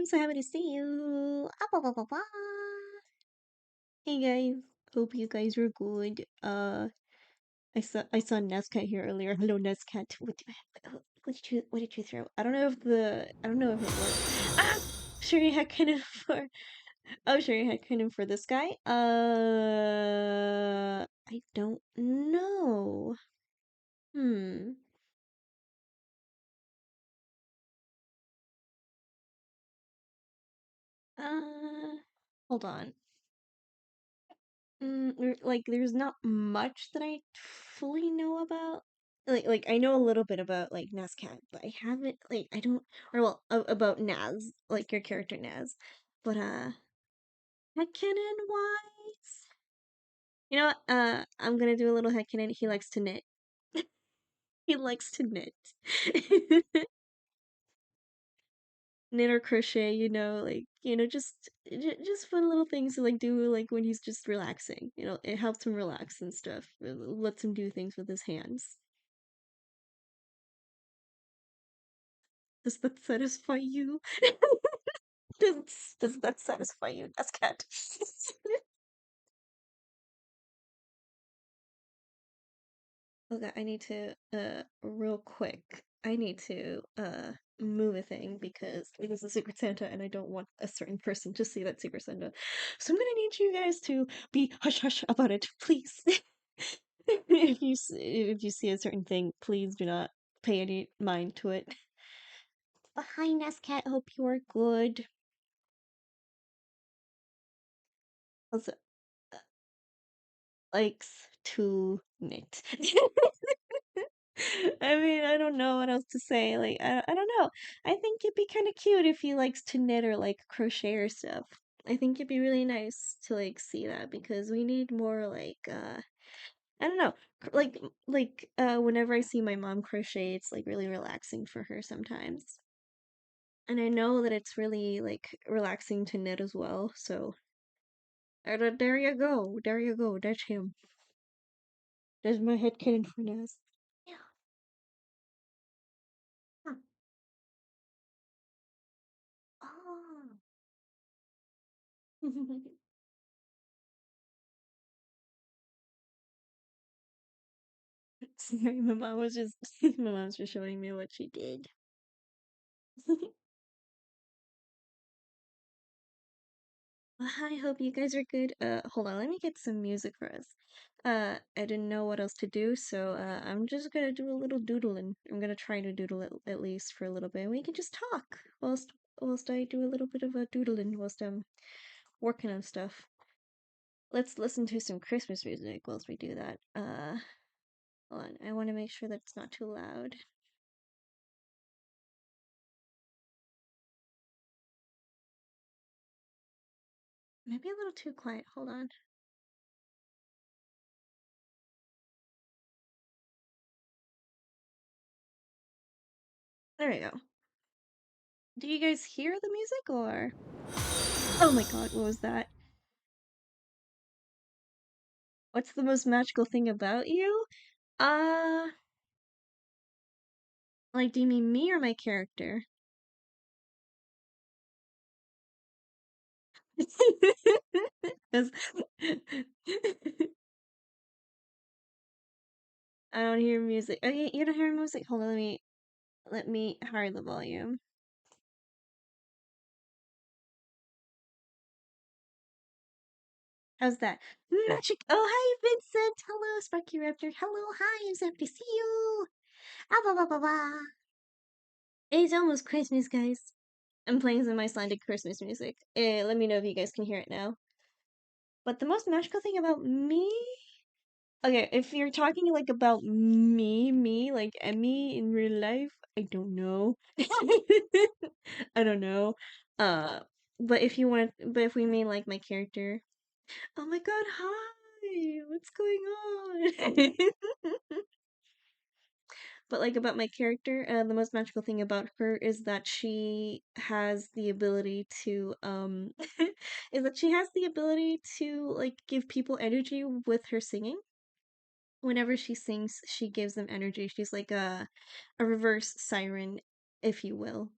so happy to see you. Ah, bah, bah, bah, bah. Hey guys, hope you guys were good. I saw Nescat here earlier. Hello, Nescat. What did you throw? I don't know if it worked. Ah, sure you had kind of for. Oh, sure you had kind of for this guy. I don't know. Hmm. Uh, hold on. There's not much that I fully know about. Like I know a little bit about like Nazcat, but I haven't I don't or well about Naz, like your character Naz. But headcanon wise, you know what? I'm gonna do a little headcanon. He likes to knit. He likes to knit. Knit or crochet, just fun little things to like do like when he's just relaxing. It helps him relax and stuff. It lets him do things with his hands. Does that satisfy you? Does that satisfy you? That's cat. Okay, I need to real quick. I need to move a thing because it is a Secret Santa and I don't want a certain person to see that Secret Santa. So I'm gonna need you guys to be hush hush about it, please. If you see a certain thing, please do not pay any mind to it. But hi, Nescat. Hope you are good. Also, likes to knit. I mean, I don't know what else to say. I don't know. I think it'd be kind of cute if he likes to knit or like crochet or stuff. I think it'd be really nice to like see that because we need more I don't know. Whenever I see my mom crochet, it's like really relaxing for her sometimes. And I know that it's really like relaxing to knit as well. So there you go. There you go. That's him. There's my head headcanon for Naz. Yeah. Huh. Oh. Sorry, my mom was just my mom's just showing me what she did. Well, hi, hope you guys are good. Hold on, let me get some music for us. I didn't know what else to do, so I'm just gonna do a little doodling. I'm gonna try to doodle at least for a little bit. We can just talk whilst I do a little bit of a doodling whilst I'm working on stuff. Let's listen to some Christmas music whilst we do that. Hold on, I want to make sure that it's not too loud. Maybe a little too quiet. Hold on. There we go. Do you guys hear the music or? Oh my god, what was that? What's the most magical thing about you? Uh, do you mean me or my character? 'Cause I don't hear music. Oh, you don't hear music? Hold on, let me higher the volume. How's that? Magic. Oh, hi, Vincent. Hello, Sparky Raptor. Hello, hi. I'm so happy to see you. Ah, blah, blah, blah, blah. It's almost Christmas, guys. I'm playing some Icelandic Christmas music. Let me know if you guys can hear it now. But the most magical thing about me. Okay, if you're talking like about me, like Emmy in real life, I don't know. I don't know. Uh, but if we mean like my character, oh my God, hi, what's going on? But like about my character, the most magical thing about her is that she has the ability to is that she has the ability to like give people energy with her singing. Whenever she sings, she gives them energy. She's like a reverse siren, if you will.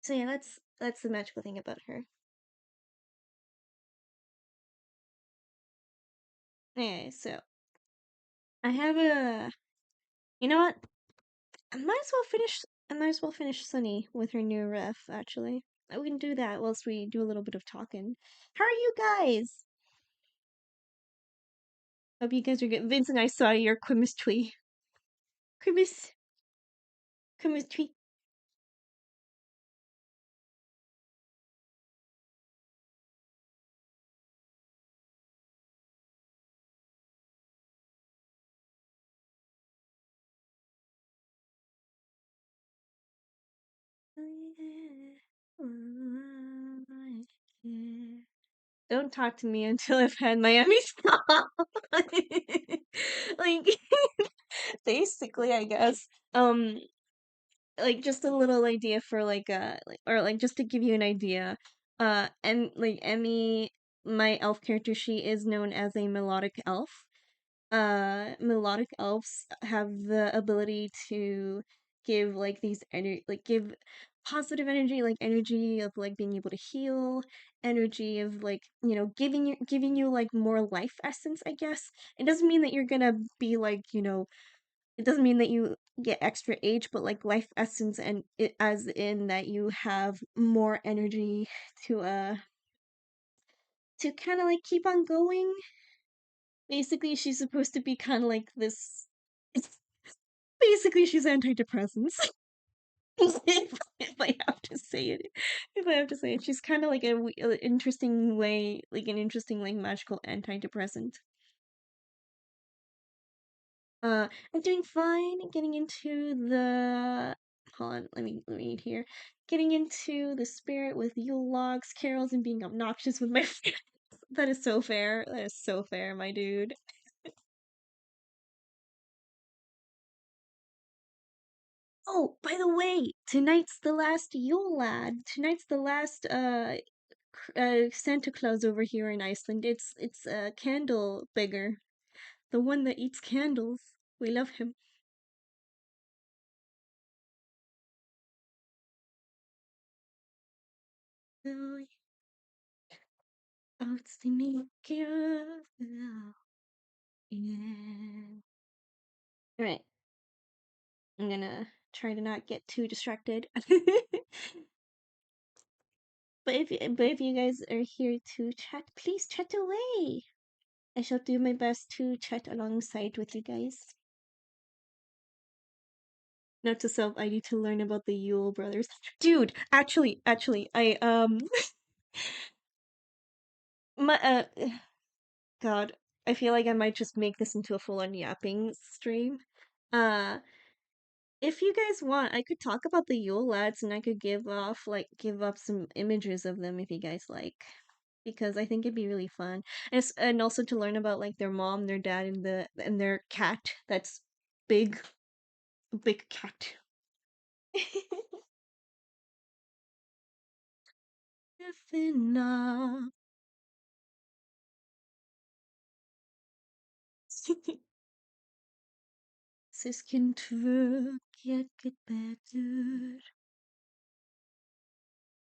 So yeah, that's the magical thing about her. Anyway, so I have a. You know what? I might as well finish. I might as well finish Sunny with her new ref. Actually, we can do that whilst we do a little bit of talking. How are you guys? Hope you guys are good. Vincent, I saw your Christmas tree. Christmas, Christmas tree. Don't talk to me until I've had Miami stop. Like, basically, I guess. Like just a little idea for or like just to give you an idea. And like Emmy, my elf character, she is known as a melodic elf. Melodic elves have the ability to give like these energy, like give positive energy, like energy of like being able to heal, energy of like giving you like more life essence, I guess. It doesn't mean that you're gonna be like it doesn't mean that you get extra age, but like life essence, and it as in that you have more energy to kind of like keep on going. Basically, she's supposed to be kind of like this. Basically, she's antidepressants. If I have to say it, if I have to say it, she's kind of like a interesting way, like an interesting like magical antidepressant. I'm doing fine. Getting into the hold on, let me read here. Getting into the spirit with Yule logs, carols, and being obnoxious with my friends. That is so fair. That is so fair, my dude. Oh, by the way, tonight's the last Yule lad. Tonight's the last Santa Claus over here in Iceland. It's a candle beggar, the one that eats candles. We love him. Oh, oh, it's the maker of love. Yeah. All right, I'm gonna try to not get too distracted. But if you guys are here to chat, please chat away. I shall do my best to chat alongside with you guys. Note to self, I need to learn about the Yule brothers. Dude, actually, my God, I feel like I might just make this into a full-on yapping stream. Uh, if you guys want, I could talk about the Yule lads and I could give up some images of them if you guys like. Because I think it'd be really fun. And also to learn about like their mom, their dad, and their cat that's big, big cat. Athena. Siskin get better.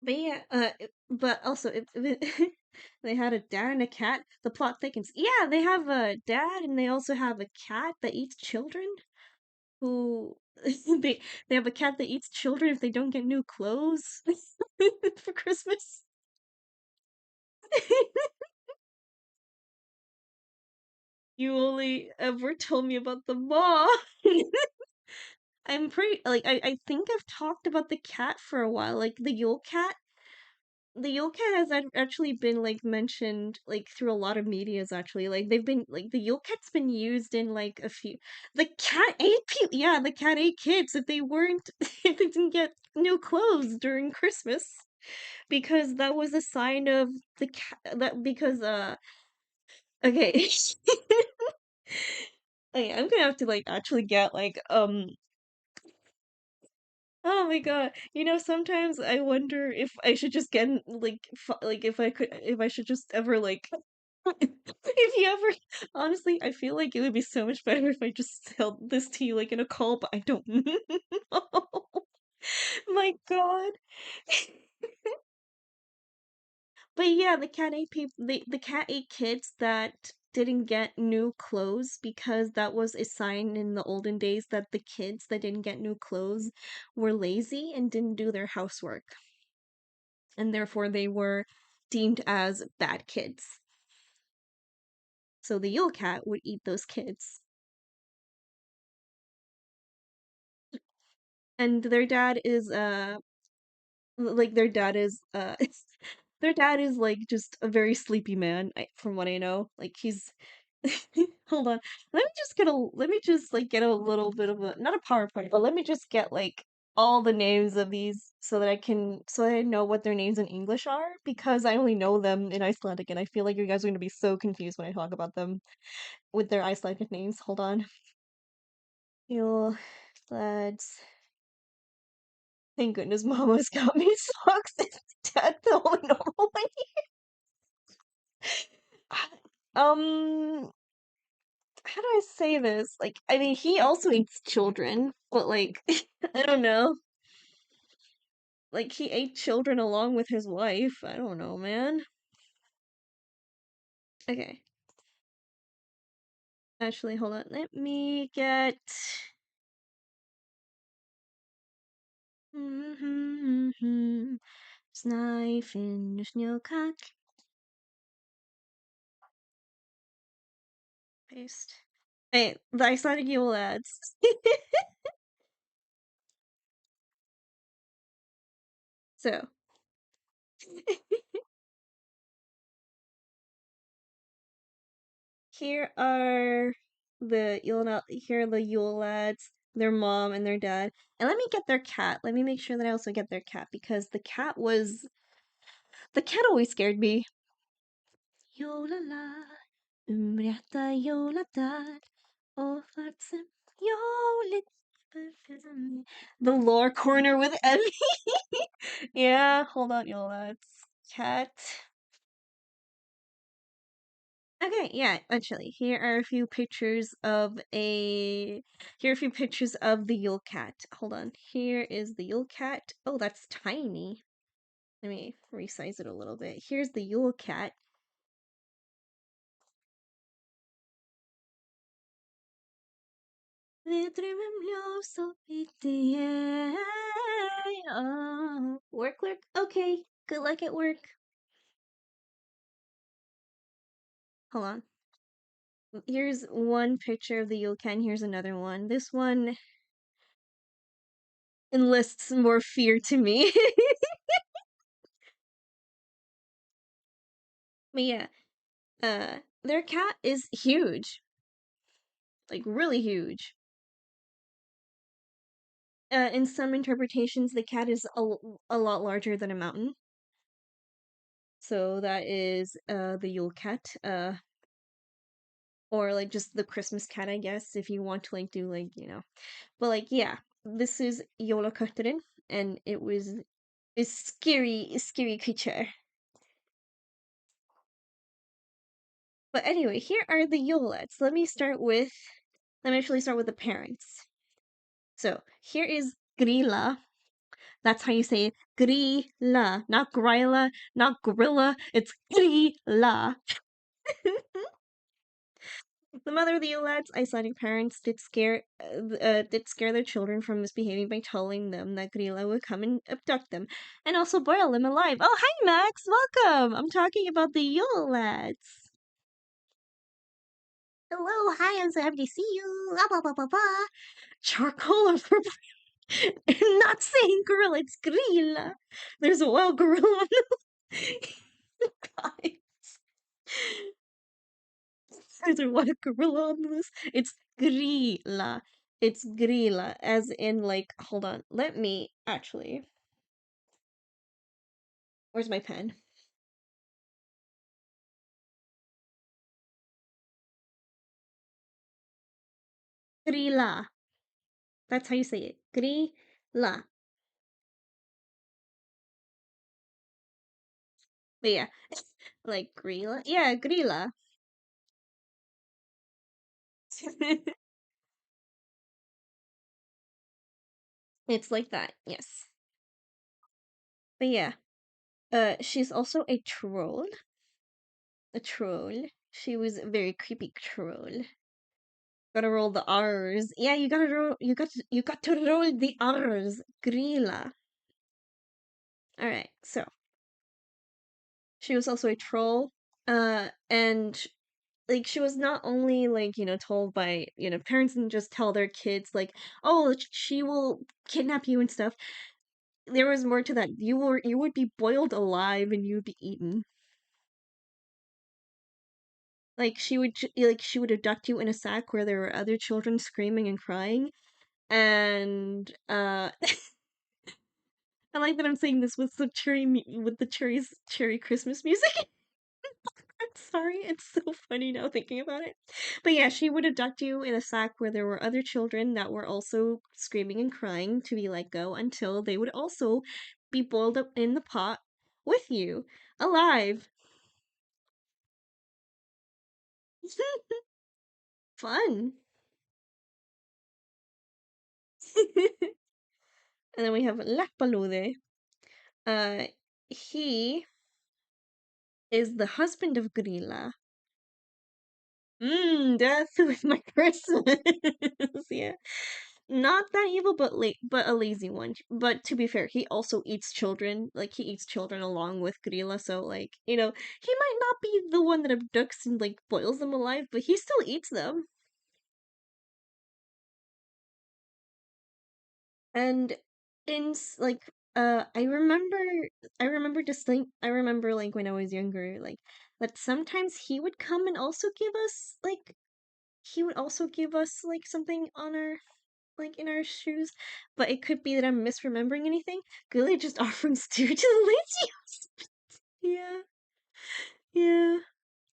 But yeah, but also if they had a dad and a cat, the plot thickens. Yeah, they have a dad and they also have a cat that eats children. Who they have a cat that eats children if they don't get new clothes for Christmas. You only ever told me about the mom. I'm pretty like I think I've talked about the cat for a while, like the Yule cat. The Yule cat has actually been like mentioned like through a lot of medias actually. Like they've been like the Yule cat's been used in like a few. The cat ate people. Yeah, the cat ate kids if they weren't if they didn't get new clothes during Christmas because that was a sign of the cat that because okay. Okay, I'm gonna have to like actually get like oh my God. Sometimes I wonder if I should just get like if I should just ever like if you ever honestly, I feel like it would be so much better if I just held this to you like in a call, but I don't know. My God. But yeah, the cat ate kids that didn't get new clothes because that was a sign in the olden days that the kids that didn't get new clothes were lazy and didn't do their housework, and therefore they were deemed as bad kids. So the Yule cat would eat those kids. And their dad is like their dad is like just a very sleepy man, from what I know. Like he's hold on. Let me just like get a little bit of a not a PowerPoint, but let me just get like all the names of these so that I know what their names in English are because I only know them in Icelandic and I feel like you guys are gonna be so confused when I talk about them with their Icelandic names. Hold on. Yule lads. Thank goodness Mama's got me socks. That's the only normal one. Um, how do I say this? Like, I mean, he also eats children, but like, I don't know. Like, he ate children along with his wife. I don't know, man. Okay, actually, hold on. Let me get. Knife in the snowcock. Paste. Hey, the Icelandic Yule ads. So, here are here are the Yule lads, their mom and their dad. And let me get their cat. Let me make sure that I also get their cat because the cat always scared me. Jólala, rétta jóladag og vart sem jólin byrjar mig. The lore corner with Emmy. Yeah, hold on, Yule lads. Cat. Okay, yeah, actually, here are a few pictures of the Yule cat. Hold on. Here is the Yule cat. Oh, that's tiny. Let me resize it a little bit. Here's the Yule cat. Work, work. Okay, good luck at work. Hold on. Here's one picture of the Yule cat, and here's another one. This one enlists more fear to me. But yeah, their cat is huge, like really huge. In some interpretations, the cat is a lot larger than a mountain. So that is the Yule cat, or like just the Christmas cat, I guess, if you want to like do like But like yeah, this is Jólakötturinn, and it was a scary creature. But anyway, here are the Yolets. Let me actually start with the parents. So here is Grilla. That's how you say it. Grilla. Not Gryla, not gorilla. It's Grilla. The mother of the Yolet's Icelandic parents did scare their children from misbehaving by telling them that Grilla would come and abduct them, and also boil them alive. Oh, hi Max, welcome. I'm talking about the Yolets. Hello, hi, I'm so happy to see you. Blah, blah, blah, blah, blah. Charcoal or purple. I'm not saying gorilla, it's gorilla. There's a wild gorilla on the guys. There's a wild gorilla on this. It's grilla. It's grilla, as in like. Hold on. Let me actually. Where's my pen? Grilla. That's how you say it. Grilla. But yeah, like grilla. Yeah, grilla. It's like that, yes. But yeah, she's also a troll. A troll. She was a very creepy troll. Gotta roll the R's. Yeah, you gotta roll. You got to roll the R's. Grilla. All right. So she was also a troll. And like she was not only like told by parents and just tell their kids like, oh, she will kidnap you and stuff. There was more to that. You would be boiled alive and you'd be eaten. Like she would abduct you in a sack where there were other children screaming and crying, and I like that I'm saying this with the cherry Christmas music. I'm sorry, it's so funny now thinking about it. But yeah, she would abduct you in a sack where there were other children that were also screaming and crying to be let go until they would also be boiled up in the pot with you, alive. Fun. And then we have Lakpalude. Uh, he is the husband of Grilla. Death with my Christmas. Yeah. Not that evil, but a lazy one. But to be fair, he also eats children. Like he eats children along with Grilla, so like, he might not be the one that abducts and like boils them alive, but he still eats them. And like I remember like when I was younger, like that sometimes he would also give us like something on our like in our shoes, but it could be that I'm misremembering anything. Really just offering stew to the lazy. Yeah, yeah,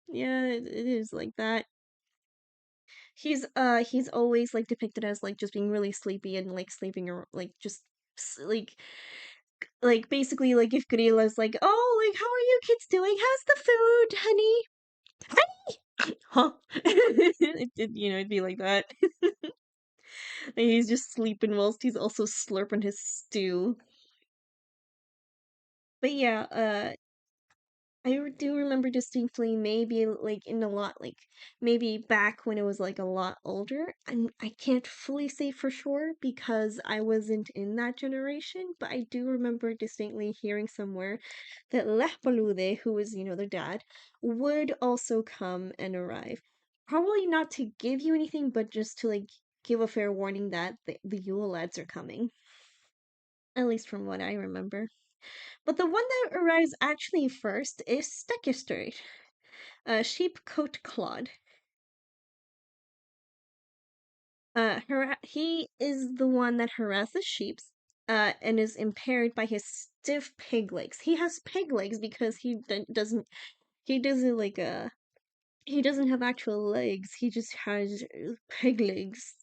yeah, it is like that. He's always like depicted as like just being really sleepy and like sleeping or like just like basically like if Gorilla's like, oh, like how are you kids doing? How's the food, honey? Honey, huh? It'd be like that. And he's just sleeping whilst he's also slurping his stew. But yeah, do remember distinctly, maybe like in a lot, like maybe back when it was like a lot older. I can't fully say for sure because I wasn't in that generation, but I do remember distinctly hearing somewhere that Lehpalude, who was, their dad, would also come and arrive. Probably not to give you anything, but just to like give a fair warning that the Yule lads are coming. At least from what I remember. But the one that arrives actually first is Stekkesterd, a sheep coat clod. He is the one that harasses sheep, and is impaired by his stiff pig legs. He has pig legs because he doesn't like he doesn't have actual legs. He just has pig legs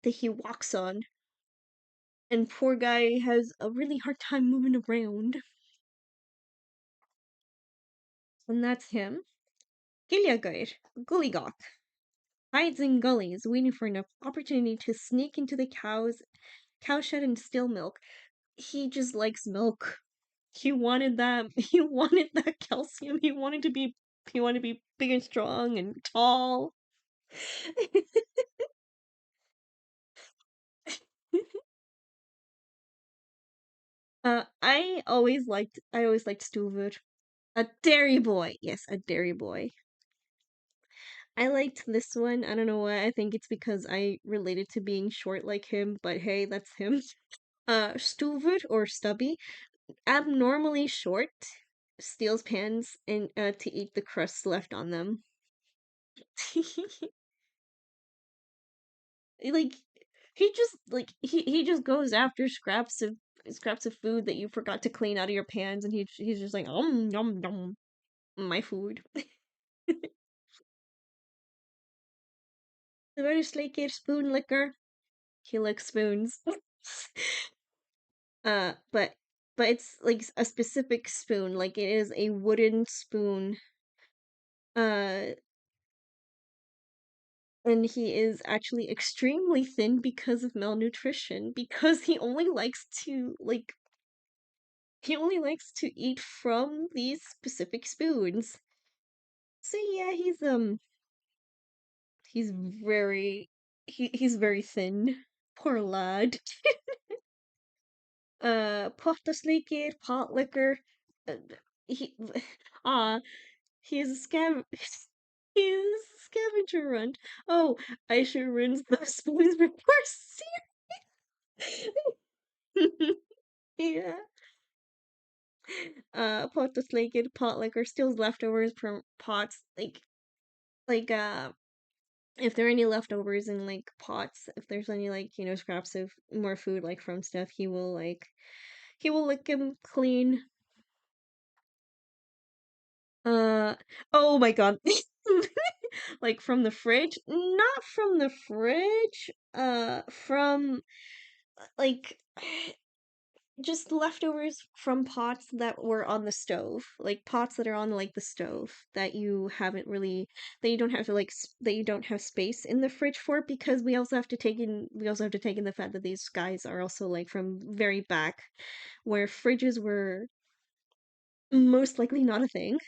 that he walks on. And poor guy has a really hard time moving around. And that's him. Gilliagair, Gulligok, hides in gullies, waiting for an opportunity to sneak into the cowshed and steal milk. He just likes milk. He wanted that. He wanted that calcium. He wanted to be big and strong and tall. I always liked Stuvur. A dairy boy. Yes, a dairy boy. I liked this one. I don't know why. I think it's because I related to being short like him, but hey, that's him. Stuvur or Stubby, abnormally short, steals pans and to eat the crusts left on them. Like he just goes after scraps of food that you forgot to clean out of your pans, and he's just like yum yum my food. The very slaker spoon licker. He licks spoons. But it's like a specific spoon. Like it is a wooden spoon. Uh, and he is actually extremely thin because of malnutrition, because he only likes to eat from these specific spoons. So yeah, he's very he's very thin. Poor lad. Pottasleikir, pot liquor. Uh, he ah he is a he is a scavenger hunt. Oh, I should rinse those spoons before cereal. Yeah. Pottasleikir, pot liquor, steals leftovers from pots. Like if there are any leftovers in like pots, if there's any like, scraps of more food like from stuff, he will lick them clean. Uh oh my god. Like from the fridge? Not from the fridge. From like just leftovers from pots that were on the stove. Like pots that are on like the stove that you haven't really that you don't have to that you don't have space in the fridge for, because we also have to take in the fact that these guys are also like from very back where fridges were most likely not a thing.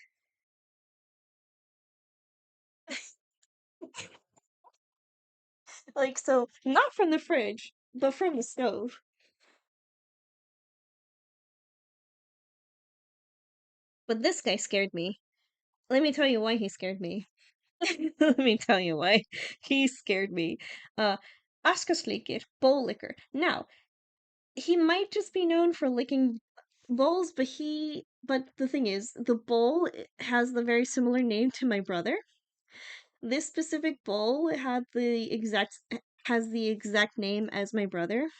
Like, so not from the fridge, but from the stove. But this guy scared me. Let me tell you why he scared me. Let me tell you why he scared me. Uh, Askaslikir, bowl licker. Now, he might just be known for licking bowls, but the thing is, the bowl has the very similar name to my brother. This specific bowl has the exact name as my brother,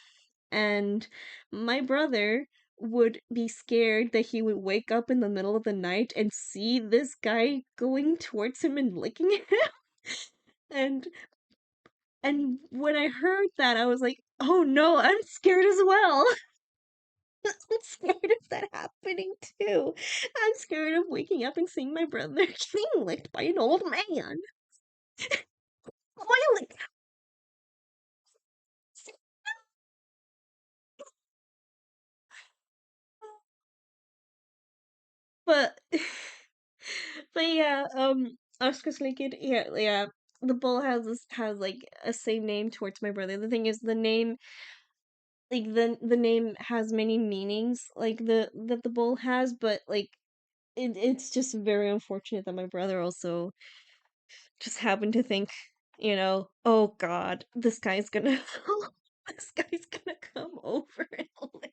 and my brother would be scared that he would wake up in the middle of the night and see this guy going towards him and licking him. and and when I heard that, I was like, "Oh no, I'm scared as well." I'm scared of that happening too. I'm scared of waking up and seeing my brother getting licked by an old man. Clearly. But but yeah, Oscar's naked. Yeah, yeah. The bull has like a same name towards my brother. The thing is, the name has many meanings, like the bull has, but like it's just very unfortunate that my brother also just happened to think, oh God, this guy's gonna this guy's gonna come over and lick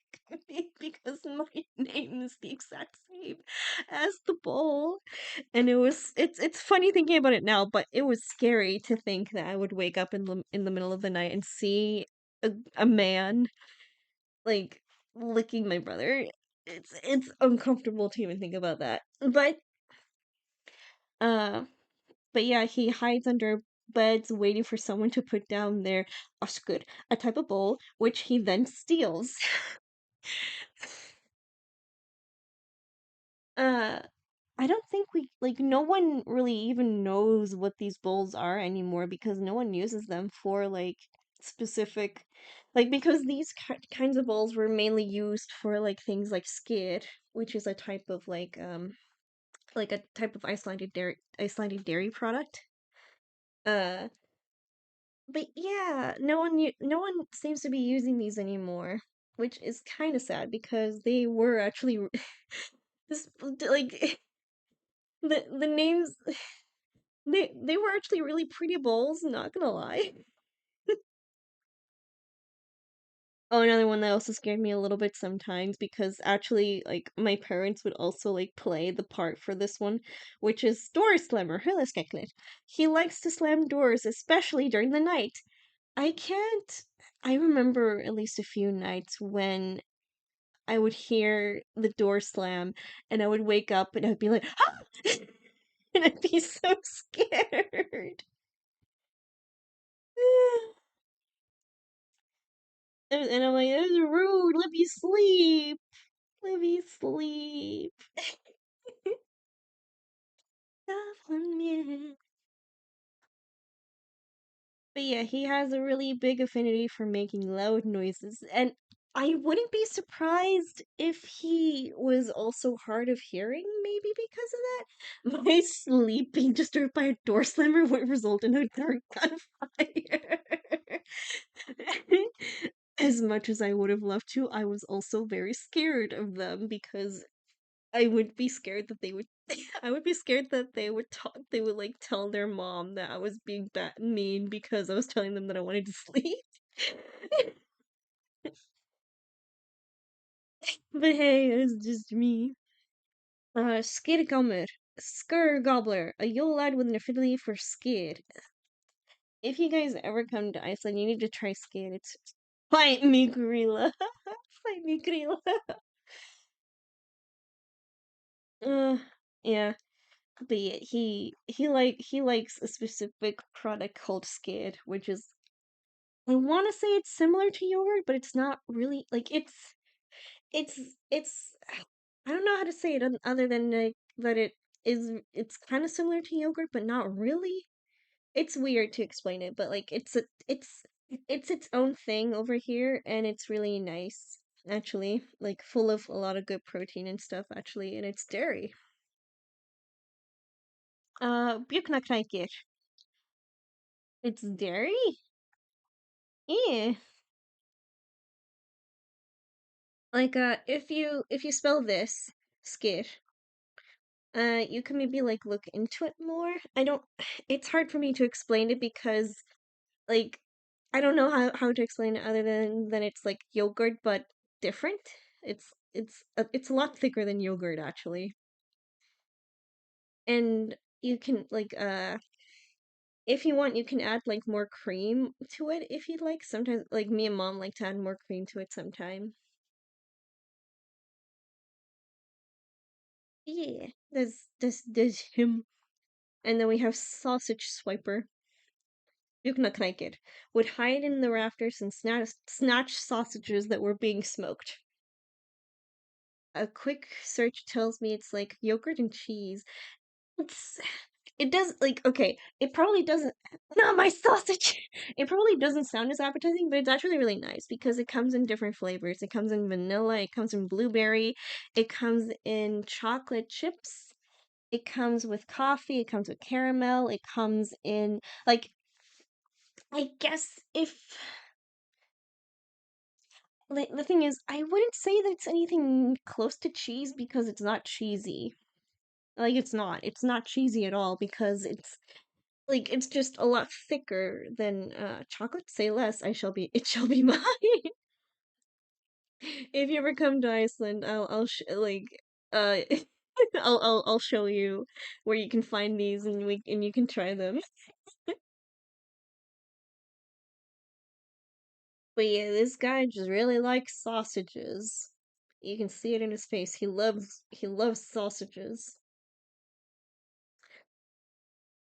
me because my name is the exact same as the bull. And it's funny thinking about it now, but it was scary to think that I would wake up in the middle of the night and see a man like licking my brother. It's uncomfortable to even think about that. Uh but yeah, he hides under beds waiting for someone to put down their oskur, a type of bowl, which he then steals. uh I don't think no one really even knows what these bowls are anymore, because no one uses them for like specific, because these kinds of bowls were mainly used for like things like skid, which is a type of a type of Icelandic dairy product. Uh but yeah, no one seems to be using these anymore, which is kind of sad because they were actually this like the names they were actually really pretty bowls, not gonna lie. Oh, another one that also scared me a little bit sometimes, because actually like my parents would also like play the part for this one, which is door slammer, Hulaskeklet. He likes to slam doors, especially during the night. I can't I remember at least a few nights when I would hear the door slam and I would wake up and I'd be like, ah! And I'd be so scared. And I'm like, "This is rude. Let me sleep. Let me sleep." Love one minute. But yeah, he has a really big affinity for making loud noises, and I wouldn't be surprised if he was also hard of hearing, maybe because of that. My sleep being disturbed by a door slammer would result in a dark gunfire. As much as I would have loved to, I was also very scared of them because I would be scared that they would I would be scared that they would like tell their mom that I was being mean because I was telling them that I wanted to sleep. But hey, it's just me. Skidgummer. Skur Gobbler, a Yule lad with an affinity for skid. If you guys ever come to Iceland, you need to try skid. It's fight me, gorilla. Fight me, gorilla. Uh, yeah. But yeah, he likes a specific product called skid, which is I want to say it's similar to yogurt, but it's not really like it's it's I don't know how to say it other than like that it's kind of similar to yogurt, but not really. It's weird to explain it, but like it's its own thing over here, and it's really nice actually, like full of a lot of good protein and stuff actually, and it's dairy. Bjuknakneiker. It's dairy? Yeah. Like if you spell this skit, you can maybe like look into it more. I don't it's hard for me to explain it because like I don't know how to explain it other than it's like yogurt but different. It's a lot thicker than yogurt actually. And you can like if you want you can add like more cream to it if you'd like. Sometimes like me and mom like to add more cream to it sometime. Yeah, there's him. And then we have Sausage Swiper. Bjuknakneiker would hide in the rafters and snatch sausages that were being smoked. A quick search tells me it's like yogurt and cheese. It's it does like okay, it probably doesn't not my sausage. It probably doesn't sound as appetizing, but it's actually really nice because it comes in different flavors. It comes in vanilla, it comes in blueberry, it comes in chocolate chips, it comes with coffee, it comes with caramel, it comes in like I guess if like the thing is, I wouldn't say that it's anything close to cheese because it's not cheesy. Like it's not. It's not cheesy at all because it's like it's just a lot thicker than chocolate. Say less, I shall be it shall be mine. If you ever come to Iceland, uh I'll show you where you can find these and you can try them. But yeah, this guy just really likes sausages. You can see it in his face. He loves sausages.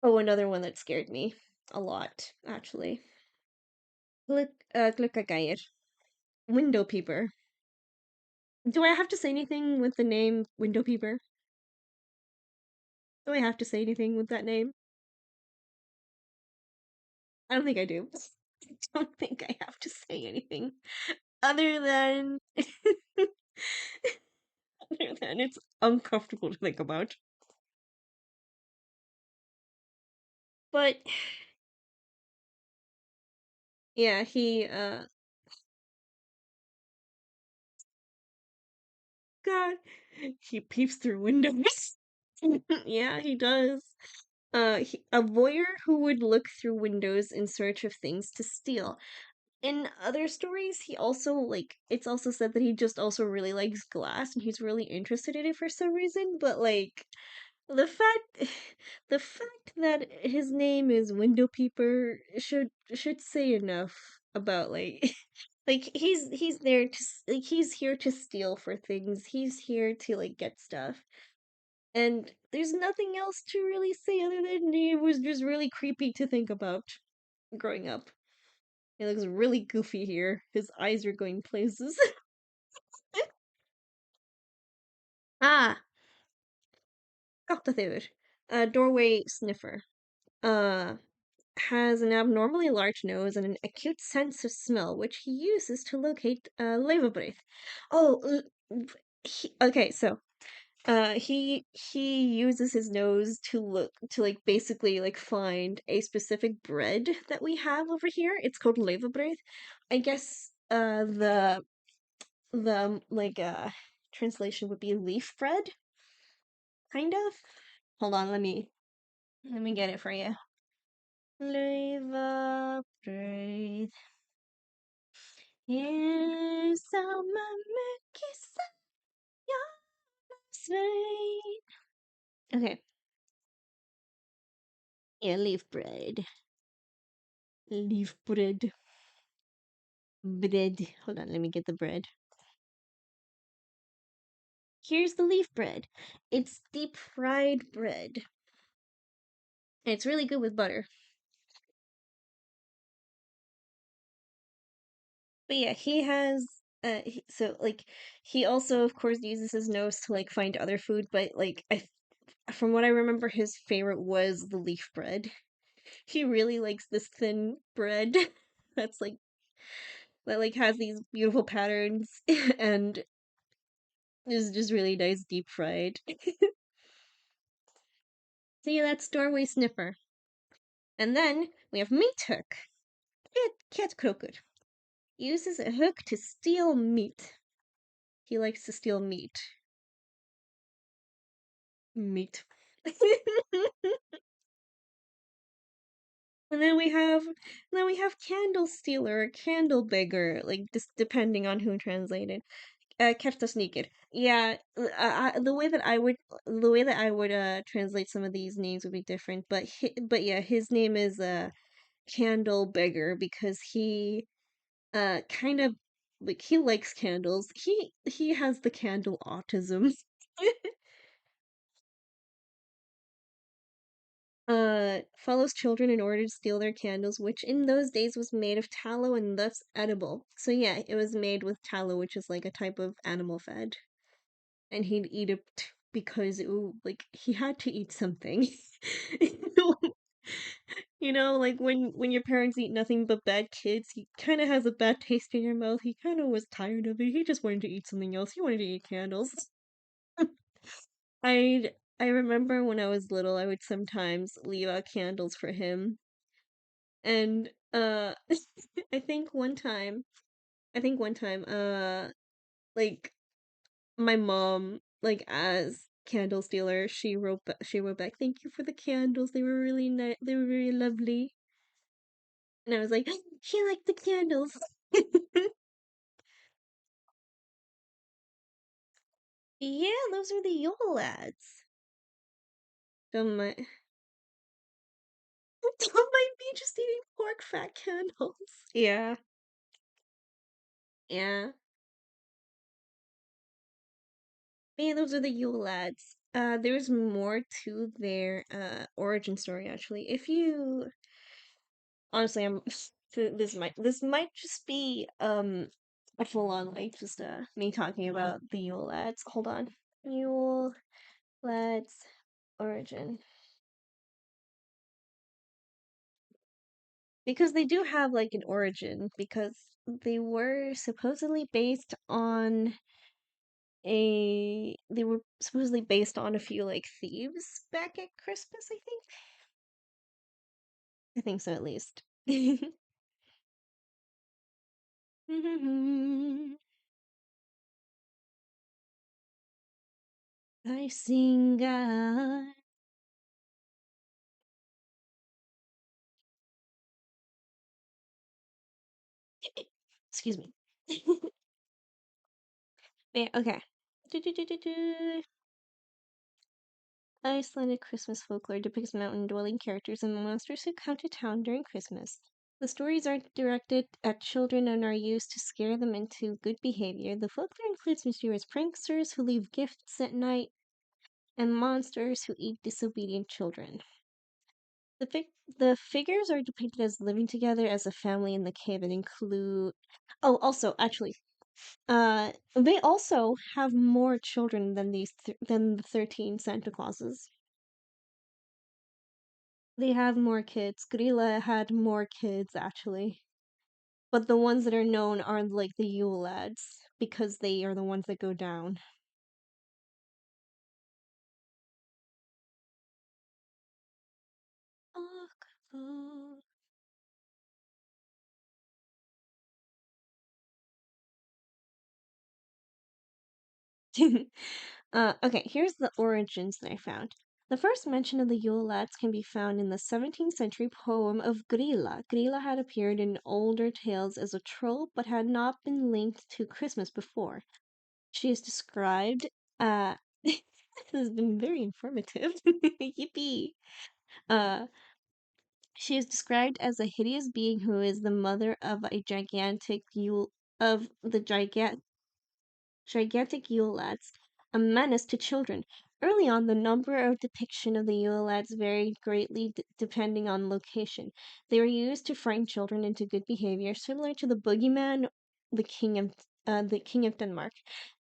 Oh, another one that scared me a lot, actually. Gluckageier. Window peeper. Do I have to say anything with the name Window Peeper? Do I have to say anything with that name? I don't think I do. I don't think I have to say anything other than other than it's uncomfortable to think about. But yeah, God, he peeps through windows. Yeah, he does. A voyeur who would look through windows in search of things to steal. In other stories, he also like it's also said that he just also really likes glass and he's really interested in it for some reason, but like the fact the fact that his name is Window Peeper should say enough about like like he's there to like he's here to steal for things. He's here to like get stuff. And there's nothing else to really say other than it was just really creepy to think about growing up. He looks really goofy here. His eyes are going places. Ah, Gattathyr. Doorway sniffer. Uh, has an abnormally large nose and an acute sense of smell, which he uses to locate Leverbrief. Oh, okay, so he uses his nose to look to like basically like find a specific bread that we have over here. It's called leverbröd. I guess the like translation would be leaf bread, kind of. Hold on, let me get it for you. Leverbröd. Here's some kiss your sweet. Okay, yeah, leaf bread. Leaf bread. Bread. Hold on, let me get the bread. Here's the leaf bread. It's deep fried bread. And it's really good with butter. But yeah, he has so like he also of course uses his nose to like find other food, but like from what I remember his favorite was the leaf bread. He really likes this thin bread that's like that like has these beautiful patterns and is just really nice deep fried. So yeah, that's Doorway Sniffer. And then we have Meat Hook. Cat Crooked uses a hook to steal meat. He likes to steal meat. Meat. And then we have Candle Stealer or Candle Beggar, like just depending on who translated. Kertasniker. Yeah, the way that I would translate some of these names would be different, but yeah, his name is Candle Beggar because he kind of like he likes candles. He has the candle autism. Follows children in order to steal their candles, which in those days was made of tallow and thus edible. So yeah, it was made with tallow, which is like a type of animal fed, and he'd eat it because like he had to eat something. Like when your parents eat nothing but bad kids, he kind of has a bad taste in your mouth. He kind of was tired of it. He just wanted to eat something else. He wanted to eat candles. I remember when I was little, I would sometimes leave out candles for him. And I think one time, like my mom, like as candle stealer, she wrote back, "Thank you for the candles. They were really nice. They were very lovely." And I was like, "She liked the candles." Yeah, those are the Yule lads. Don't mind, don't mind me just eating pork fat candles. Yeah, yeah. Yeah, those are the Yule lads. There's more to their origin story actually. If you honestly, this might just be a full on like just me talking about the Yule lads. Hold on, Yule lads origin, because they do have like an origin because they were supposedly based on a few like thieves back at Christmas. I think so at least. I sing excuse me. Yeah, okay. Do-do-do-do-do. Icelandic Christmas folklore depicts mountain-dwelling characters and monsters who come to town during Christmas. The stories are directed at children and are used to scare them into good behavior. The folklore includes mysterious pranksters who leave gifts at night and monsters who eat disobedient children. The figures are depicted as living together as a family in the cave and include. Oh, also, actually, they also have more children than than the 13 Santa Clauses. They have more kids. Grilla had more kids actually. But the ones that are known are like the Yule lads because they are the ones that go down. Okay, here's the origins that I found. The first mention of the Yule lads can be found in the 17th century poem of Grilla. Grilla had appeared in older tales as a troll but had not been linked to Christmas before. She is described, this has been very informative. Yippee! Uh, she is described as a hideous being who is the mother of a gigantic Yule of the gigantic Yule lads, a menace to children. Early on, the number of depiction of the Yule lads varied greatly depending on location. They were used to frighten children into good behavior, similar to the boogeyman, the king of Denmark.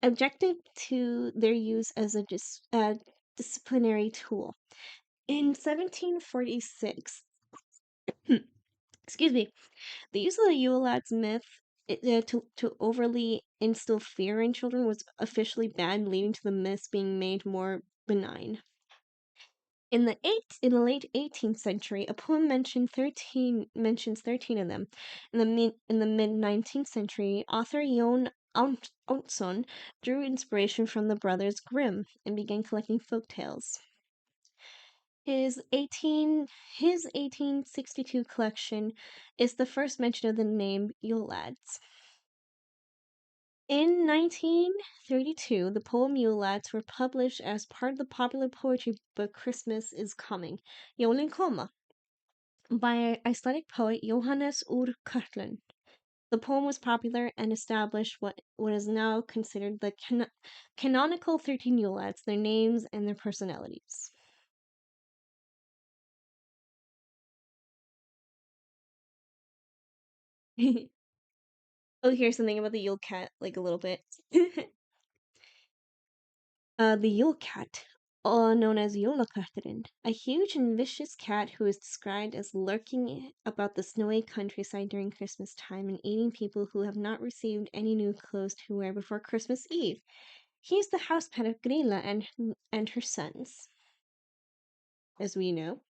Objective to their use as a disciplinary tool. In 1746, excuse me, the use of the Yule Lads myth to overly instill fear in children was officially banned, leading to the myths being made more benign. In the late 18th century, a poem mentions 13 of them. In the mid 19th century, author Outzon drew inspiration from the brothers Grimm and began collecting folk tales. His 1862 collection is the first mention of the name Yule Lads. In 1932, the poem Yule Lads were published as part of the popular poetry book Christmas is Coming, Jólin Koma, by Icelandic poet Johannes Ur Karlsson. The poem was popular and established what is now considered the canonical 13 Yule Lads, their names and their personalities. Oh, here's something about the Yule Cat, like a little bit. The Yule Cat, known as Jólakatturinn, a huge and vicious cat who is described as lurking about the snowy countryside during Christmas time and eating people who have not received any new clothes to wear before Christmas Eve. He is the house pet of Grilla and her sons, as we know.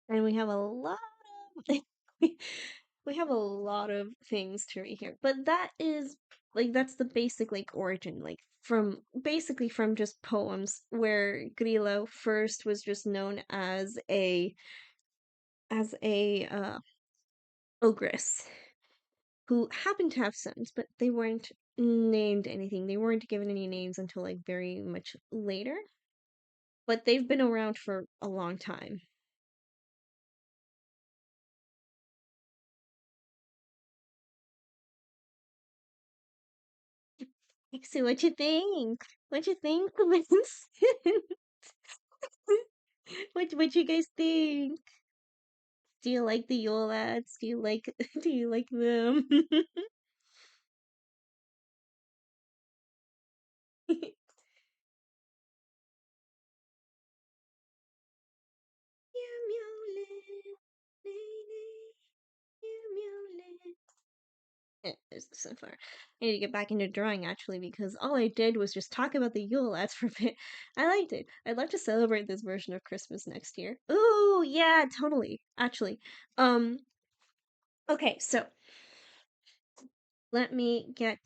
And we have a lot of we have a lot of things to read here. But that is like that's the basic like origin, like from basically from just poems where Grillo first was just known as a ogress who happened to have sons, but they weren't named anything. They weren't given any names until like very much later. But they've been around for a long time. So what you think? What you think, Vince? What you guys think? Do you like the Yule lads? Do you like do you like them? Meow meow lit, nay nay, meow meow lit. There's the sunflower. I need to get back into drawing actually because all I did was just talk about the Yule lads for a bit. I liked it. I'd love to celebrate this version of Christmas next year. Ooh, yeah, totally. Actually. Um, okay, so let me get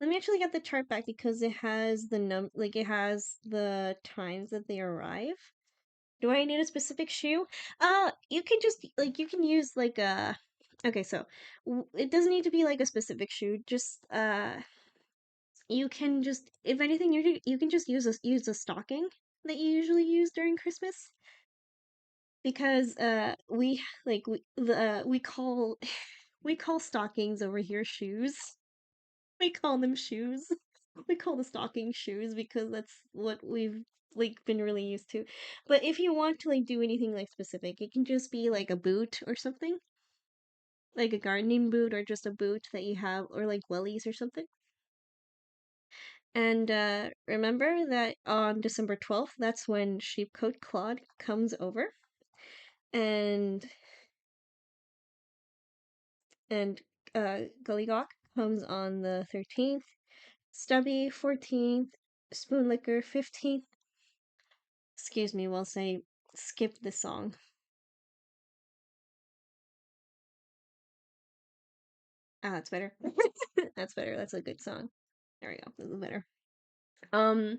let me actually get the chart back because it has the it has the times that they arrive. Do I need a specific shoe? You can just like you can use like a okay, so it doesn't need to be like a specific shoe. Just you can just if anything you can just use a stocking that you usually use during Christmas because we call we call stockings over here shoes. We call them shoes. We call the stocking shoes because that's what we've like been really used to. But if you want to like do anything like specific, it can just be like a boot or something. Like a gardening boot or just a boot that you have or like wellies or something. And remember that on December 12th, that's when Sheepcoat Claude comes over, and and Gullygawk comes on the 13th, Stubby 14th, Spoonlicker 15th. Excuse me whilst I skip this song. Ah, that's better. That's better. That's a good song. There we go. This is better. Um,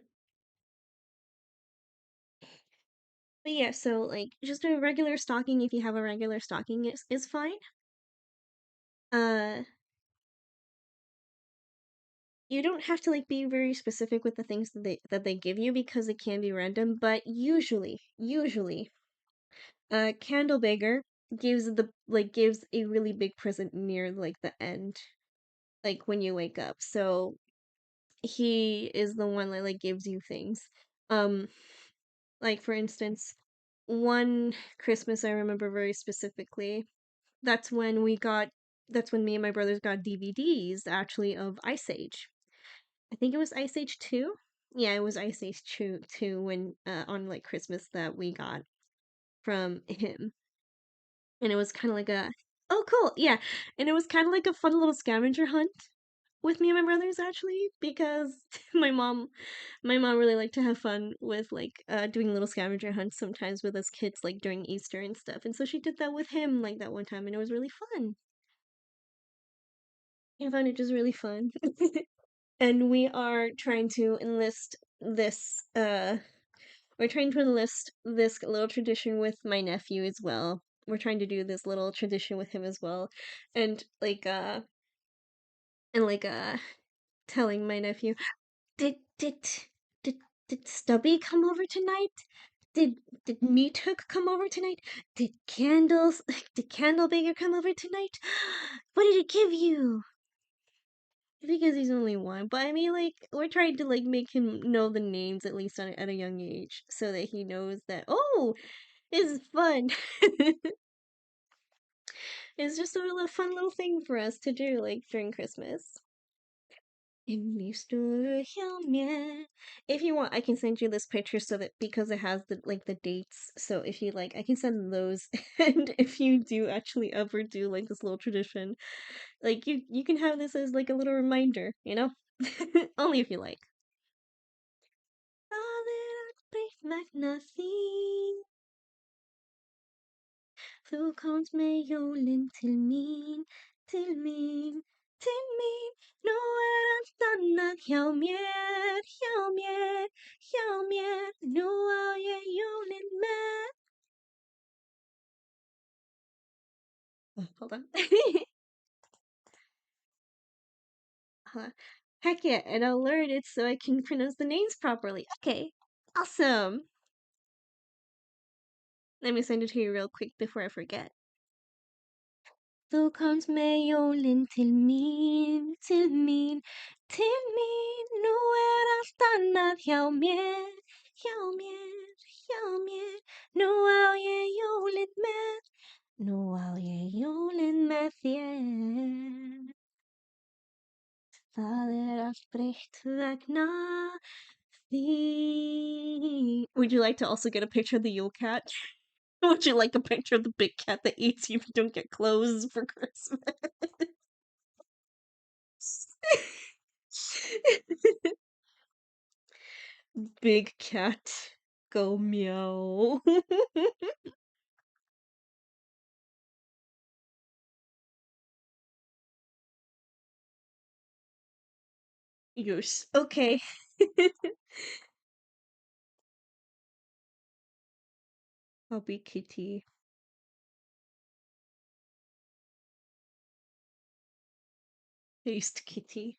but yeah, so like just a regular stocking if you have a regular stocking is fine. Uh, you don't have to like be very specific with the things that they give you because it can be random, but usually Candlebaker gives a really big present near like the end, like when you wake up. So he is the one that like gives you things. Um like for instance, one Christmas I remember very specifically. That's when we got that's when me and my brothers got DVDs actually of Ice Age. I think it was Ice Age 2. Yeah, it was Ice Age 2 when on like Christmas that we got from him. And it was kind of like a oh cool. Yeah. And it was kind of like a fun little scavenger hunt with me and my brothers actually because my mom my mom really liked to have fun with like doing little scavenger hunts sometimes with us kids like during Easter and stuff. And so she did that with him like that one time and it was really fun. I found it just really fun. And we are trying to enlist this we're trying to enlist this little tradition with my nephew as well. We're trying to do this little tradition with him as well. And like telling my nephew, did did did did Stubby come over tonight? Did did Meat Hook come over tonight? Did Candles did Candlebaker come over tonight? What did it give you? Because he's only one, but I mean, like, we're trying to like make him know the names at least at a young age, so that he knows that oh, this is fun. It's just a little fun little thing for us to do like during Christmas. In Mr. Helmet. If you want, I can send you this picture so that because it has the dates. So if you like, I can send those. And if you do actually ever do like this little tradition, like you can have this as like a little reminder, you know? Only if you like. Like nothing. Hur komt med julen till min. Nu är allt annat hjälp mer. Nu är jag julen med. Oh, hold on. Heck yeah, and I'll learn it so I can pronounce the names properly. Okay, awesome. Let me send it to you real quick before I forget. Du kommst med julen till min. Nu är allt annat hjälp mer. Nu är jag julen med. Nu är jag julen med þér. Það allt breytt vegna thee. Would you like to also get a picture of the Yule cat? Would you like a picture of the big cat that eats you if you don't get clothes for Christmas? Big cat, go meow. Yes. Okay. I'll be Kitty. Taste Kitty.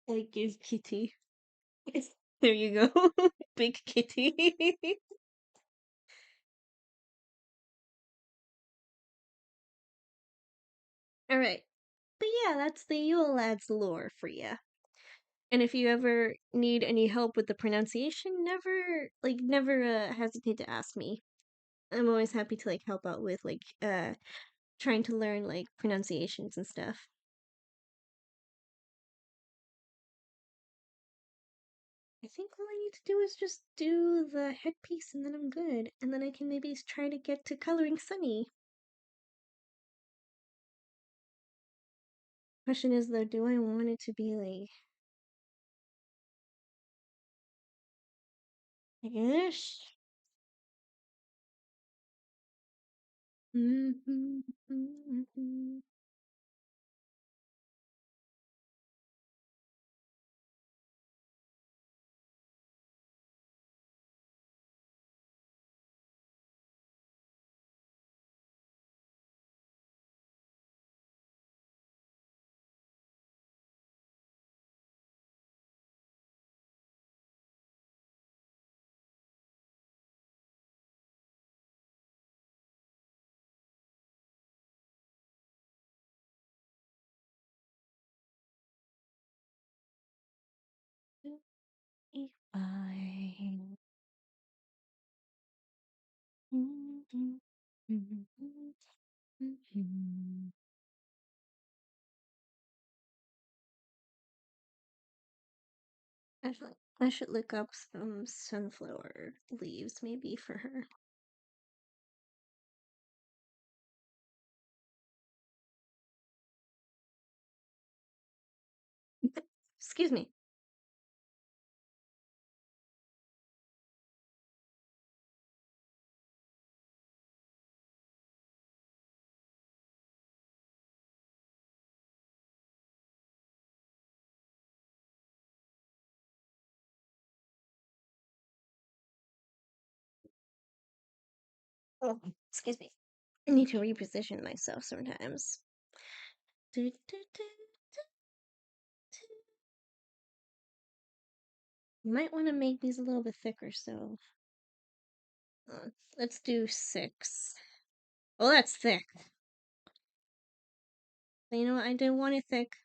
I give Kitty. There you go. Big Kitty. All right. But yeah, that's the Yule Lads lore for you. And if you ever need any help with the pronunciation, never hesitate to ask me. I'm always happy to like help out with like trying to learn like pronunciations and stuff. think all I need to do is just do the headpiece and then I'm good. And then I can maybe try to get to coloring Sunny. Question is though, do I want it to be like this? Fine. I should look up some sunflower leaves maybe for her. Excuse me. Oh, excuse me. I need to reposition myself sometimes. You might want to make these a little bit thicker, so let's do 6. Oh, that's thick. But you know what? I do want it thick.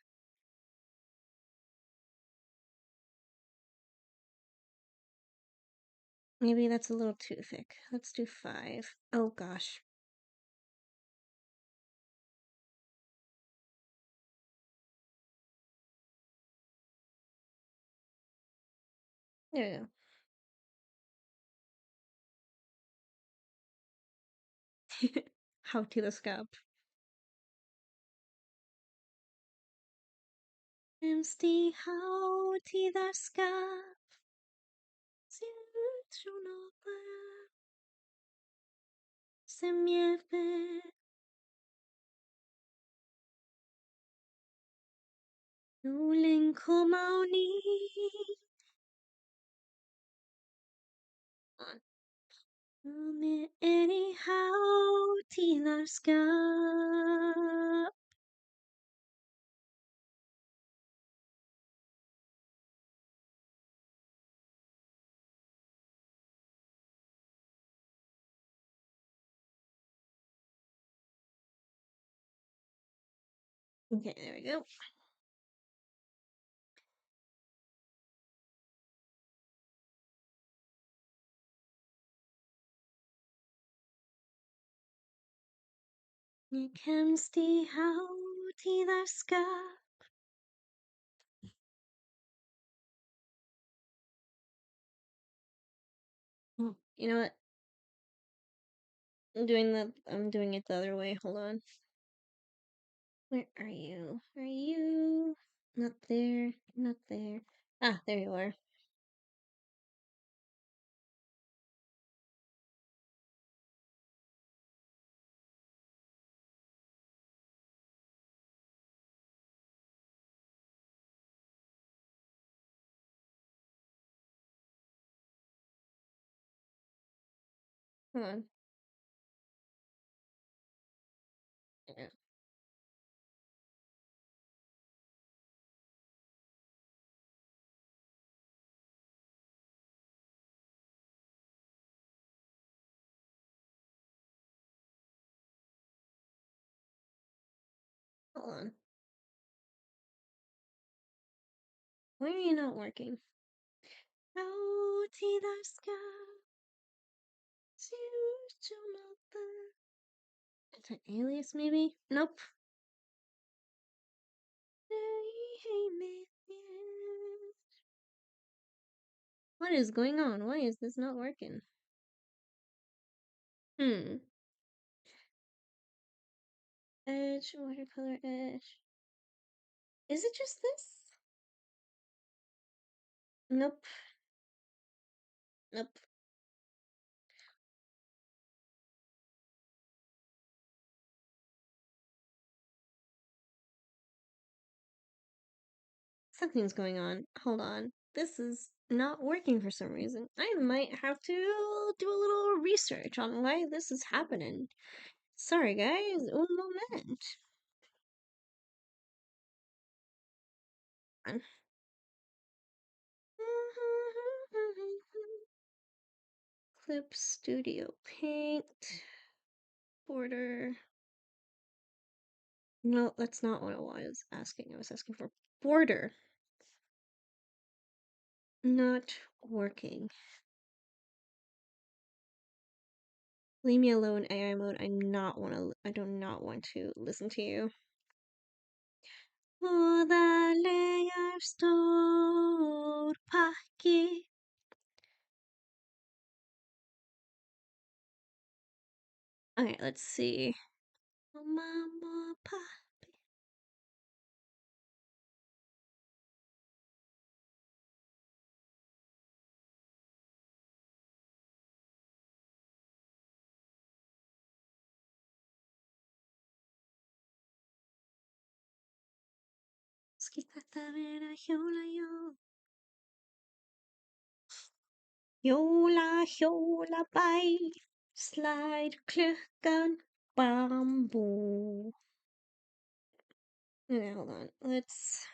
Maybe that's a little too thick. Let's do 5. Oh gosh. There we go. How to the scalp. Empty how to the scalp. Se mieve. Nuling kumauni. Anyhow, Tina Scott. Okay, there we go. You can see how Tina Scott. You know what? I'm doing it the other way. Hold on. Where are you? Are you not there? Not there. Ah, there you are. Hold on. Yeah. Hold on. Why are you not working? How Tina Scott. It's an alias, maybe? Nope. What is going on? Why is this not working? Hmm. Edge, watercolor edge. Is it just this? Nope. Nope. Something's going on. Hold on. This is not working for some reason. I might have to do a little research on why this is happening. Sorry, guys. Un moment. Clip Studio Paint. Border. No, that's not what I was asking. I was asking for border. Not working. Leave me alone, AI mode. I do not want to listen to you. Layer store paki. Okay, let's see. Mama papi. Skitata vera hjola yo. Hjola hjola bye. Slide klukkan bamboo. Okay, hold on. Let's.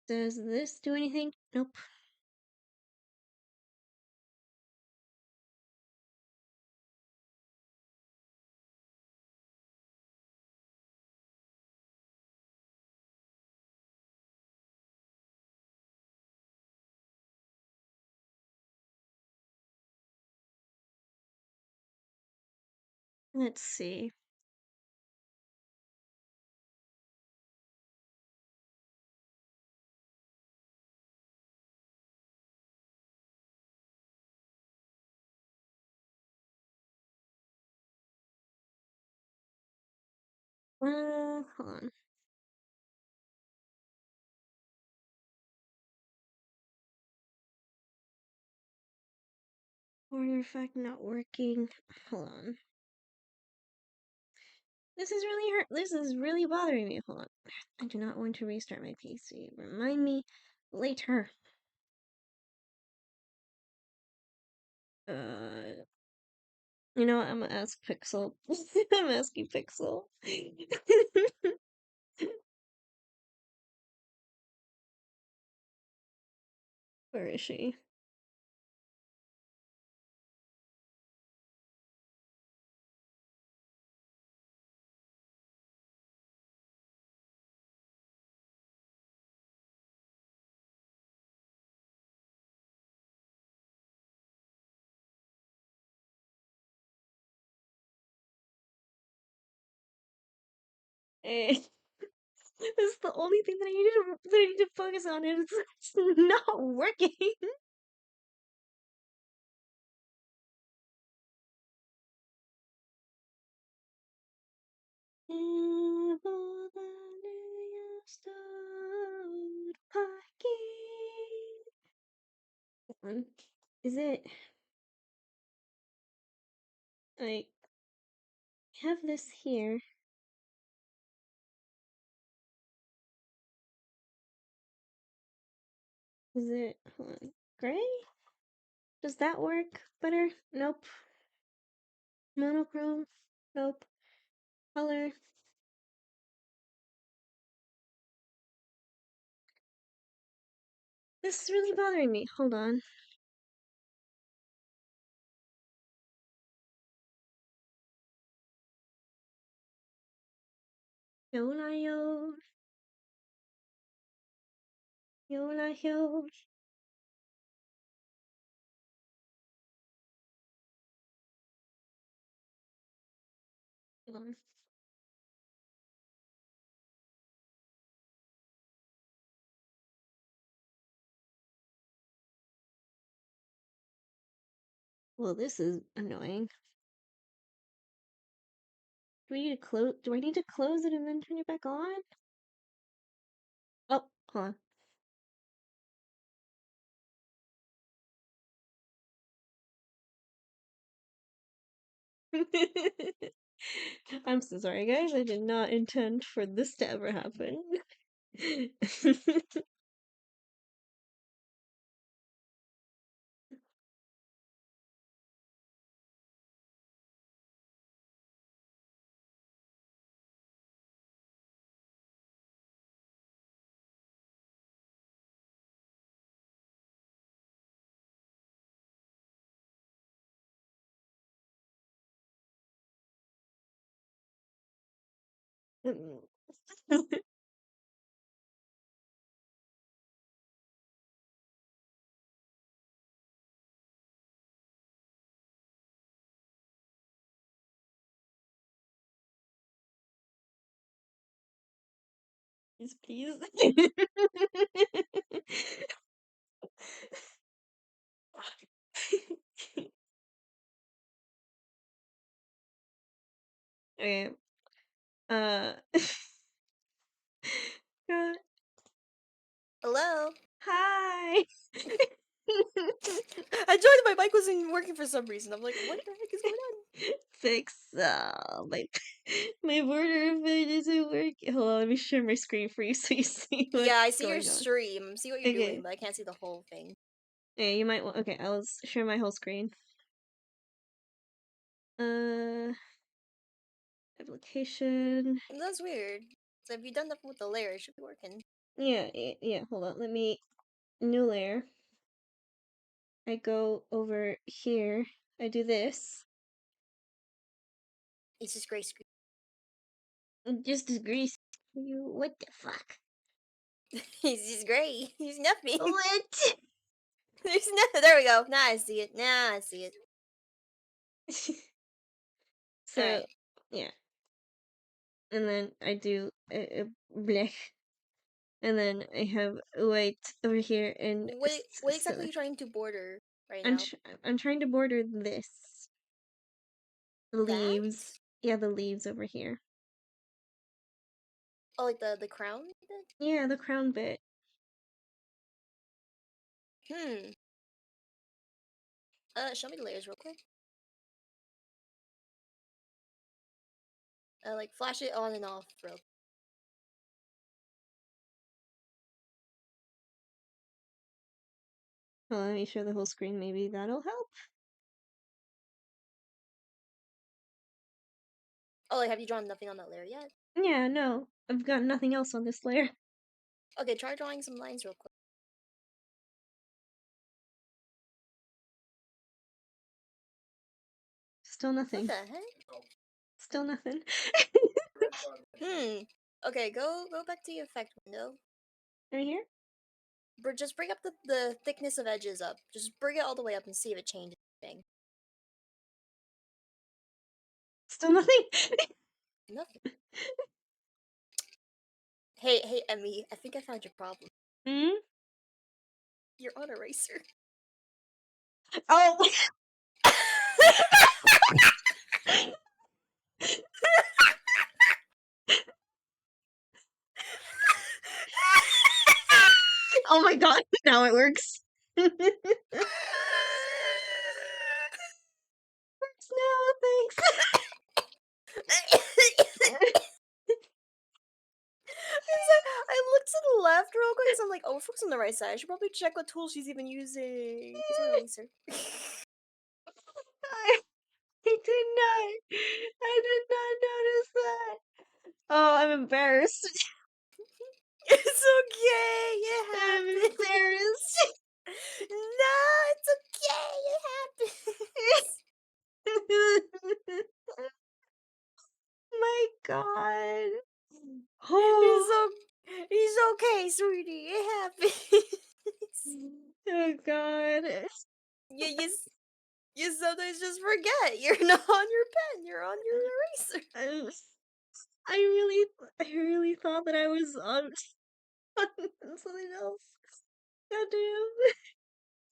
Does this do anything? Nope. Let's see. Hold on. Order effect not working. Hold on. This is really hurt. This is really bothering me. Hold on. I do not want to restart my PC. Remind me later. You know what? I'm gonna ask Pixel. I'm asking Pixel. Where is she? Eh, this is the only thing that I need to focus on, and it's not working. Is it like have this here? Is it hold on, gray? Does that work better? Nope. Monochrome? Nope. Color? This is really bothering me. Hold on. Yola yo. Yola yo. Hold on. Well, this is annoying. Do we need to close? Do I need to close it and then turn it back on? Oh, hold on. I'm so sorry, guys. I did not intend for this to ever happen. Please, please. Okay. Uh. Hello. Hi. I joined. My mic wasn't working for some reason. I'm like, what the heck is going on? Fix my my border if it isn't working. Hold on, let me share my screen for you so you see what's Yeah, I see your going on. stream. See what you're Okay. doing, but I can't see the whole thing. Yeah, you might want. Okay, I'll share my whole screen. Application. That's weird. So if you done nothing with the layer, it should be working. Yeah. Hold on. Let me new layer. I go over here. I do this. It's just gray screen. Just grease. You. What the fuck? He's just gray. He's nothing. What? There's nothing. There we go. Now I see it. Now I see it. So Alright. yeah, and then I do blech, and then I have white over here and What exactly are you trying to border right I'm now? I'm trying to border this That? leaves. Yeah, the leaves over here. Oh, like the crown bit? Yeah, the crown bit. Hmm. Show me the layers real quick. Like flash it on and off, bro. Well, let me show the whole screen. Maybe that'll help. Oh, like have you drawn nothing on that layer yet? Yeah, no, I've got nothing else on this layer. Okay, try drawing some lines real quick. Still What nothing. the heck? Still nothing. Okay, go back to your effect window. Right here. Just bring up the thickness of edges up. Just bring it all the way up and see if it changes anything. Still nothing. Nothing. Hey, Emmy, I think I found your problem. Hmm. You're on eraser. Oh. Oh my god! Now it works. Works now. Thanks. I looked to the left real quick because I'm like, oh, we're focused on the right side. I should probably check what tool she's even using. She's on eraser. I did not. I did not notice that. Oh, I'm embarrassed. It's okay. It I'm happens. embarrassed. No, it's okay. It happens. My God. He's Oh. he's okay, sweetie. It happens. Oh God. you you sometimes just forget. You're not on your pen. You're on your eraser. I, I really thought that I was on something else. God damn.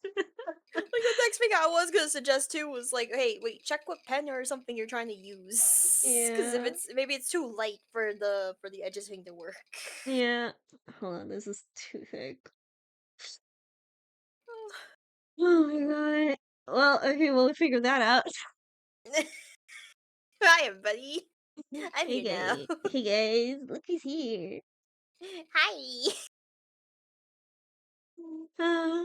Like the next thing I was gonna suggest too was like, hey, wait, check what pen or something you're trying to use. Because if Yeah. it's maybe it's too light for the edges thing to work. Yeah. Hold on, this is too thick. Oh my god. Well, okay, well, we figured that out. Hi, everybody. I'm Hey here now. guys. Hey guys, look who's here. Hi. Uh,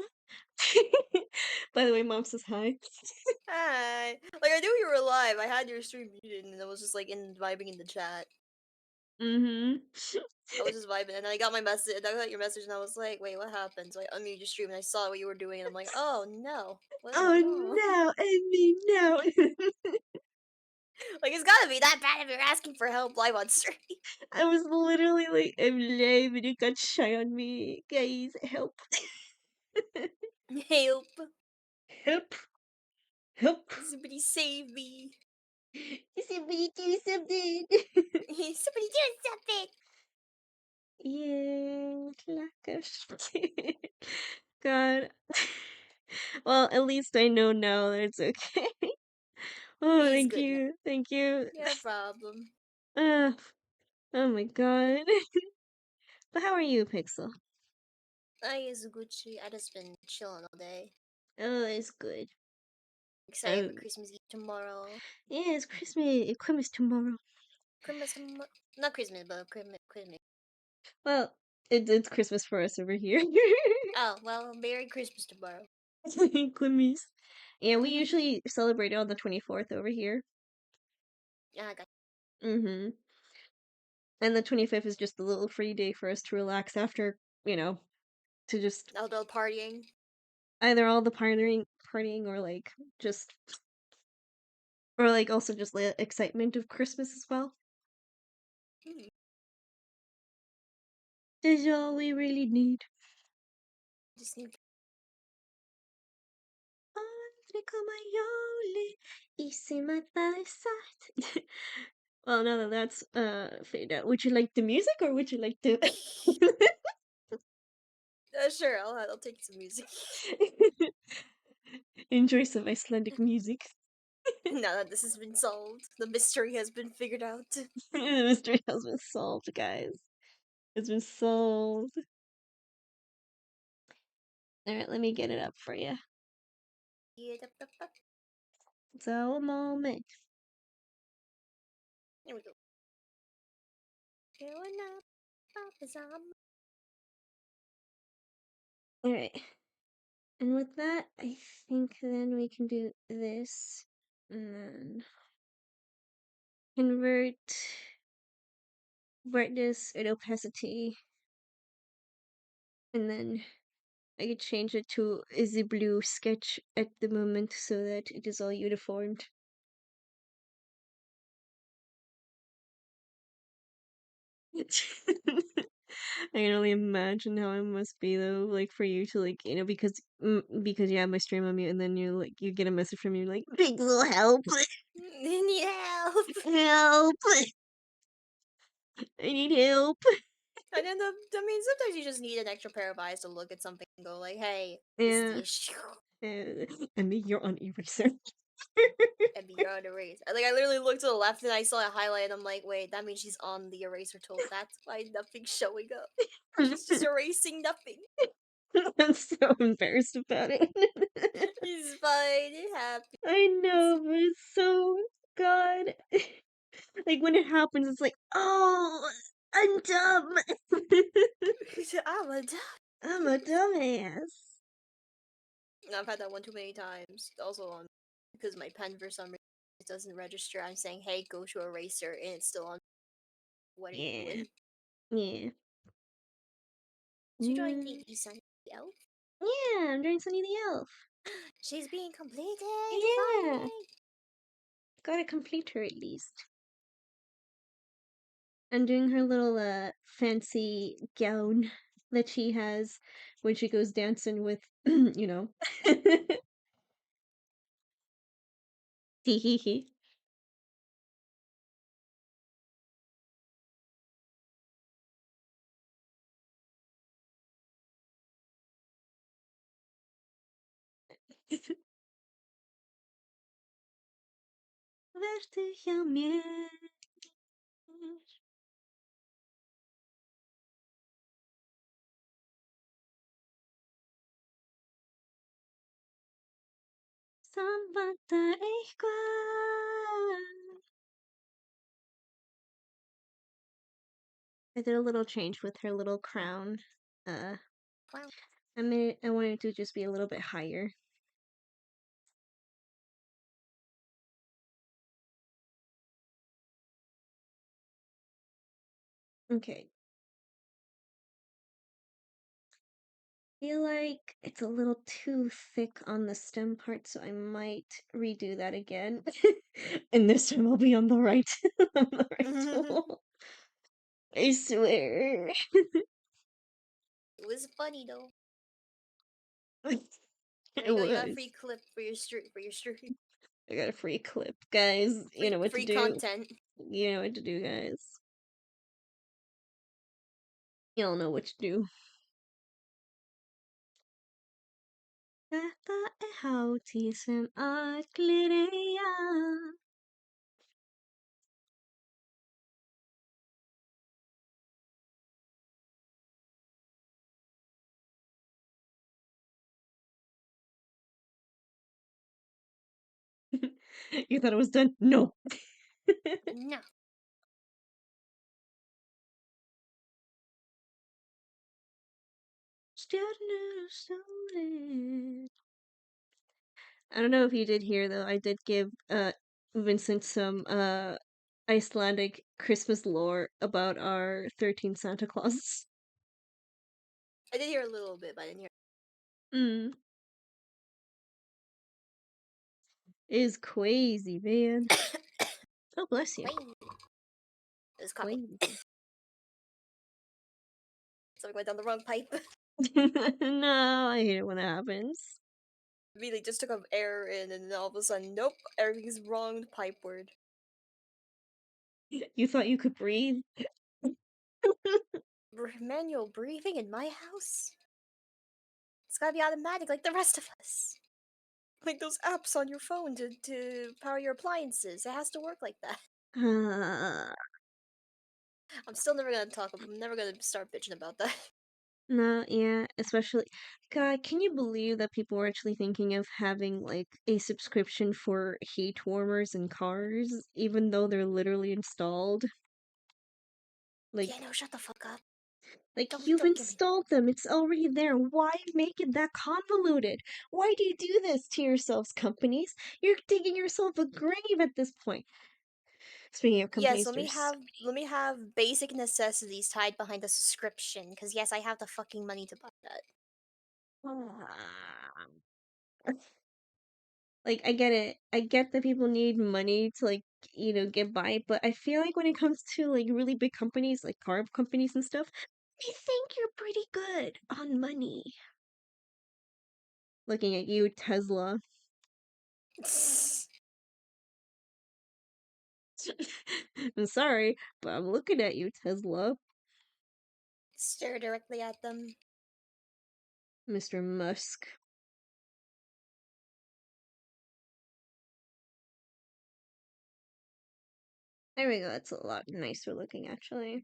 by the way, mom says hi. Hi. Like I knew you were alive. I had your stream muted, and I was just like in vibing in the chat. Mm-hmm. I was just vibing, and I got my message. And I got your message, and I was like, "Wait, what happened?" So I unmuted your stream, and I saw what you were doing, and I'm like, "Oh no, what's Oh going on?" no, I mean no. Like it's gotta be that bad if you're asking for help live on stream. I was literally like, I'm lame and you got shy on me. Guys, help. Help! Help. Help. Somebody save me! Somebody do something. Somebody do something! Yeah, lack of God. Well, at least I know now that it's okay. Oh, He's thank good now. you. Thank you. No problem. Uh, oh my god. But how are you, Pixel? I is Gucci. I just been chilling all day. Oh, it's good. Excited for Um, Christmas Eve tomorrow. yeah, it's Christmas tomorrow. Christmas tomorrow. Not Christmas, but Christmas. Well, it's Christmas for us over here. Oh, well, Merry Christmas tomorrow. Christmas. Yeah, we Yeah, usually celebrate it on the 24th over here. I got Mm-hmm. And the 25th is just a little free day for us to relax after, to just adult partying. either all the partying or like just or like also just the excitement of Christmas as well. Hmm. Is all we really need. Just need Well, now that that's fade out, would you like the music or would you like to Sure, I'll take some music. enjoy some Icelandic music? Now that this has been solved, the mystery has been figured out. The mystery has been solved, guys. It's been solved. All right, let me get it up for you. Yeah, So a moment. there we go. Going up, Papa's on. All right, and with that, I think then we can do this, and then convert brightness and opacity, and then I could change it to Easy Blue sketch at the moment so that it is all uniformed. I can only imagine how it must be though, like for you to like, because you have my stream on mute, and then you get a message from you like, Pixel, help, Need help. help, I need help. And then I mean, sometimes you just need an extra pair of eyes to look at something and go like, "Hey, this is Yeah, the issue." and then you're on eraser. And you're on erase. Like I literally looked to the left and I saw a highlight. And I'm like, wait, that means she's on the eraser tool. That's why nothing's showing up. She's just erasing nothing. I'm so embarrassed about it. It's fine. It happens. I know, but it's so God. Like when it happens, it's like, oh, I'm dumb. I'm a duck. I'm a dumbass. I've had that one too many times. Also on because my pen for some reason doesn't register. I'm saying, hey, go to eraser, and it's still on. What are you Yeah, doing? yeah, She drawing mm, the Sun elf. yeah. I'm doing Sunny the Elf. She's being completed. Yeah, Finally. gotta complete her at least. I'm doing her little fancy gown that she has when she goes dancing with, you know. Hee hee hee. Verte jamás. Samvata igual. I did a little change with her little crown. Wow. I wanted it to just be a little bit higher. Okay. Feel like it's a little too thick on the stem part, so I might redo that again. And this time I'll be on the right on the right It tool. I swear. was funny though. There It you go. You got a was. free clip for your stream. I got a free clip, guys. You know what to Free do. content. You know what to do, guys. Y'all know what to do. Dette er Houthi som gleder. You thought it was done? No. No. Stjärnor solen. I don't know if you did hear though. I did give Vincent some Icelandic Christmas lore about our 13 Santa Clauses. I did hear a little bit, but I didn't hear. Mm. Is crazy, man. Oh, bless you. Crazy. It's coughing. Crazy. So we went down the wrong pipe. No, I hate it when that happens. Really just took an air in, and then all of a sudden, nope, everything's wrong. Pipe word. You thought you could breathe? Manual breathing in my house? It's gotta be automatic like the rest of us. Like those apps on your phone to power your appliances. It has to work like that. I'm still never gonna talk. I'm never gonna start bitching about that. No, yeah, especially God, can you believe that people were actually thinking of having like a subscription for heat warmers in cars, even though they're literally installed? Yeah, Like, no, shut the fuck up. you've Don't give me. installed them. It's already there. Why make it that convoluted? Why do you do this to yourselves, companies? You're digging yourself a grave at this point. Speaking of Yes, companies, there's let me have basic necessities tied behind the subscription. Because yes, I have the fucking money to buy that. like I get it. I get that people need money to like, get by, but I feel like when it comes to like really big companies like car companies and stuff, I think you're pretty good on money. Looking at you, Tesla. I'm sorry, but I'm looking at you, Tesla. Stare directly at them. Mr. Musk. There we go. That's a lot nicer looking, actually.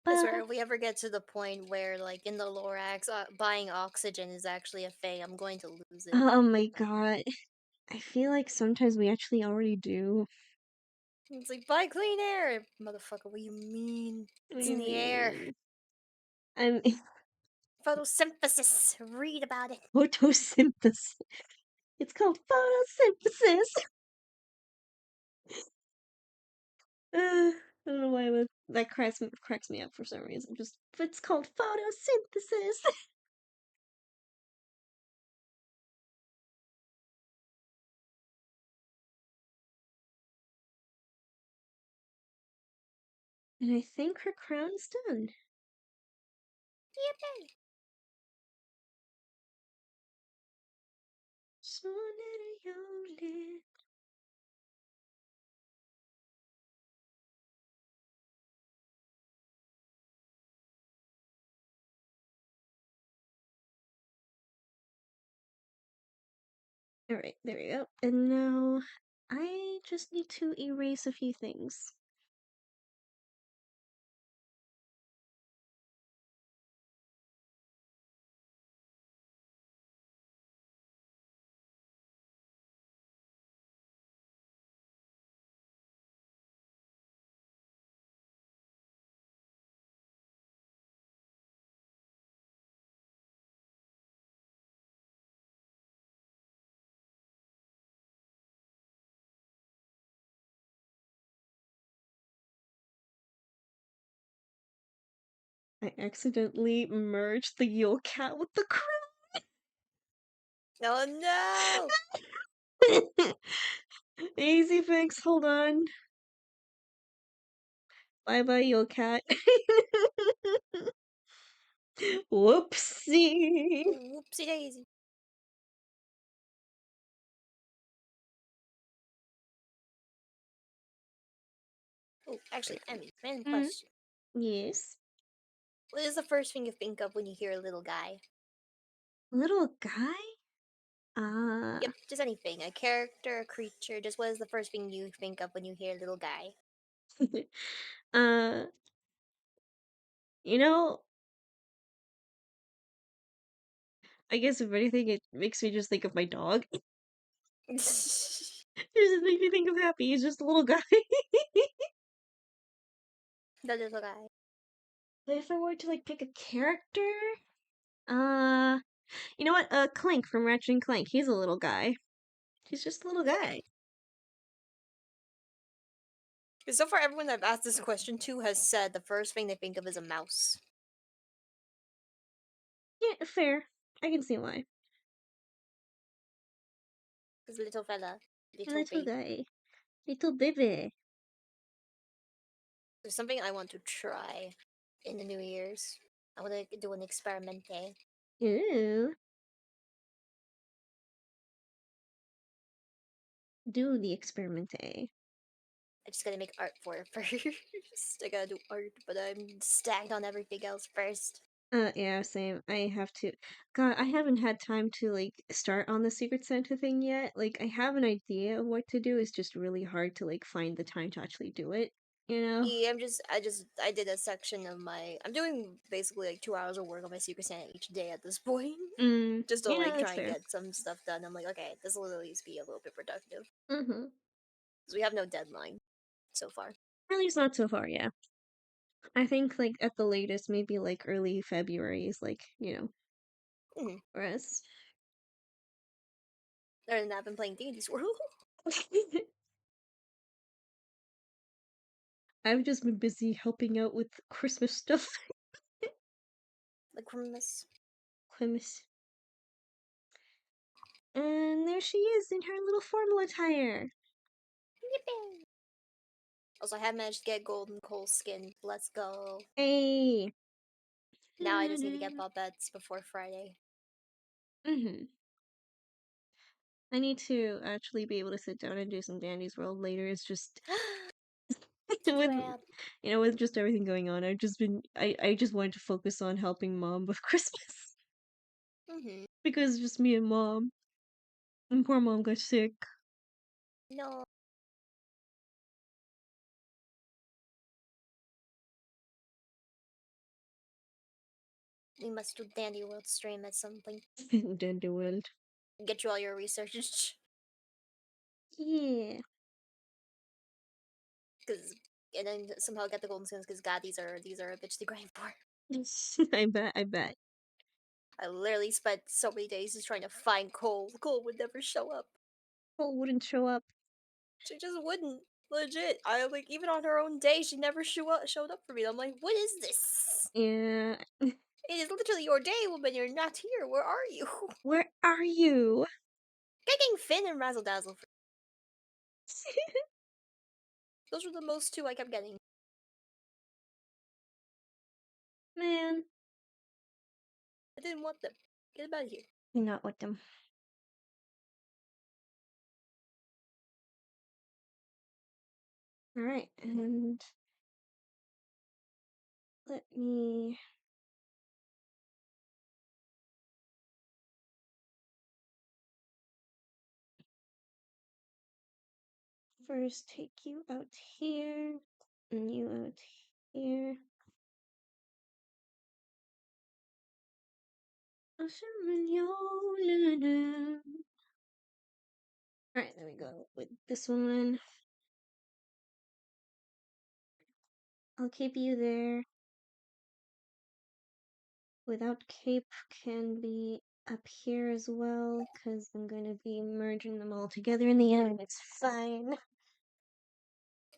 I swear, if we ever get to the point where, like, in the Lorax, buying oxygen is actually a thing, I'm going to lose it. Oh my god. I feel like sometimes we actually already do. It's like, buy clean air! Motherfucker, what do you mean? What It's do in you the air. mean? I'm Photosynthesis! Read about it! photosynthesis. It's called photosynthesis. I don't know why that cracks me up for some reason. Just it's called photosynthesis. And I think her crown's done. Yippee! Alright, there we go. And now I just need to erase a few things. I accidentally merged the Yule Cat with the Oh no! crown. Easy fix, hold on. Bye bye, Yule Cat. Whoopsie. Whoopsie daisy. Oh, actually, Emmy, random Mm, question. yes. What is the first thing you think of when you hear a little guy? Little guy? Uh, Yep, just anything. A character, a creature. Just what is the first thing you think of when you hear little guy? uh, you know, I guess if anything, it makes me just think of my dog. The It just makes me think of Happy. He's just a little guy. little guy. But if I were to like pick a character, uh, you know what? Clank from Ratchet and Clank. He's a little guy. He's just a little guy. So far, everyone I've asked this question to has said the first thing they think of is a mouse. Yeah, fair. I can see why. This little fella, little Little baby. guy. Little baby. There's something I want to try in the New Year's. I want to do an experimente. Ooh. Do the experimente. I just gotta make art for it first. I gotta do art, but I'm stacked on everything else first. Yeah, same. I have to. God, I haven't had time to like start on the Secret Santa thing yet. Like, I have an idea of what to do. It's just really hard to like find the time to actually do it. You know? Yeah, I did a section of my. I'm doing basically like 2 hours of work on my Secret Santa each day at this point, just to You know, like that's try and fair. get some stuff done. I'm like, okay, this will at least be a little bit productive Mm-hmm. because we have no deadline so far. At least not so far, yeah. I think like at the latest, maybe like early February is like, Mhm. for us. Other than that, I've been playing Deity's World. I've just been busy helping out with Christmas stuff. Like Christmas. Christmas. And there she is in her little formal attire. Yippee! Also, I have managed to get Golden Coal skin. Let's go. Hey. Now I just need to get Bobettes before Friday. Mm-hmm. I need to actually be able to sit down and do some Dandy's World later. It's just Thank you, with Ab. with just everything going on, I just wanted to focus on helping mom with Christmas. Mm-hmm. Because it's just me and mom. And poor mom got sick. No. We must do Dandy World stream at some point. Dandy World. Get you all your research. Yeah. Cause and then somehow get the golden skins because god these are a bitch to grind for. I bet. I literally spent so many days just trying to find Cole. Cole would never show up. Cole wouldn't show up. She just wouldn't. Legit. I like even on her own day, she never showed up for me. I'm like, what is this? Yeah. It is literally your day when you're not here. Where are you? Where are you? Getting Finn and Razzle Dazzle. Those were the most two I kept getting. man. I didn't want them. Get them out of here. Do not want them. Alright, and let me first take you out here, and you out here. Alright, there we go. With this one, I'll keep you there. Without cape can be up here as well, because I'm going to be merging them all together in the end. It's fine.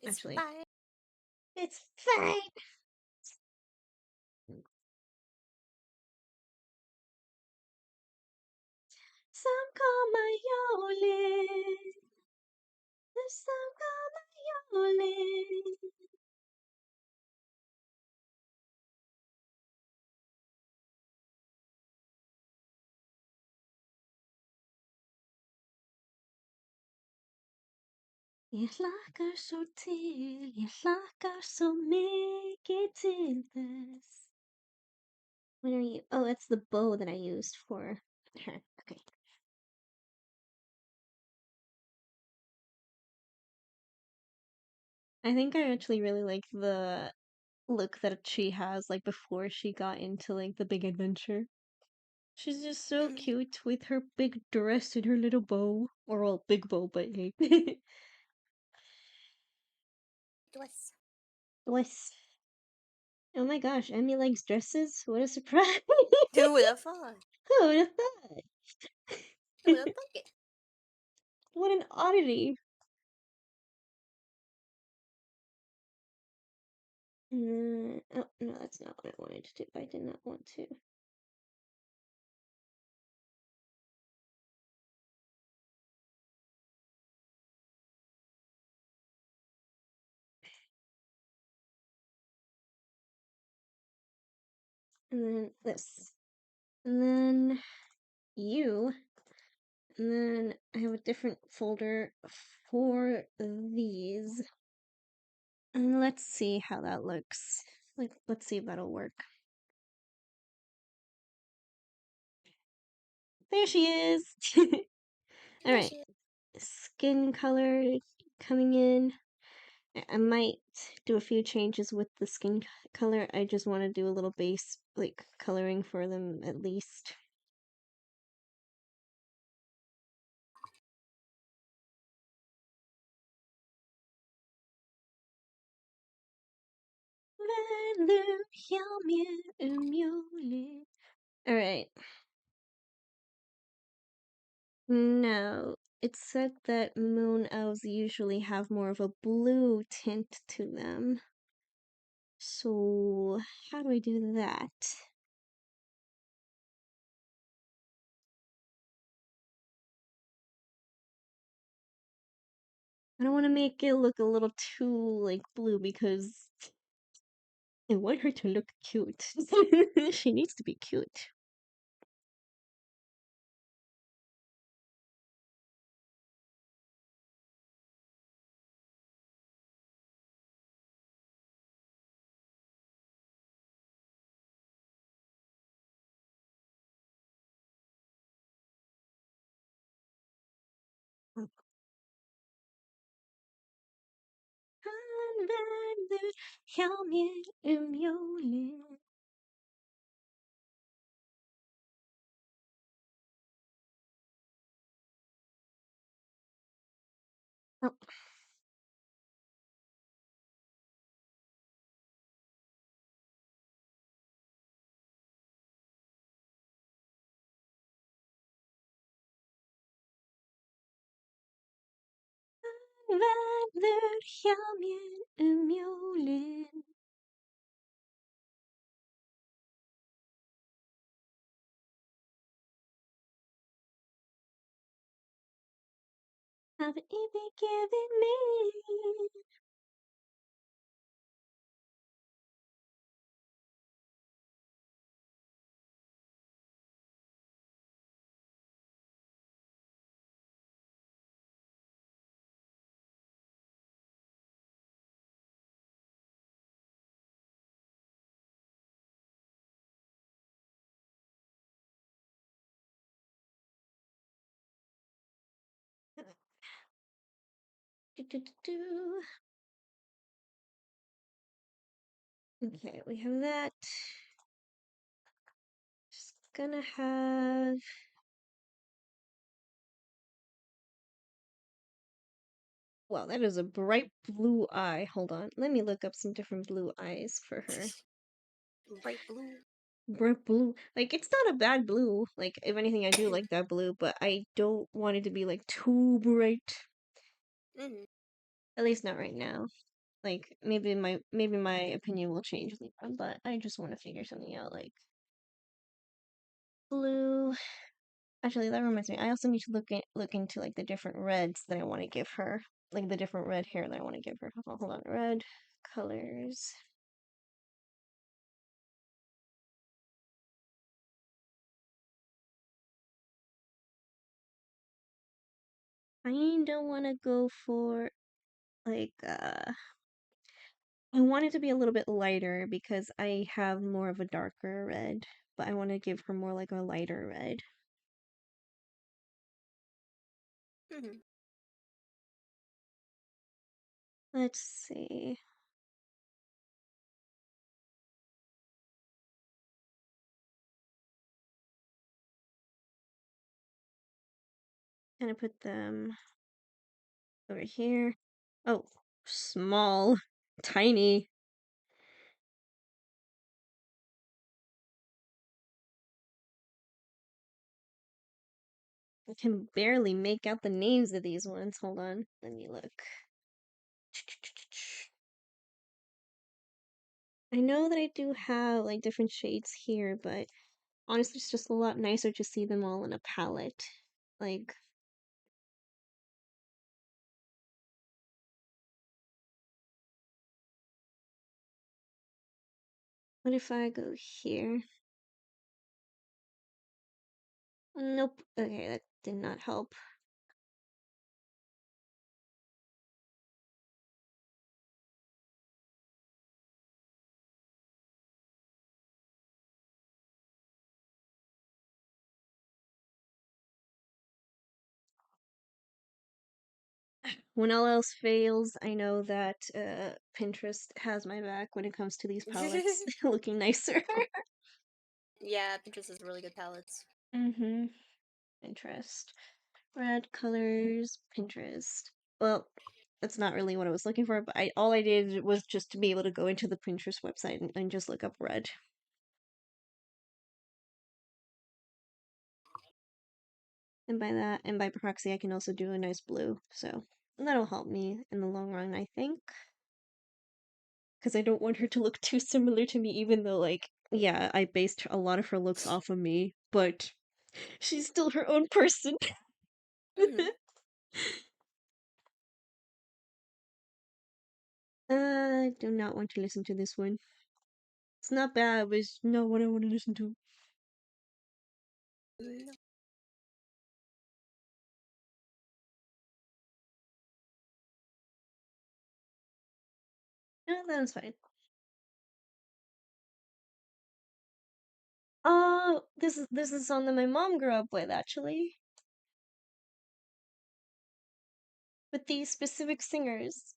It's Actually, fine. it's fine. Some call my Yolin. Some call my Yolin. Jag lagar så till, jag lagar så mycket till dess. What are you? Oh, that's the bow that I used for her. Okay. I think I actually really like the look that she has, like, before she got into, like, the big adventure. She's just so cute with her big dress and her little bow. Or, well, big bow, but hey. Dress. Dress. Oh my gosh, Emmy likes dresses? What a surprise! Who would have thought? Who would have thought? Who would have thought it? What an oddity. Oh, no, that's not what I wanted to do. I did not want to. And then this. And then you. And then I have a different folder for these. And let's see how that looks. Like, let's see if that'll work. There she is! Alright. Skin color coming in. I might do a few changes with the skin color. I just want to do a little base, like, coloring for them at least. Alright. No. It said that moon elves usually have more of a blue tint to them. So, how do I do that? I don't want to make it look a little too, like, blue because I want her to look cute. She needs to be cute. Han vänder jag mig mjolin. Oh. Han vänder jag mig mjolin. Have inte given me. Do, do, do, do. Okay, we have that. Just gonna have. Wow, that is a bright blue eye. Hold on. Let me look up some different blue eyes for her. Bright blue. Bright blue. Like, it's not a bad blue. Like, if anything, I do like that blue, but I don't want it to be, like, too bright. Mm. At least not right now. Like, maybe my opinion will change later, but I just want to figure something out, like, blue. Actually, that reminds me. I also need to look into, like, the different reds that I want to give her. Like, the different red hair that I want to give her. Hold on. Red colors. I don't want to go for like I want it to be a little bit lighter because I have more of a darker red, but I want to give her more like a lighter red. Mm. Let's see. Gonna put them over here. Oh, small, tiny. I can barely make out the names of these ones. Hold on, let me look. I know that I do have like different shades here, but honestly, it's just a lot nicer to see them all in a palette. Like, what if I go here? Nope. Okay, that did not help. When all else fails, I know that Pinterest has my back when it comes to these palettes looking nicer. Yeah, Pinterest has really good palettes. Mm-hmm. Pinterest. Red colors, Pinterest. Well, that's not really what I was looking for, but all I did was just to be able to go into the Pinterest website and just look up red. And by proxy, I can also do a nice blue. So that'll help me in the long run, I think. Because I don't want her to look too similar to me, even though, like, yeah, I based a lot of her looks off of me, but she's still her own person. Mm. I do not want to listen to this one. It's not bad, but it's not what I want to listen to. No. No, that was fine. This is a song that my mom grew up with, actually, with these specific singers.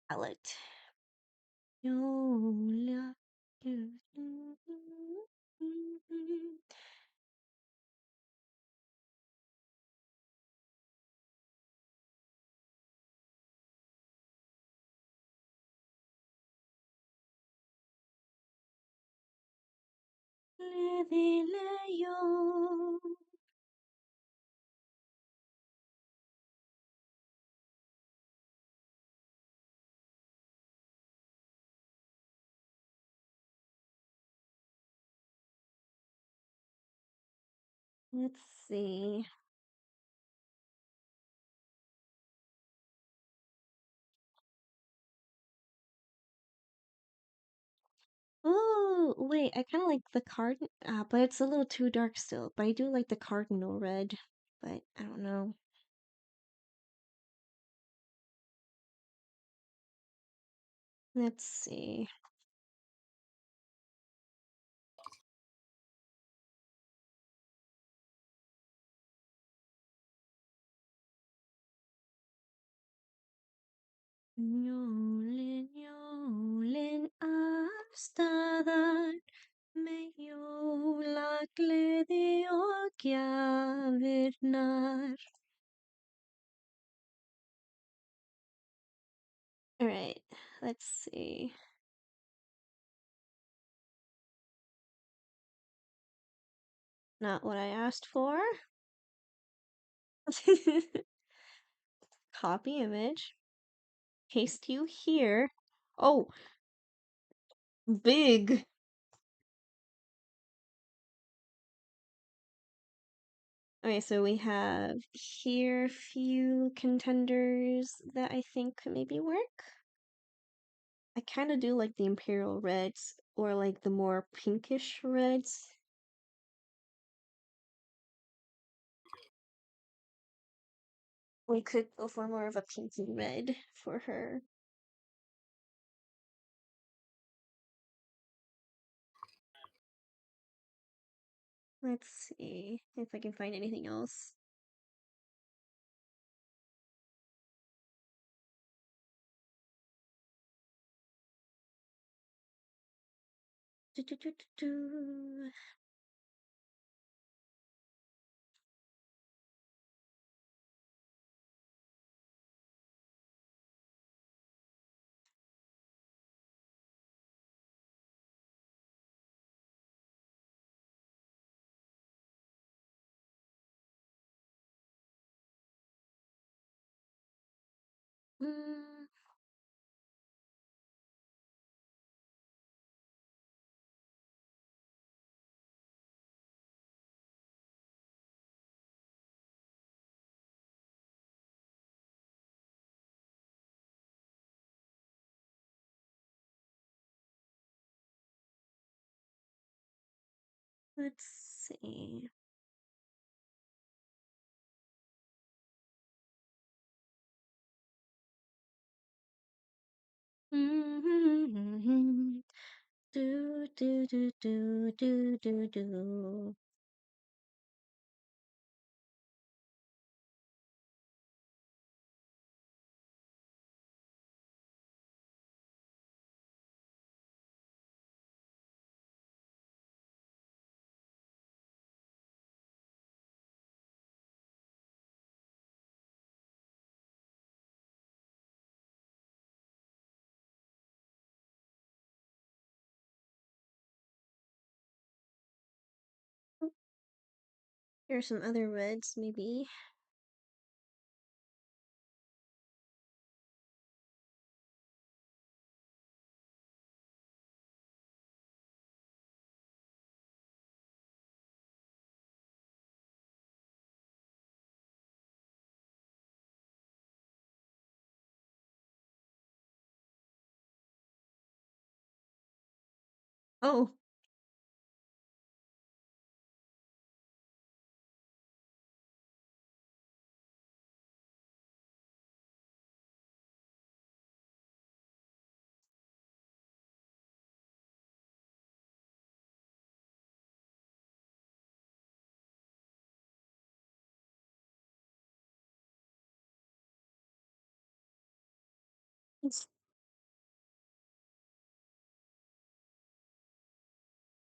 Palette. Yola. Le dile yo. Let's see. Oh, wait, I kind of like the card, but it's a little too dark still. But I do like the cardinal red, but I don't know. Let's see. Njolin af staðar með jólagleði og gjafirnar. Alright, let's see. Not what I asked for. Copy image. Paste you here. Oh, big. Okay, so we have here few contenders that I think could maybe work. I kind of do like the Imperial Reds or like the more pinkish reds. We could go for more of a pinky red for her. Let's see if I can find anything else. Do, do, do, do, do. Mm, let's see. Do, do, do, do, do, do, do. Here's some other reds, maybe. Oh,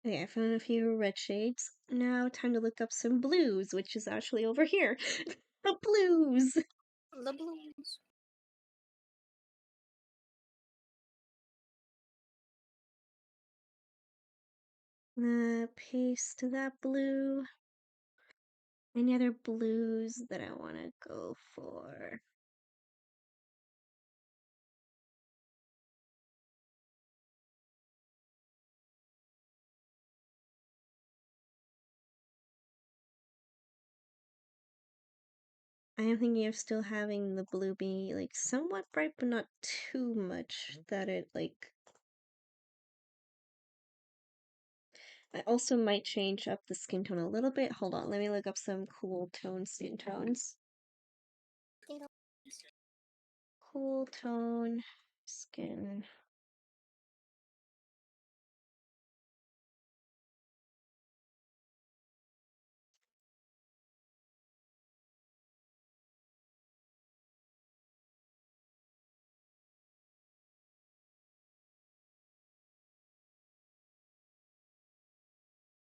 okay, I found a few red shades. Now time to look up some blues, which is actually over here. The blues! The blues. Paste that blue. Any other blues that I want to go for? I am thinking of still having the blue be like somewhat bright, but not too much that it like. I also might change up the skin tone a little bit. Hold on, let me look up some cool tone skin tones. You know, Cool tone skin.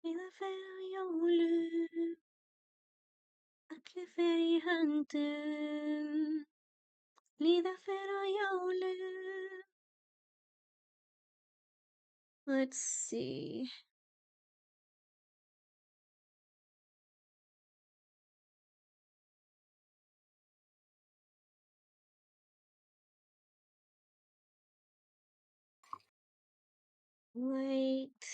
Lilla färjehjulet, alle färjehanten. Lilla färjehjulet. Let's see. Light,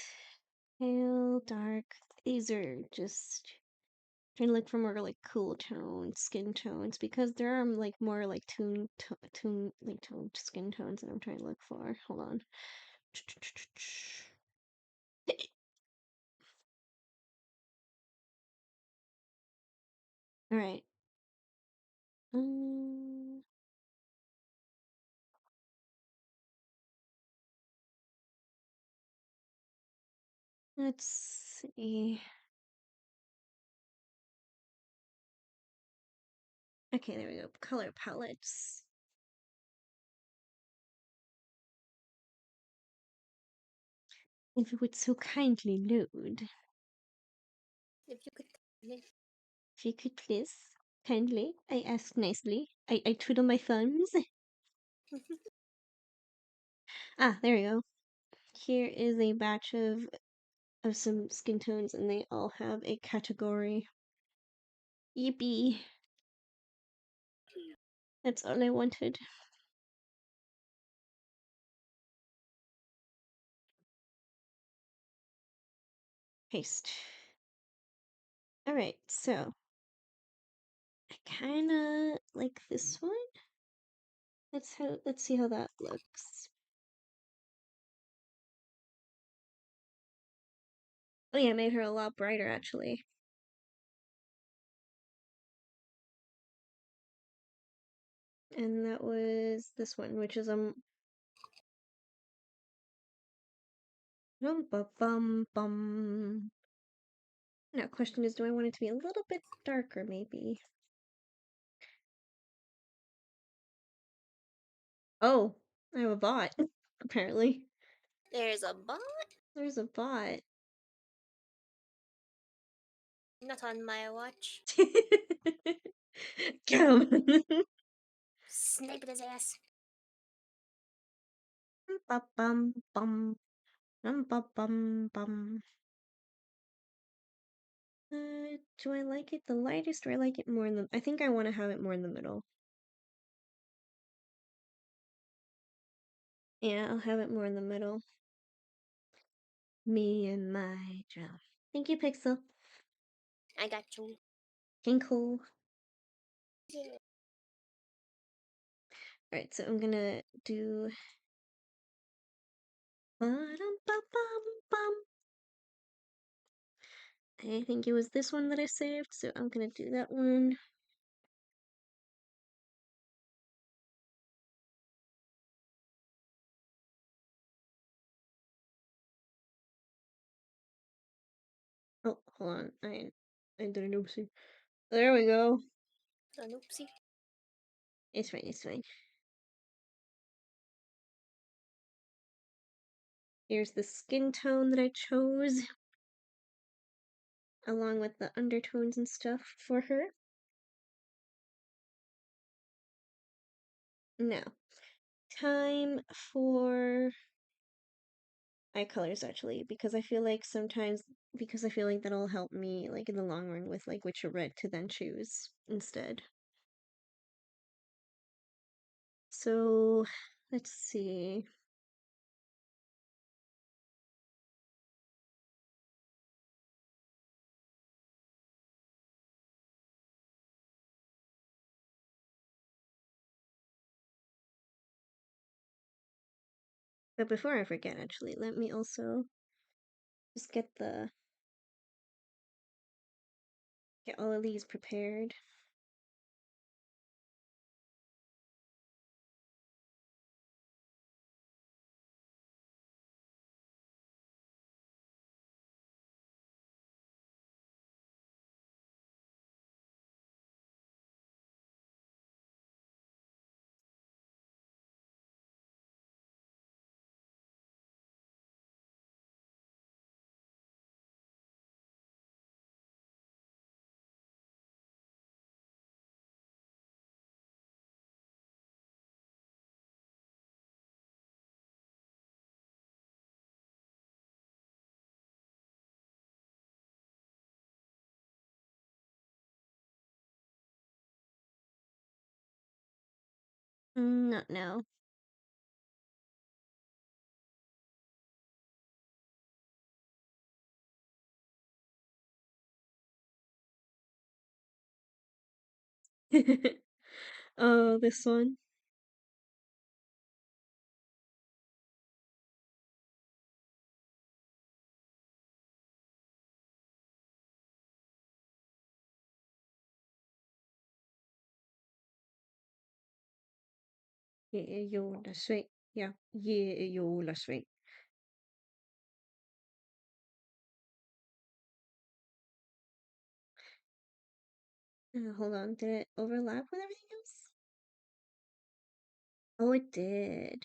pale, dark. These are just trying to look for more like cool tones, skin tones, because there are like more like toned skin tones that I'm trying to look for. Hold on. All right. Um, let's see. Okay, there we go. Color palettes. If you would so kindly load. If you could. If you could please. Kindly. I ask nicely. I twiddle my thumbs. Ah, there we go. Here is a batch of some skin tones, and they all have a category. Yippee. That's all I wanted. Paste. Alright, so I kinda like this one. Let's see how that looks. Oh yeah, I made her a lot brighter actually. And that was this one, which is bum bum bum bum. Now question is, do I want it to be a little bit darker maybe? Oh, I have a bot, apparently. There's a bot? There's a bot. Not on my watch. Come. Snipe his ass. Bum bum bum. Bum bum bum bum. Do I like it the lightest or I like it more in the... I think I want to have it more in the middle. Yeah, I'll have it more in the middle. Me and my drum. Thank you, Pixel. I got you. Cool. Yeah. Alright, so I'm gonna do... Ba-dum-ba-bum-bum. I think it was this one that I saved, so I'm gonna do that one. Oh, hold on. I did an oopsie. There we go. An oopsie. It's fine, it's fine. Here's the skin tone that I chose, along with the undertones and stuff for her. Now, time for eye colors actually, because I feel like that'll help me like in the long run with like which red to then choose instead. So, let's see. But before I forget, actually, let me also just get all of these prepared. Not now. Oh, this one. Yeah, yo, that's right. Yeah, yeah, yo, that's right. Hold on, did it overlap with everything else? Oh, it did.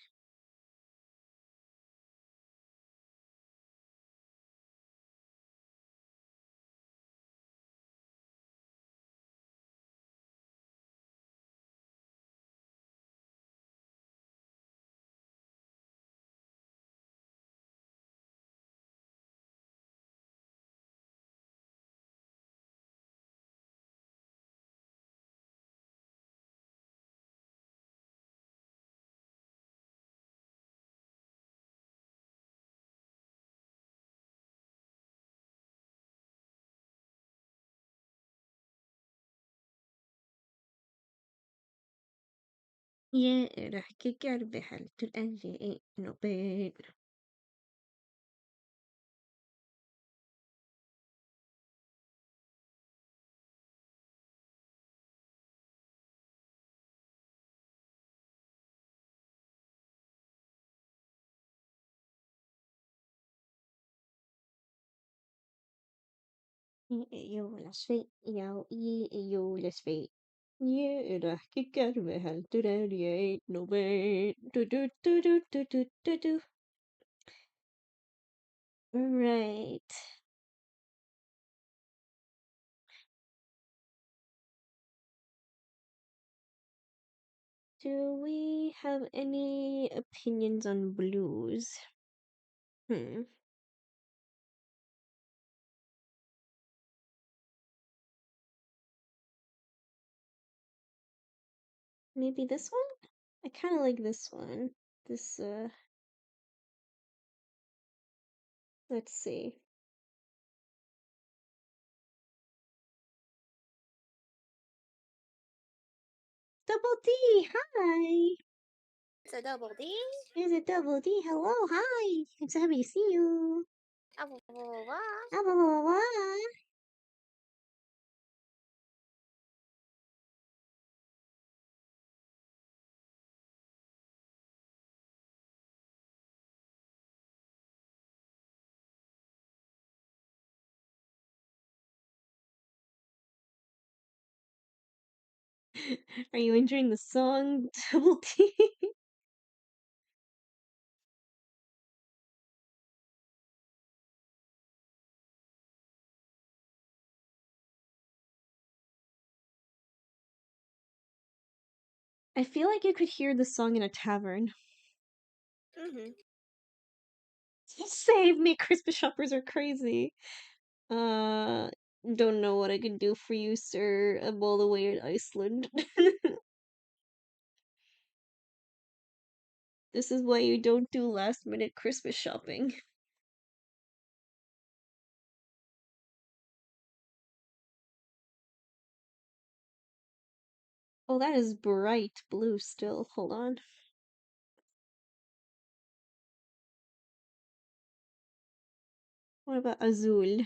Yeah, راح كيكر بحالة الأنجي نوبين. Yo, that's right. Yo, yeah, yo, that's right. Yeah, راح كيكر بحالة الأنجي نوبين. Do do do do do do do do. Right. Do we have any opinions on blues? Hmm. Maybe this one? I kind of like this one. This, let's see. Double D, hi! It's a double D. Here's a double D. Hello, hi! I'm so happy to see you. Ah, blah, blah, blah, blah. Ah, blah, blah, blah, blah. Are you enjoying the song, Double D? I feel like you could hear the song in a tavern. Mm-hmm. Save me, Christmas shoppers are crazy. Uh, don't know what I can do for you, sir. I'm all the way in Iceland. This is why you don't do last minute Christmas shopping. Oh, that is bright blue still. Hold on. What about Azul?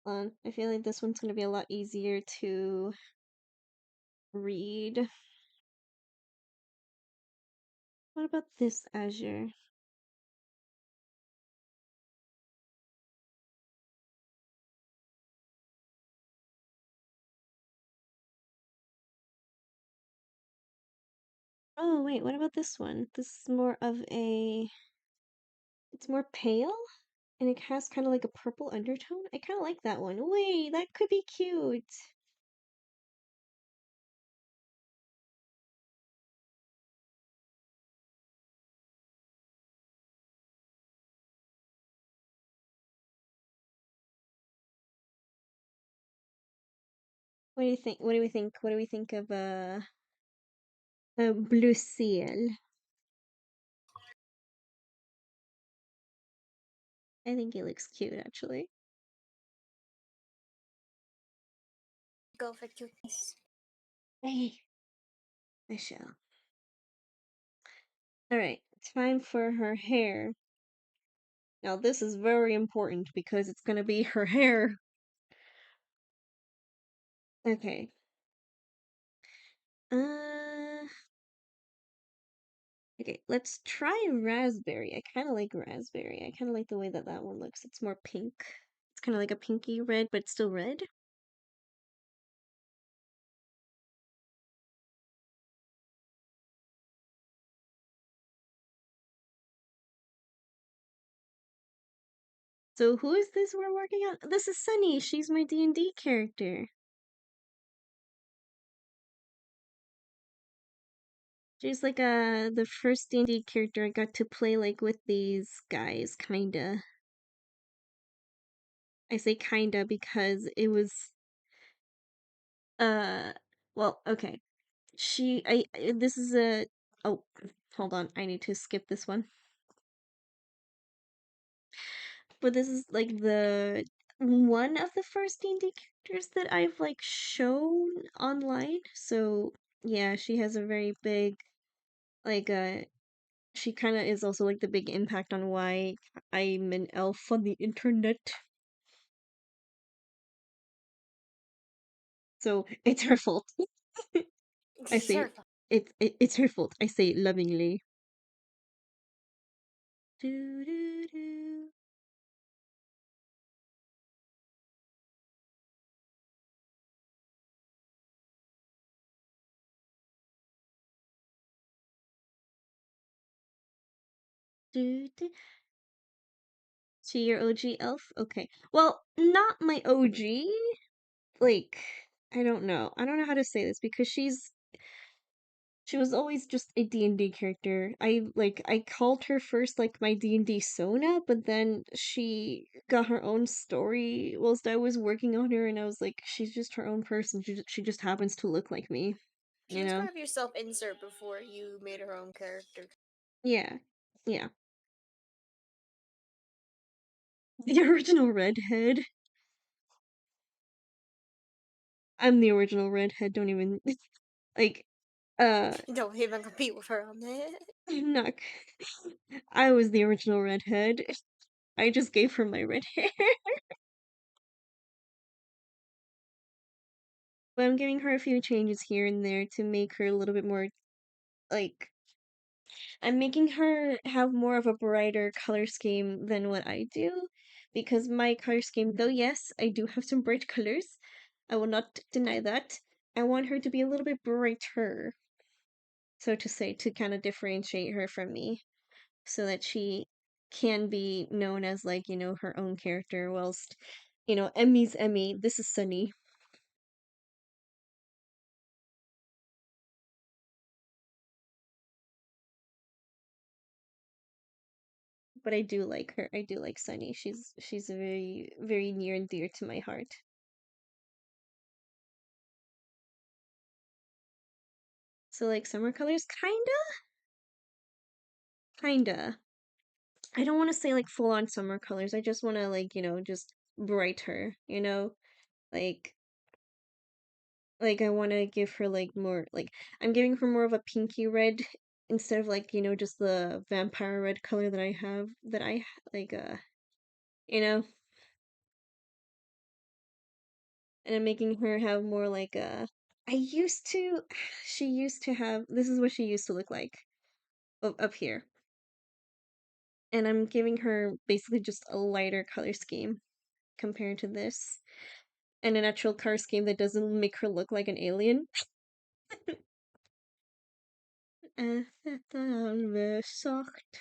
I feel like this one's gonna be a lot easier to read. What about this azure? Oh, wait, what about this one? This is more of a... It's more pale? And it has kind of like a purple undertone? I kind of like that one. Wait, that could be cute. What do you think? What do we think? What do we think of a blue seal? I think he looks cute, actually. Go for cuteness. Hey, I shall. All right, time for her hair. Now, this is very important because it's gonna be her hair. Okay. Uh, okay, let's try raspberry. I kind of like raspberry. I kind of like the way that that one looks. It's more pink. It's kind of like a pinky red, but still red. So who is this we're working on? This is Sunny. She's my D&D character. She's like the first D&D character I got to play like with these guys, kinda. I say kinda because it was uh well, okay. This is a oh, hold on. I need to skip this one. But this is like the one of the first D&D characters that I've like shown online. So, yeah, she has a very big like she kind of is also like the big impact on why I'm an elf on the internet. So it's her fault. I say Terrifying. it's her fault. I say it lovingly. Do do do do do. To your OG elf? Okay. Well, not my OG. Like, I don't know. I don't know how to say this because she was always just a D&D character. I called her first like my D&D Sona, but then she got her own story whilst I was working on her and I was like she's just her own person. She just happens to look like me, She you was know? part of your self insert before you made her own character. Yeah. Yeah. The original redhead. I'm the original redhead. Don't even like uh Don't even compete with her on that. I'm not I was the original redhead. I just gave her my red hair. But I'm giving her a few changes here and there to make her a little bit more like I'm making her have more of a brighter color scheme than what I do because my color scheme, though yes, I do have some bright colors. I will not deny that. I want her to be a little bit brighter, so to say, to kind of differentiate her from me so that she can be known as like, her own character whilst, Emmy's Emmy, this is Sunny. But I do like her. I do like Sunny. She's very very near and dear to my heart. So like summer colors, kinda. I don't want to say like full on summer colors. I just want to like just bright her. Like I want to give her like more like I'm giving her more of a pinky red instead of like just the vampire red color that I have that I like you know and I'm making her have more like I used to she used to have this is what she used to look like up here. And I'm giving her basically just a lighter color scheme compared to this. And a natural color scheme that doesn't make her look like an alien. Þetta er alveg sagt.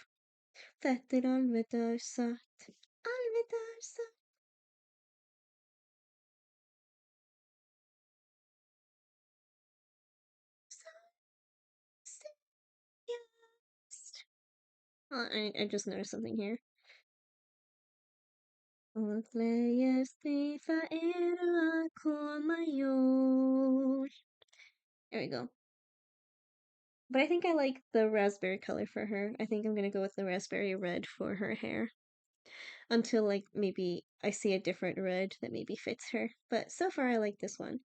Þetta er alveg sagt. Alveg sagt. I just noticed something here. Åtlejes för era komajor. There we go. But I think I like the raspberry color for her. I think I'm gonna go with the raspberry red for her hair. Until, like, maybe I see a different red that maybe fits her. But so far, I like this one.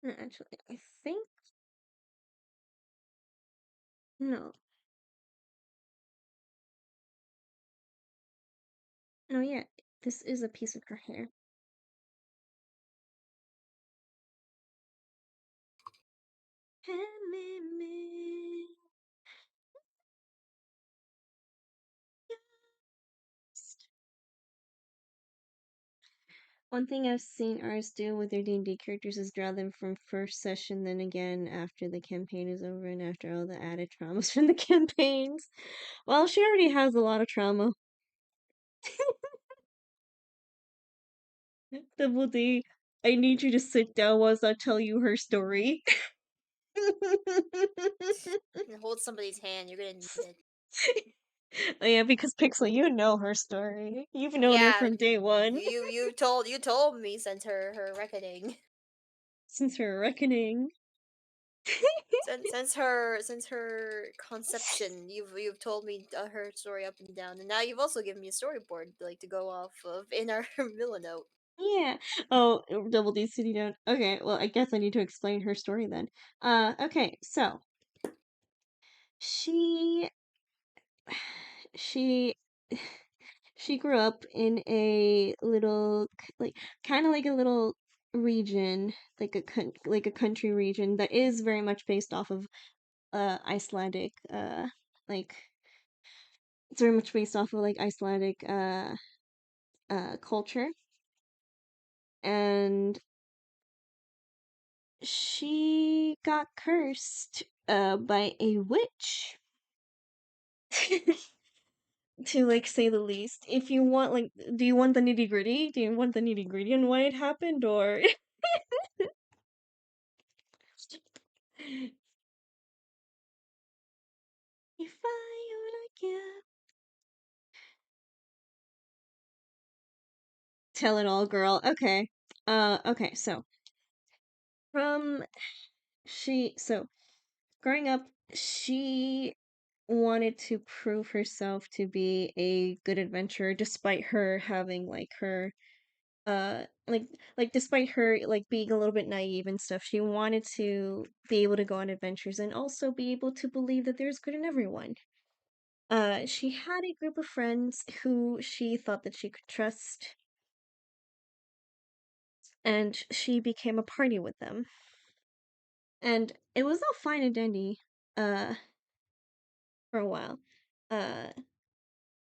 Actually, I think. No. No, yeah. This is a piece of her hair. One thing I've seen artists do with their D&D characters is draw them from first session, then again after the campaign is over and after all the added traumas from the campaigns. Well, she already has a lot of trauma. Double D, I need you to sit down whilst I tell you her story. And hold somebody's hand. You're gonna need it. Oh, yeah, because Pixel, you know her story. You've known her Yeah, from day one. you told me since her reckoning. Since her reckoning. Since her conception, you've told me her story up and down, and now you've also given me a storyboard like to go off of in our Milanote. Yeah. Oh, Double D sitting down. Okay, well, I guess I need to explain her story then. Okay, so she she she grew up in a little like kind of like a little region, like like a country region that is very much based off of Icelandic like it's very much based off of like Icelandic culture, and she got cursed by a witch. To like say the least. If you want like do you want the nitty-gritty? Do you want the nitty-gritty on why it happened, or if I like you. Tell it all, girl. Okay. Okay, so from so growing up, she wanted to prove herself to be a good adventurer despite her having like her like despite her like being a little bit naive and stuff. She wanted to be able to go on adventures and also be able to believe that there's good in everyone. She had a group of friends who she thought that she could trust, and she became a party with them. And it was all fine and dandy uh for a while. Uh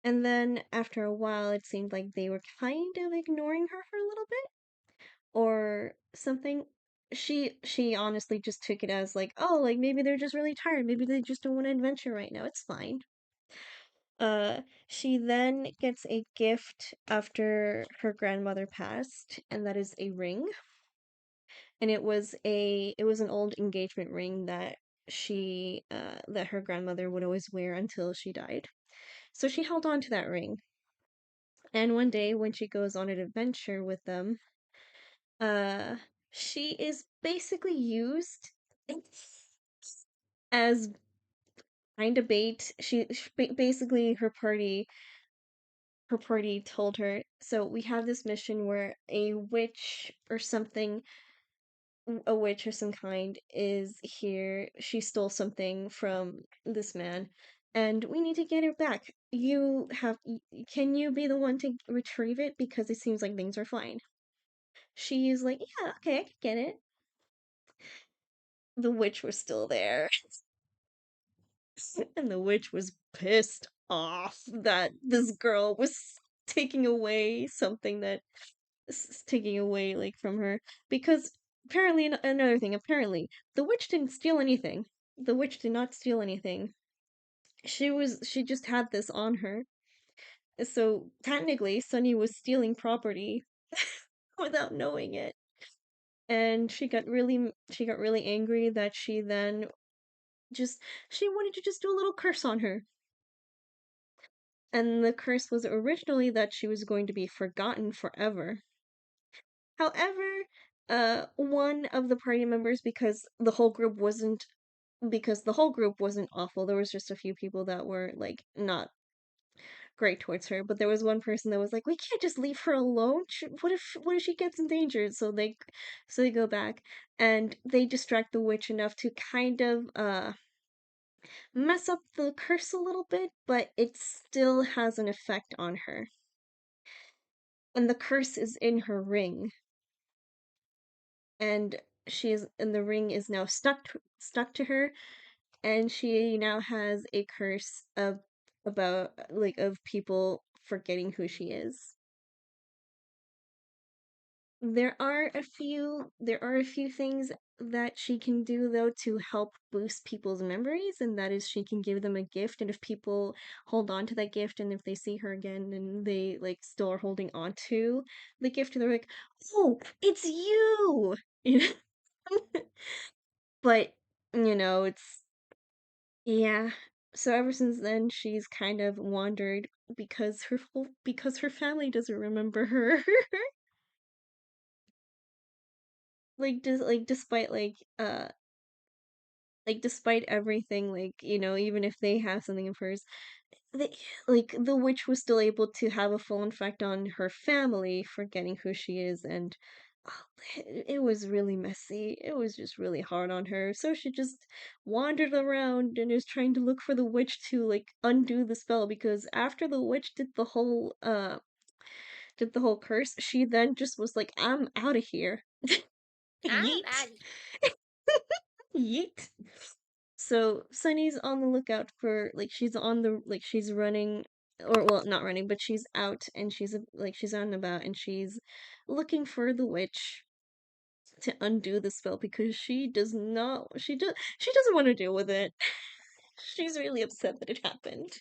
and then after a while it seemed like they were kind of ignoring her for a little bit or something. She honestly just took it as like, oh, like maybe they're just really tired. Maybe they just don't want to adventure right now. It's fine. She then gets a gift after her grandmother passed, and that is a ring. And it was an old engagement ring that that her grandmother would always wear until she died. So she held on to that ring. And one day when she goes on an adventure with them, uh she is basically used as kind of bait. Basically her party told her, so we have this mission where a witch or something, a witch of some kind is here. She stole something from this man, and we need to get it back. Can you be the one to retrieve it? Because it seems like things are fine. She's like, yeah, okay, I can get it. The witch was still there. And the witch was pissed off that this girl was taking away something that taking away like from her because apparently another thing apparently the witch didn't steal anything. The witch did not steal anything. She just had this on her. So technically Sunny was stealing property without knowing it. And she got really angry that she then just she wanted to just do a little curse on her. And the curse was originally that she was going to be forgotten forever. However, one of the party members, because the whole group wasn't awful. There was just a few people that were like not great towards her, but there was one person that was like, "We can't just leave her alone. What if she gets endangered?" So they go back and they distract the witch enough to kind of mess up the curse a little bit, but it still has an effect on her. And the curse is in her ring, and the ring is now stuck to her, and she now has a curse of people forgetting who she is. There are a few things that she can do though to help boost people's memories, and that is she can give them a gift, and if people hold on to that gift and if they see her again and they like still are holding on to the gift, they're like, "Oh, it's you." You know? But, it's yeah. So ever since then, she's kind of wandered because her family doesn't remember her. Despite everything, even if they have something of hers, they, the witch was still able to have a full effect on her family, forgetting who she is, and oh, it was really messy. It was just really hard on her. So she just wandered around and is trying to look for the witch to like undo the spell, because after the witch did the whole curse, she then just was like, "I'm out of here." I'm Yeet. Addie. Yeet. So Sunny's on the lookout for she's running, or well, not running, but she's out and she's out and about and she's looking for the witch to undo the spell because she doesn't want to deal with it. She's really upset that it happened.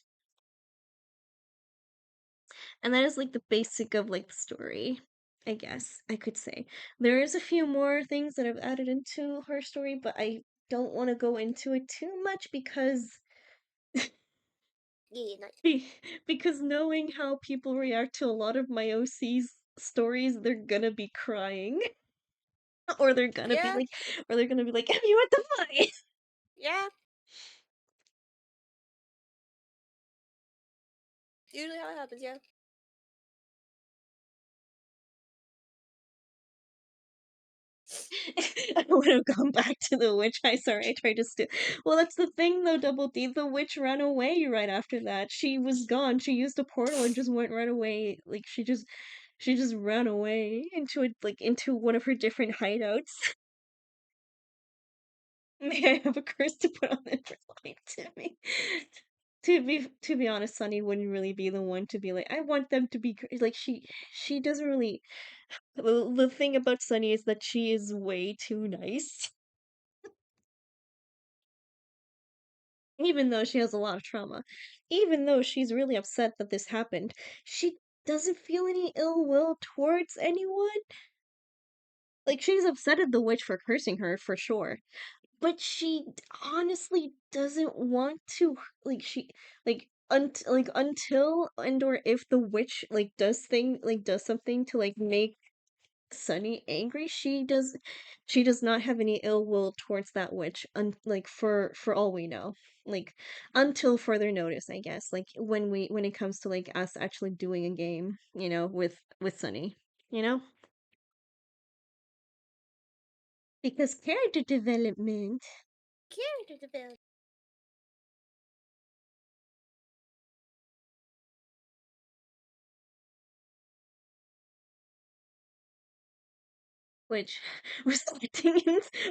And that is like the basic of like the story, I guess I could say. There is a few more things that I've added into her story, but I don't want to go into it too much because Yeah, nice. because knowing how people react to a lot of my OC's stories, they're gonna be crying. Or they're gonna be Yeah, like or they're gonna be like, "Have you read the fight?" yeah. Usually how it happens, yeah. I would have gone back to the witch. Sorry, I tried to well, that's the thing though, Double D. The witch ran away right after that. She was gone. She used a portal and just went right away. Like she just ran away into one of her different hideouts. May I have a curse to put on it for lying to me? To be honest, Sunny wouldn't really be the one to be like, I want them to be like she doesn't really. The thing about Sunny is that she is way too nice, even though she has a lot of trauma. Even though she's really upset that this happened, she doesn't feel any ill will towards anyone. Like she's upset at the witch for cursing her for sure, but she honestly doesn't want to until and or if the witch does something to like make Sunny angry, she does not have any ill will towards that witch for all we know, like until further notice, I guess, like when it comes to like us actually doing a game, with Sunny, you know because character development. Character development. which was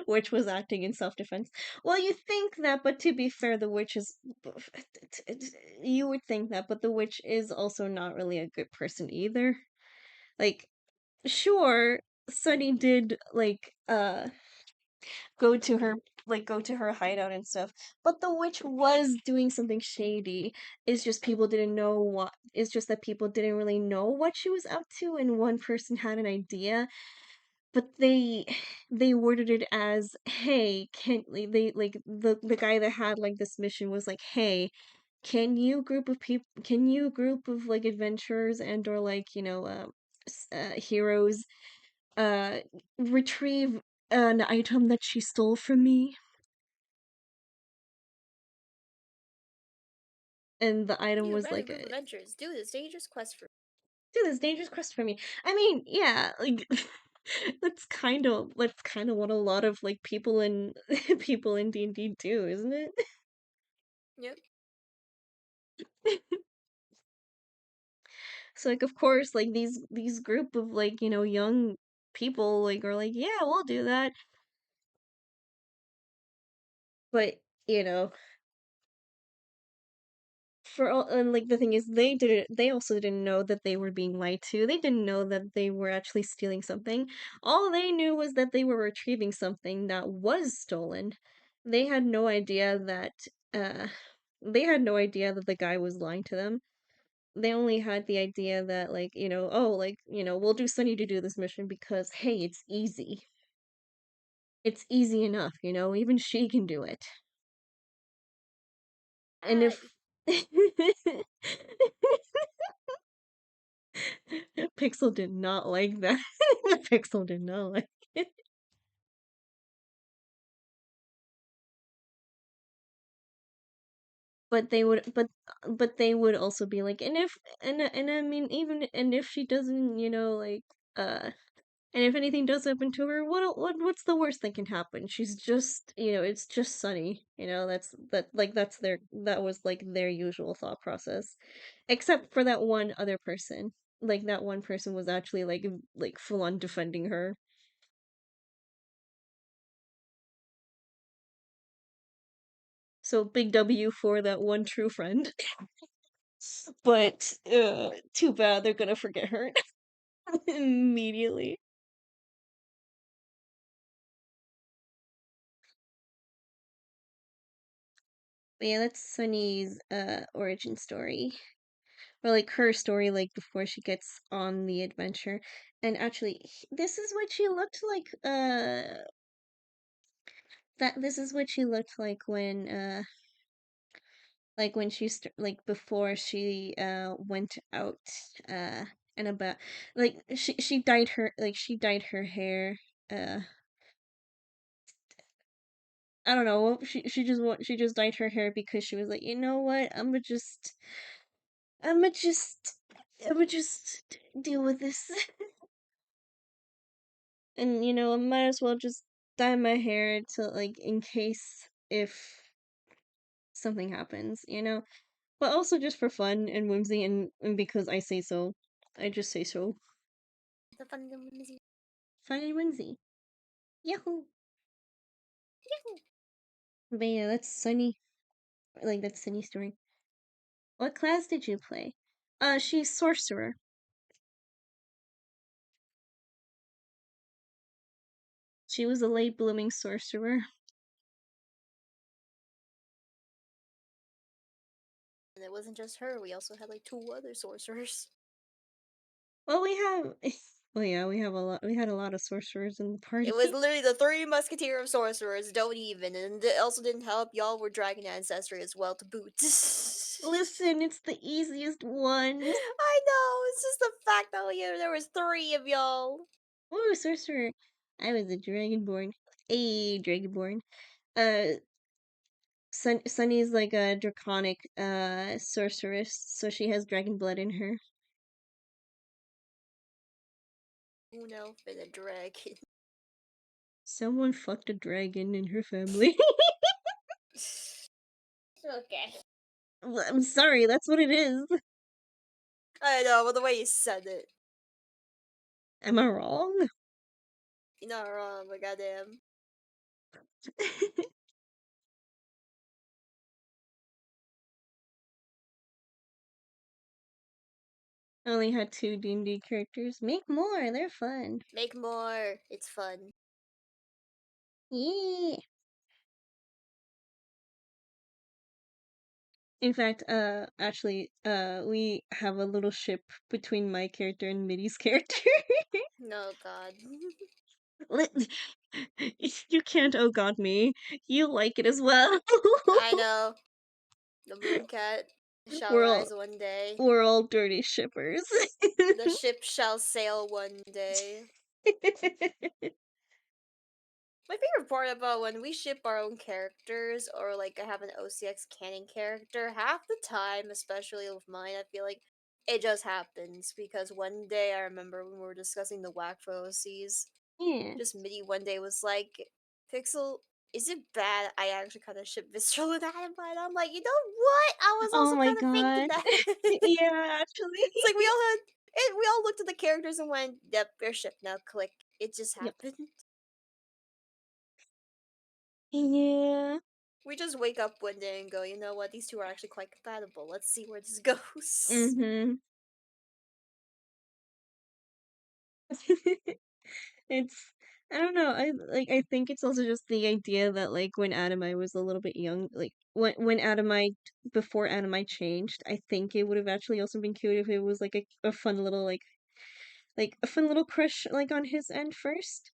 which was acting in self-defense. Well, you think that, but to be fair, the witch is you would think that, but the witch is also not really a good person either. Like sure, Sunny did like go to her go to her hideout and stuff. But the witch was doing something shady. It's just people didn't know what it's just that people didn't really know what she was up to, and one person had an idea, but they worded it as, "Hey, can they like the guy that had like this mission was like, "Hey, can you group of like adventurers and or like, heroes uh retrieve an item that she stole from me?" And the item You was random like group of adventurers do this dangerous quest for. do this dangerous quest for me. I mean, yeah, like that's kind of what a lot of like people in people in D&D do, isn't it? Yep. So like of course like these group of like, young people like are like, "Yeah, we'll do that." But, you know, for all and like the thing is they also didn't know that they were being lied to. They didn't know that they were actually stealing something. All they knew was that they were retrieving something that was stolen. They had no idea that uh they had no idea that the guy was lying to them. They only had the idea that like, oh, like, we'll do Sunny to do this mission because hey, it's easy. It's easy enough, even she can do it. And Uh, if Pixel did not like that. Pixel did not like it. But they would also be like, and if and I mean even and if she doesn't, and if anything does happen to her, what's the worst that can happen? She's just, it's just Sunny. That was like their usual thought process. Except for that one other person. Like that one person was actually like full on defending her. So big W for that one true friend. But too bad they're gonna forget her immediately. But yeah, that's Sunny's origin story. Or like her story like before she gets on the adventure. And actually this is what she looked like when like before she went out uh and about like she dyed her hair uh I don't know. She just dyed her hair because she was like, you know what? I'ma just I'ma just deal with this. And I might as well just dye my hair to like in case if something happens, But also just for fun and whimsy and because I say so. I just say so. the fun little whimsy. Fun and whimsy. Yahoo! But yeah, that's Sunny. Like that's Sunny's story. What class did you play? She's sorcerer. She was a late blooming sorcerer. And it wasn't just her. We also had like two other sorcerers. Well, we have. Well, yeah, We had a lot of sorcerers in the It party. was literally the three musketeer of sorcerers. Don't even, and it also didn't help. Y'all were dragon ancestry as well to boot. Listen, it's the easiest ones. I know. It's just the fact that there was three of y'all. Ooh, sorcerer. I was a dragonborn. A dragonborn. Uh, Sunny's like a draconic sorceress, so she has dragon blood in her. Moon elf and a dragon. Someone fucked a dragon in her family. Okay. I'm sorry, that's what it is. I know, but the way you said it, Am I wrong? you're not wrong. But goddamn. Only had two D&D characters. Make more, they're fun. Make more. It's fun. Yeah. In fact, actually, we have a little ship between my character and Mitty's character. No god. Li- You can't oh god me. You like it as well. I know. The moon cat shall We're all rise one day. we're all dirty shippers. The ship shall sail one day. My favorite part about when we ship our own characters or like I have an OCX canon character, half the time, especially with mine, I feel like it just happens because one day I remember when we were discussing the whack for OCs, Yeah. just MIDI one day was like, Pixel, is it bad I actually kind of ship Visceral and Adam? And I'm like, you know what? I was Oh also my kind of thinking god. that. Yeah, actually. It's like we all had it, we all looked at the characters and went, yep, they're shipped now, click. It just Yep. happened. Yeah. We just wake up one day and go, you know what, these two are actually quite compatible. Let's see where this goes. Mm-hmm. It's I don't know. I think it's also just the idea that like when Adamite was a little bit young, like when Adamite before Adamite changed, I think it would have actually also been cute if it was like a fun little like a fun little crush like on his end first.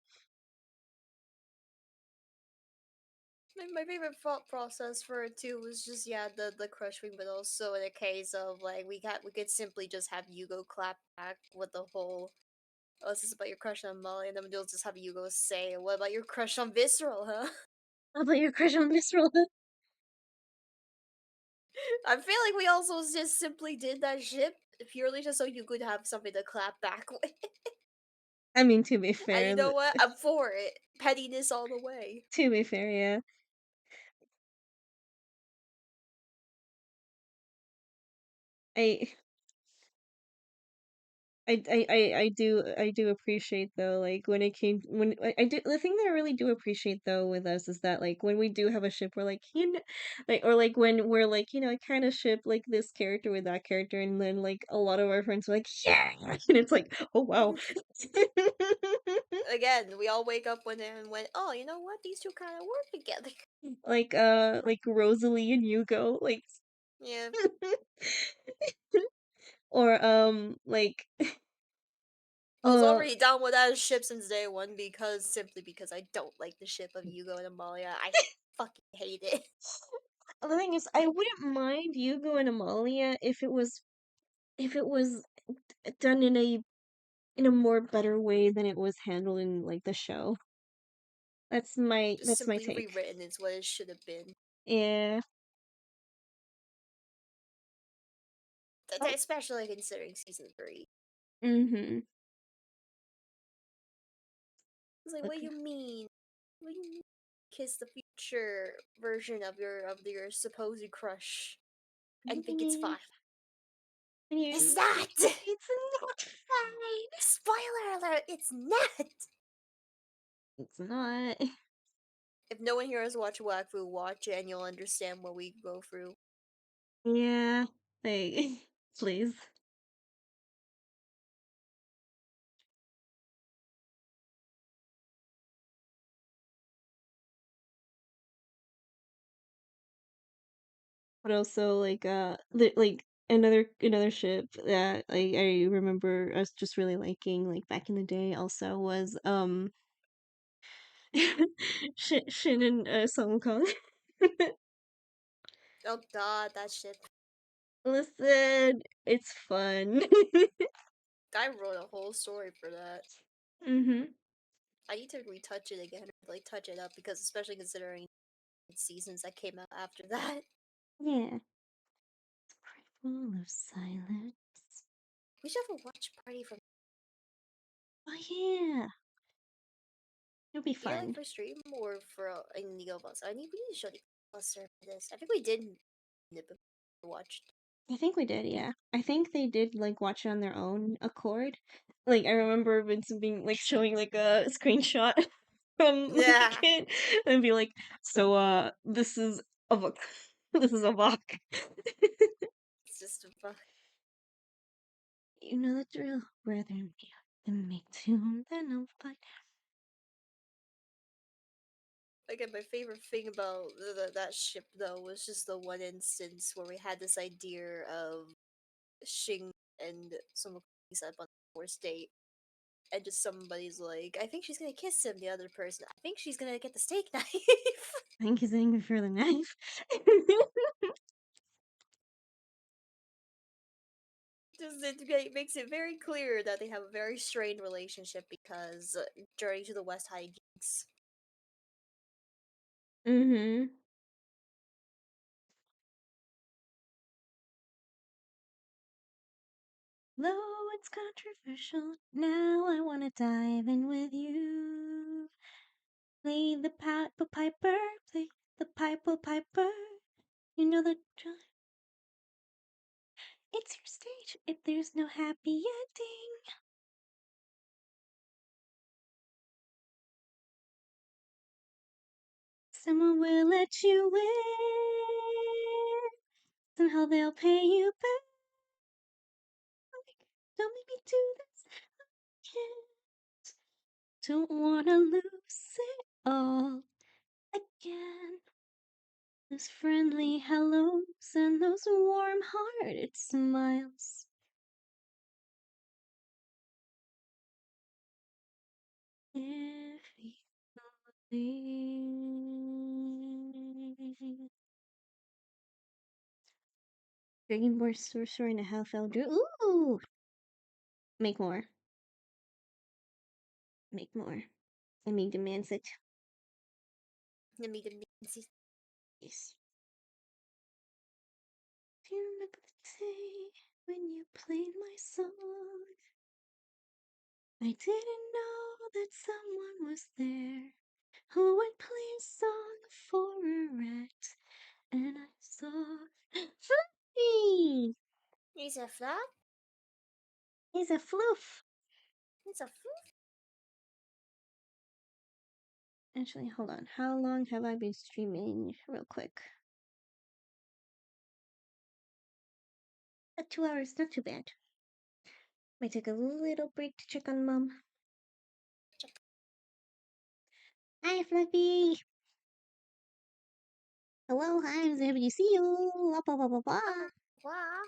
My favorite thought process for it too was just yeah the crushing, but also in a case of like we could simply just have Yugo clap back with the whole oh this is about your crush on Molly, and then we'll just have Yugo say what about your crush on Visceral, huh? How about your crush on Visceral? I feel like we also just simply did that shit purely just so you could have something to clap back with. I mean, to be And you fair, know what? I'm for it. Pettiness all the way. to be fair, yeah. I I do appreciate though, like when it came when I do the thing that I really do appreciate though with us is that like when we do have a ship, we're like like or like when we're like I kind of ship like this character with that character, and then like a lot of our friends are like yeah, and it's like oh wow, Again, we all wake up one day and went, oh, you know what? These two kind of work together. like Rosalie and Yugo like Yeah. or like I was uh already down with that ship since day one because simply because I don't like the ship of Yugo and Amalia. I fucking hate it. the thing is I wouldn't mind Yugo and Amalia if it was done in a more better way than it was handled in like the show. Just That's my simply take. rewritten is what it should have been. Yeah. Oh. Especially considering season 3. Mhm. It's like, what do Okay. you mean? What do you mean? Kiss the future version of your supposed crush and think it's fine. It's not! It's not fine. Spoiler alert, it's not! It's not. If no one here has watched Wakfu, watch it and you'll understand what we go through. Yeah. Like, please. But also like another ship that I remember us just really liking like back in the day also was Shin and Song Kong. Oh god, that shit. Listen, it's fun. I wrote a whole story for that. Mhm. I need to retouch it again, like touch it up, because especially considering seasons that came out after that. Yeah. Full of silence. We should have a watch party from Oh yeah, it'll be either fun. for stream or for in League of Us. We need to show the cluster for this. I think we did watched. I think we did, yeah. I think they did like watch it on their own accord. Like I remember Vincent being like showing like a screenshot from like Yeah, it and be like, so this is a book. This is a book. it's just a You know the drill. Rather me than make two than no fight. Again, my favorite thing about that ship though was just the one instance where we had this idea of Shing and some up on the first date, and just somebody's like, "I think she's gonna kiss him." The other person, "I think she's gonna get the steak knife." I think he's angry for the knife. Just makes it very clear that they have a very strained relationship because Journey to the West hijinks. Mm-hmm. Though it's controversial, now I wanna dive in with you. Play the piper, play the piper. You know the drill. It's your stage. If there's no happy ending, someone will let you in. Somehow they'll pay you back. Don't make me do this. I can't. Don't wanna lose it all again. Those friendly hellos and those warm-hearted smiles. If you believe. Dragonborn sorcerer and a half elder. Ooh! Make more. Make more. I mean, demands it. Yes. Do you remember the day when you played my song? I didn't know that someone was there who would play a song for a rat, and I saw Fluffy! He's a flop. He's a floof. He's a flop. Actually, hold on. How long have I been streaming? Real quick. 2 hours, not too bad. Might take a little break to check on Mom. Hi, Fluffy! Hello, hi, I'm happy to see you! Blah, blah, blah, blah, blah. Wow.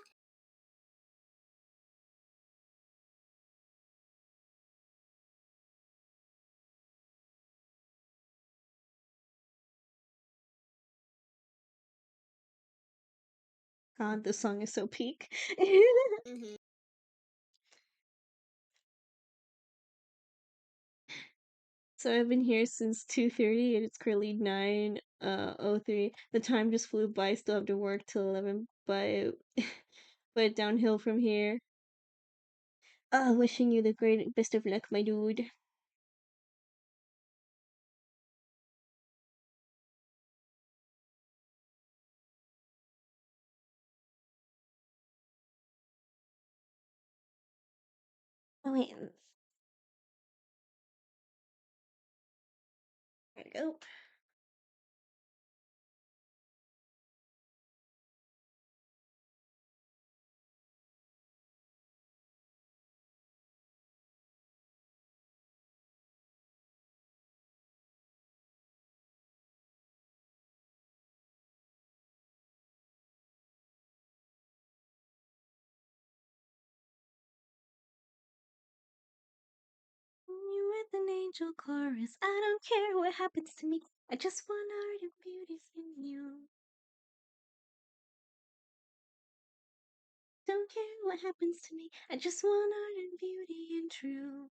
God, this song is so peak. Mm-hmm. So I've been here since 2:30 and it's currently 9:03. The time just flew by. Still have to work till 11, but downhill from here. Wishing you the great best of luck, my dude. Oh wait. There we go. You with an angel chorus. I don't care what happens to me. I just want art and beauty from you. Don't care what happens to me. I just want art and beauty and true.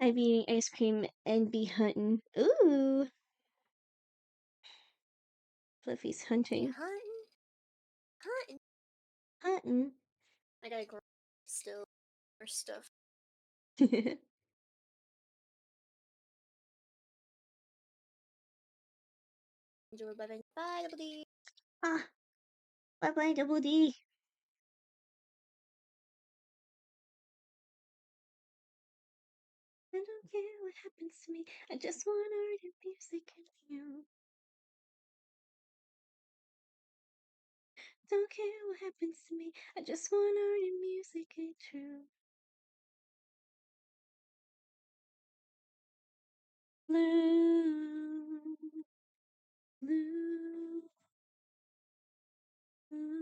I be eating ice cream and be hunting. Ooh. Fluffy's Be hunting. hunting. Hunting. Hunting. I gotta grow still more stuff. Enjoy. Bye bye. Bye, everybody. Ah, bye bye, Double D. I don't care what happens to me. I just want art and music and you. Don't care what happens to me. I just want art and music and true. Blue, blue, blue.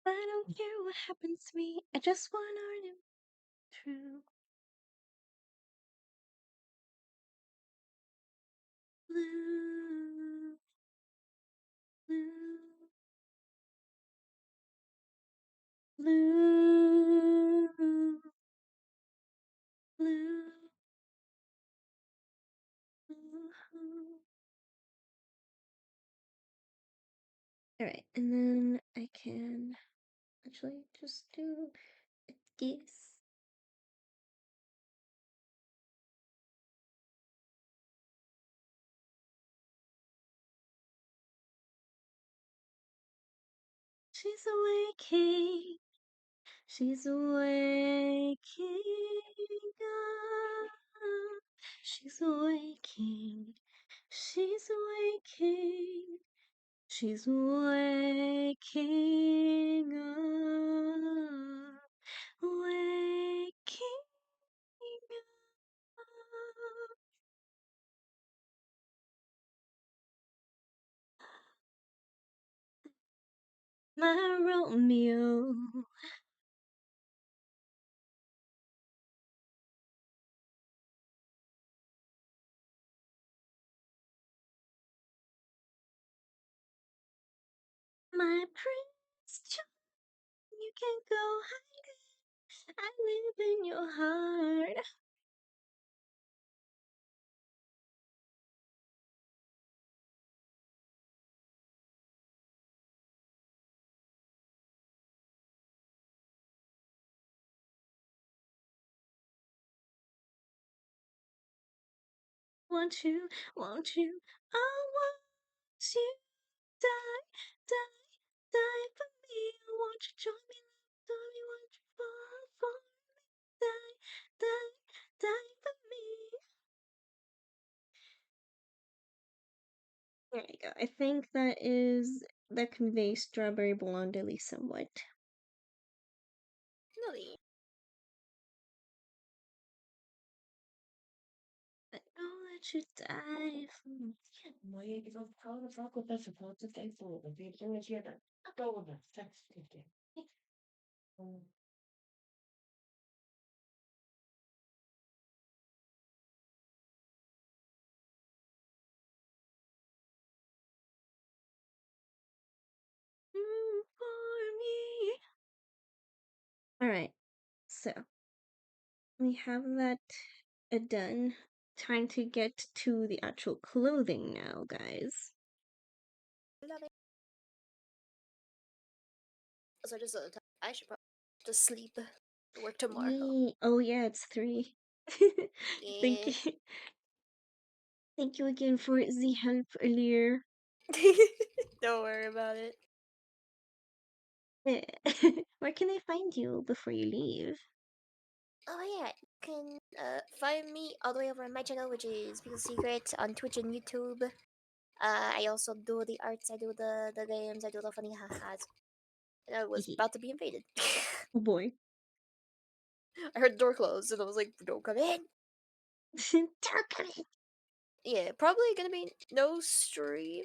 I don't care what happens to me. I just want art and true. Blue, blue, blue, blue, blue. Alright, and then I can actually just do this. She's awaking. She's waking up. She's waking. She's waking. She's waking up. Waking up. My Romeo. My prince Charming. You can go hide. I live in your heart. Want you, want you, I want you. Die, die, die for me. Won't you join me, love? Darling, won't you fall for me? Die, die, die for me. There you go. I think that conveys Strawberry Blonde at least somewhat. Really? I know that you die for me. For me. Alright, so we have that done. Time to get to the actual clothing now, guys. Love it. So just I should probably just sleep. Work tomorrow. Oh yeah, it's 3. Thank Yeah. you. Thank you again for the help earlier. Don't worry about it. Where can I find you before you leave? Oh yeah, you can find me all the way over on my channel, which is People Secret on Twitch and YouTube. I also do the arts, I do the games, I do the funny ha-has. And I was about to be invaded. Oh boy. I heard the door close, and I was like, "Don't come in." Yeah, probably gonna be no stream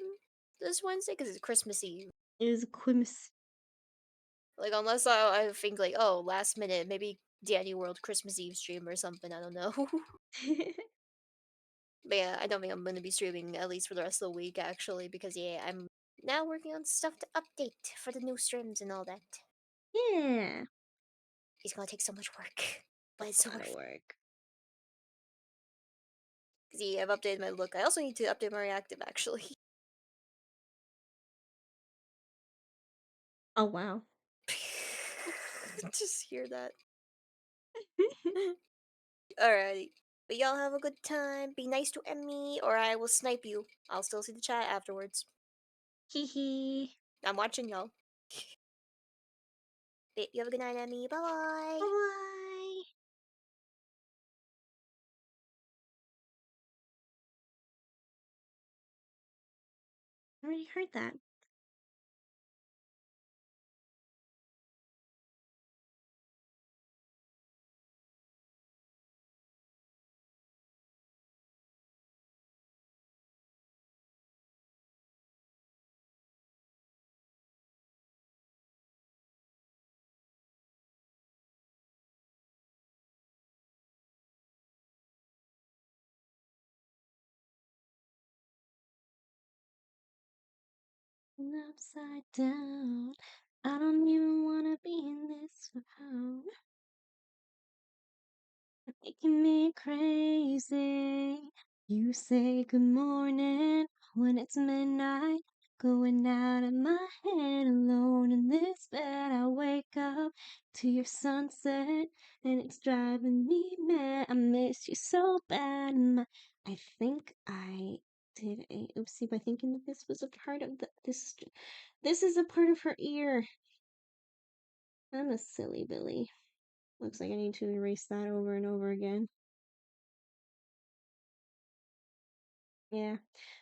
this Wednesday because it's Christmas Eve. Is Quims. Like unless I think like, oh, last minute, maybe Danny World Christmas Eve stream or something. I don't know. But yeah, I don't think I'm gonna be streaming at least for the rest of the week actually because yeah, I'm now working on stuff to update for the new streams and all that. Yeah. It's gonna take so much work, but it's so A lot worth of it. work. See, I've updated my look. I also need to update my reactive actually. Oh wow. Just hear that. Alrighty. But y'all have a good time. Be nice to Emmy, or I will snipe you. I'll still see the chat afterwards. Hee hee. I'm watching y'all. You have a good night, Emmy. Bye bye. Bye bye. I already heard that. Upside down. I don't even wanna be in this world. Making me crazy. You say good morning when it's midnight. Going out of my head alone in this bed. I wake up to your sunset and it's driving me mad. I miss you so bad. I think I did a oopsie by thinking that this was a part of this is a part of her ear. I'm a silly Billy. Looks like I need to erase that over and over again. Yeah.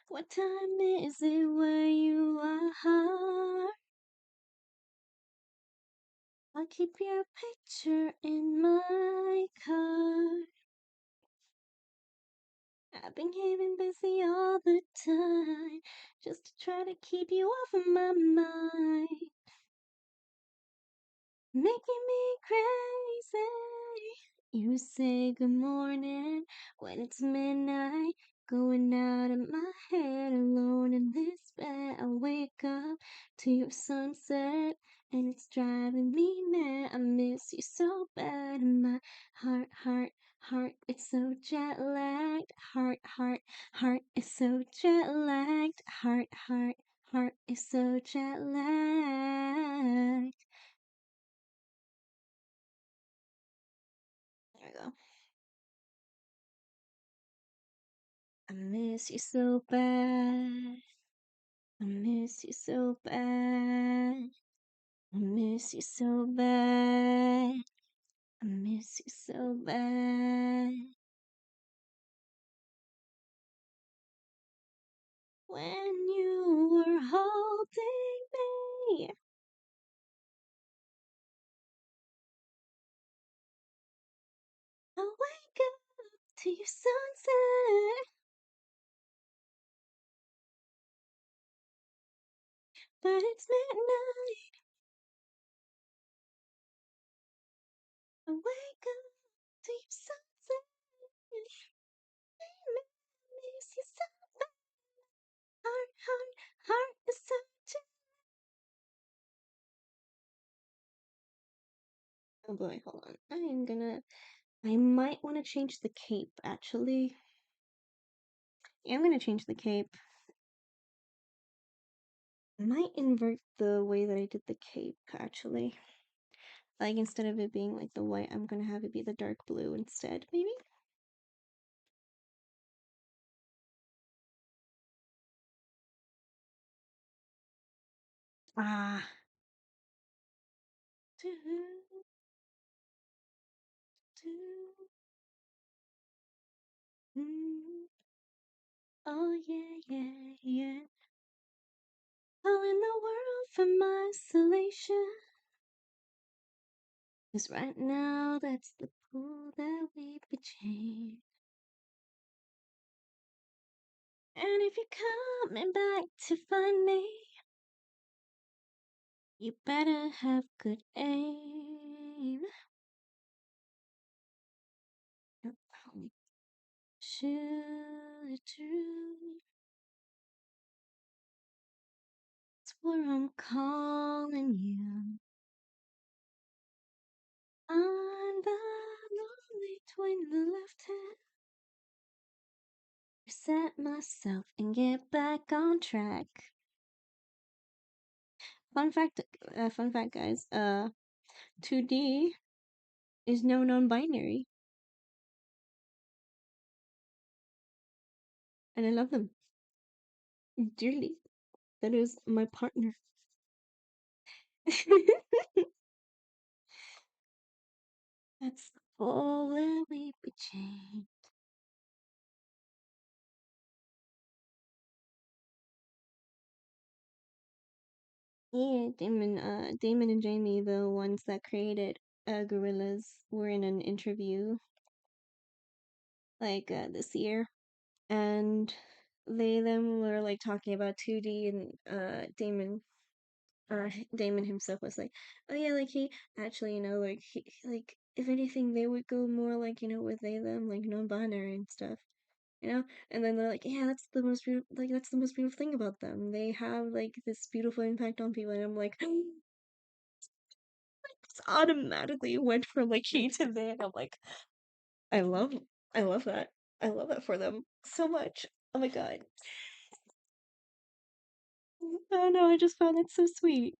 What time is it where you are? I'll keep your picture in my car. I've been keeping busy all the time just to try to keep you off of my mind. Making me crazy. You say good morning when it's midnight. Going out of my head alone in this bed. I wake up to your sunset and it's driving me mad. I miss you so bad. And my heart, it's so jet lagged. Heart is so jet lagged. Heart is so jet lagged. There we go. I miss you so bad. I miss you so bad. I miss you so bad. I miss you so bad. When you were holding me, I wake up to your sunset, but it's midnight. I wake up to your sunset. I miss you so bad. Heart is so oh boy, hold on. I might want to change the cape actually. Yeah, I'm gonna change the cape. I might invert the way that I did the cape actually. Like instead of it being like the white, I'm gonna have it be the dark blue instead, maybe? Ah. Mm. Oh yeah, yeah, yeah. All in the world from isolation. 'Cause right now that's the pool that we became. And if you're coming back to find me, you better have good aim. Shoot it through. That's where I'm calling you. I'm the lonely twin left hand. reset myself and get back on track. Fun fact, guys. 2D is no non-binary, and I love them dearly. That is my partner. That's all where we became. Yeah, Damon and Jamie, the ones that created Gorillas, were in an interview like this year, and them were like talking about 2D, and Damon himself was like, oh yeah, like he actually, like like if anything, they would go more like with they them, like non-binary and stuff. And then they're like, yeah, that's the most beautiful, like that's the most beautiful thing about them. They have like this beautiful impact on people, and I'm like, it's automatically went from like he to they, and I'm like, I love, I love that. I love that for them so much. Oh my god. Oh no, I just found it so sweet.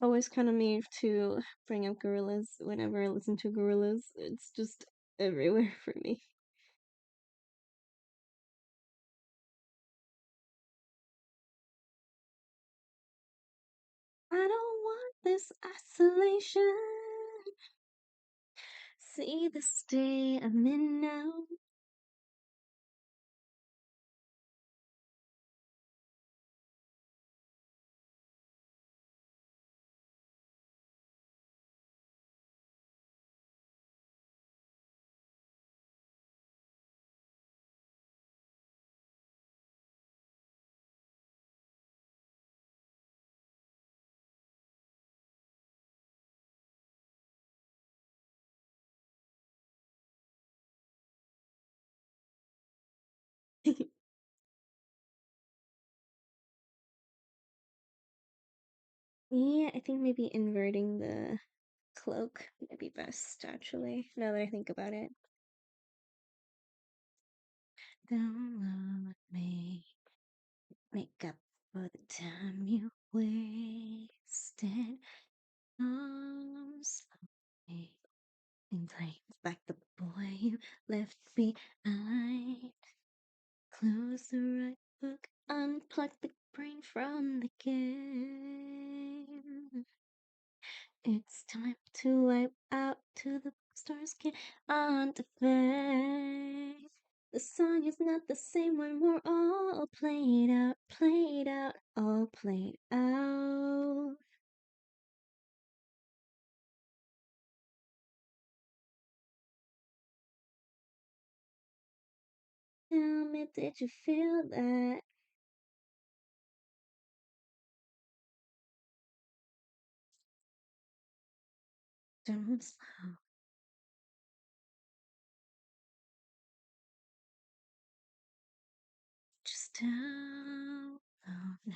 Always kind of me to bring up gorillas whenever I listen to gorillas. It's just everywhere for me. I don't want this isolation. See the state I'm in now. Yeah, I think maybe inverting the cloak might be best, actually, now that I think about it. Don't look at me. Make up for the time you wasted. Arms me and take back the boy you left behind. Close the right book, unplug the brain from the game. It's time to wipe out till the stars get undefaced. The song is not the same when we're all all played out. Tell me, did you feel that? Don't slow. Just down low now.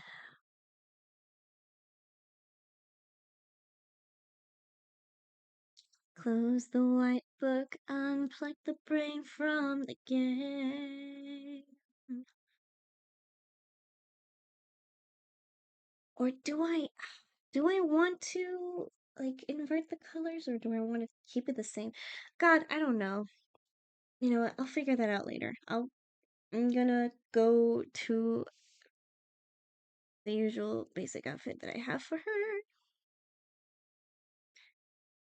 Close the white book, unplug the brain from the game. Or do I want to like invert the colors, or do I want to keep it the same? God, I don't know. You know what? I'll figure that out later. I'm gonna go to the usual basic outfit that I have for her.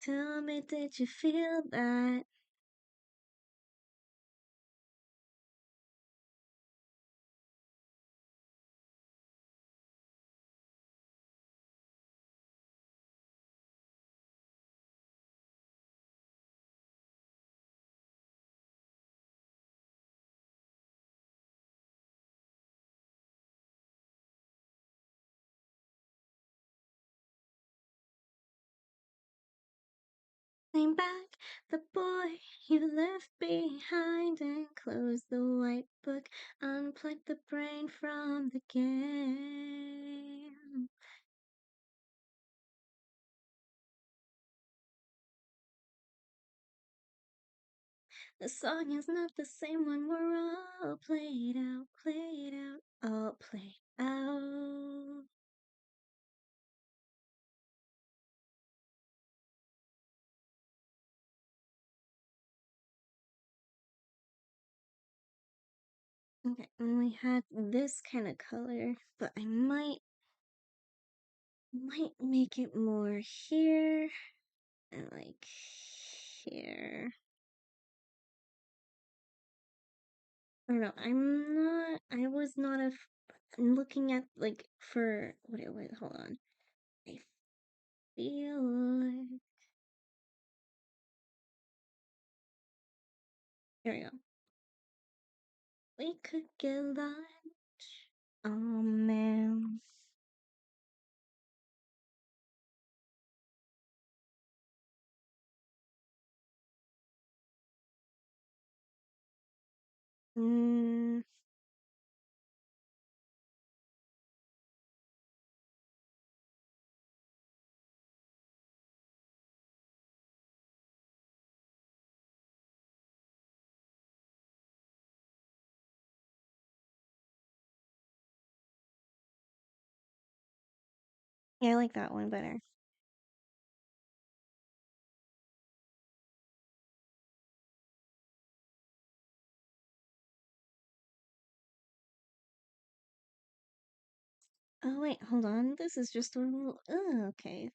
Tell me, did you feel that? Came back the boy you left behind and close the white book, unplug the brain from the game. The song is not the same when we're all played out, all played out. Okay, and we had this kind of color, but I might make it more here and like here. I don't know. I was not I'm looking at like for wait, hold on. I feel like here we go. We could get lunch. Oh man. Mm, yeah, I like that one better. Oh wait, hold on. This is just a little. Oh, okay.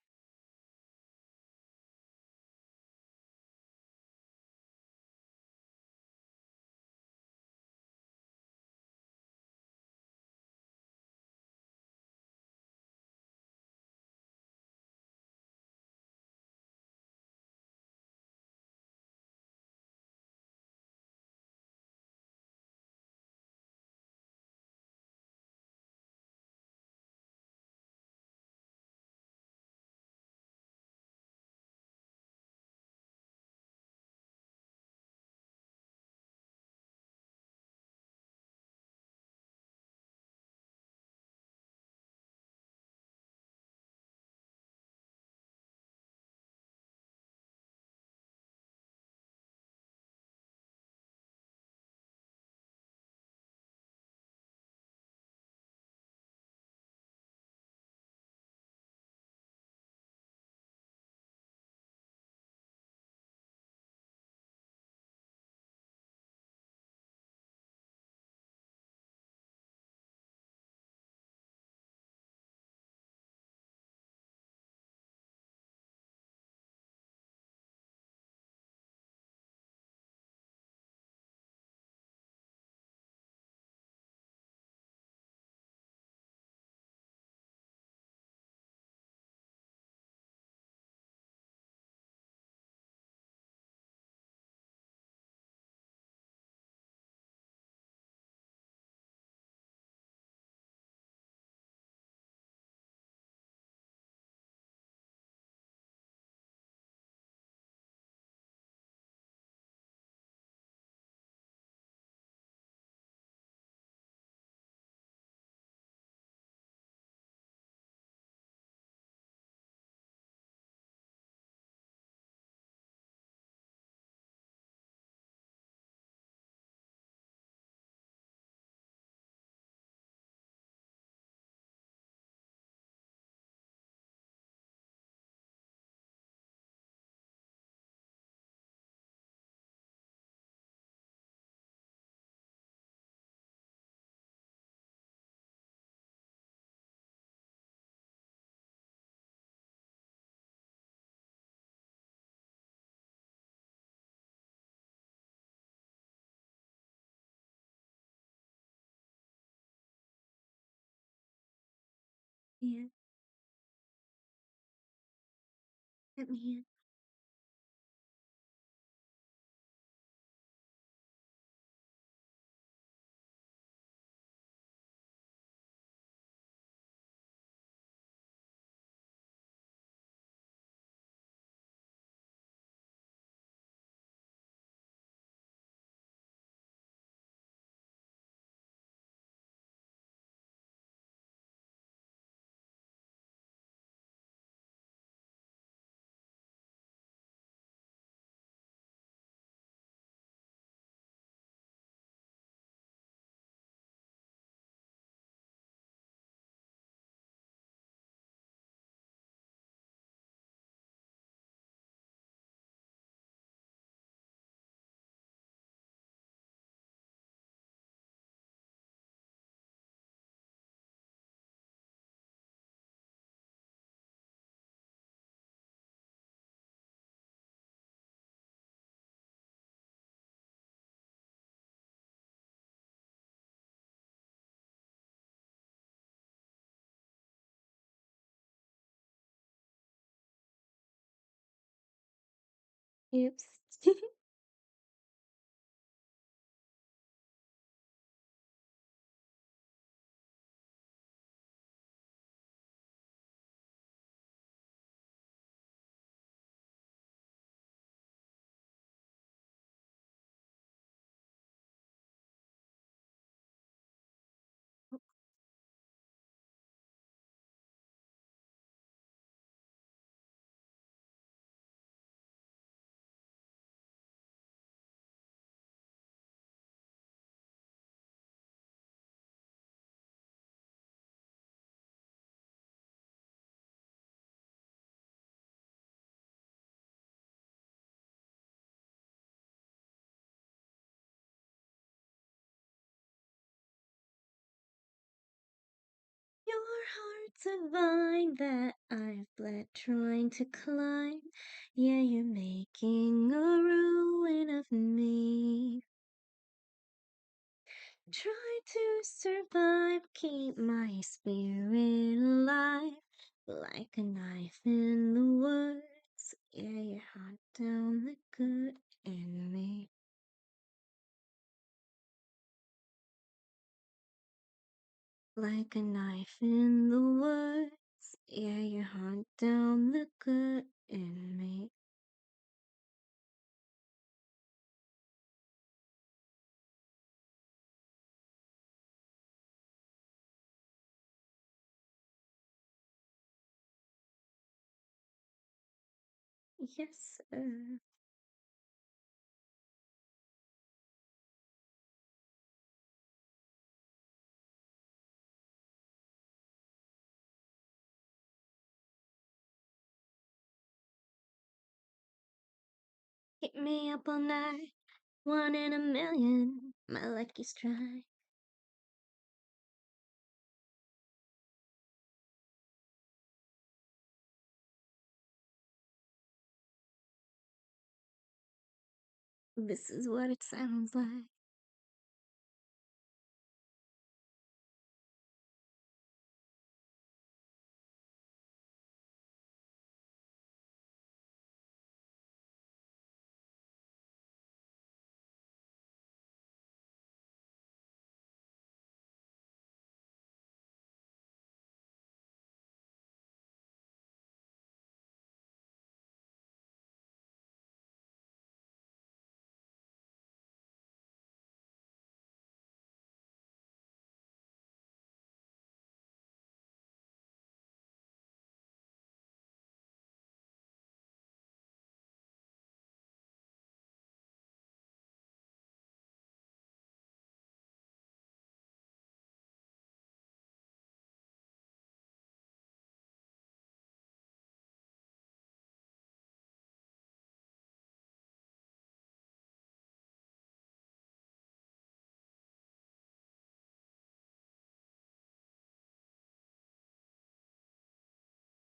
Yeah, let me in. Oops. Your heart's a vine that I've bled trying to climb. Yeah, you're making a ruin of me. Try to survive, keep my spirit alive. Like a knife in the woods. Yeah, you hunt down the good in me. Like a knife in the woods. Yeah, you hunt down the good in me. Yes, keep me up all night. 1 in a million, my lucky strike. This is what it sounds like.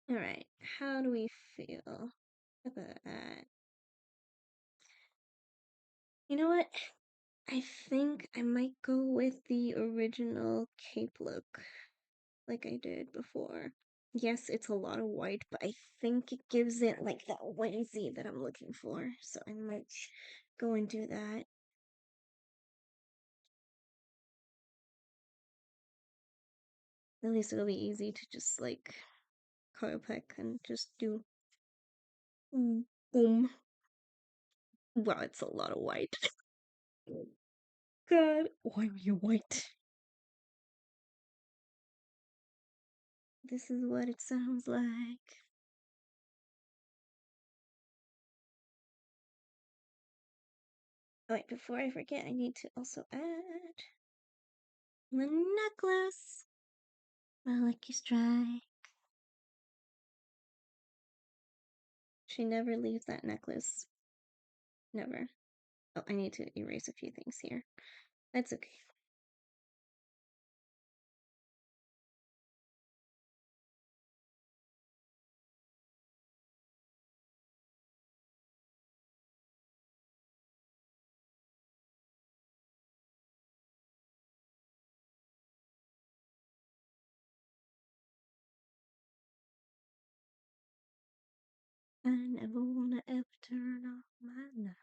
Alright, how do we feel about that? You know what? I think I might go with the original cape look, like I did before. Yes, it's a lot of white, but I think it gives it like that whimsy that I'm looking for. So I might go and do that. At least it'll be easy to just like coil pick and just do boom. Wow, it's a lot of white. God, why are you white? This is what it sounds like. Oh, wait, before I forget, I need to also add the necklace. My lucky strike. She never leaves that necklace. Never. Oh, I need to erase a few things here. That's okay. I never wanna ever turn off my light.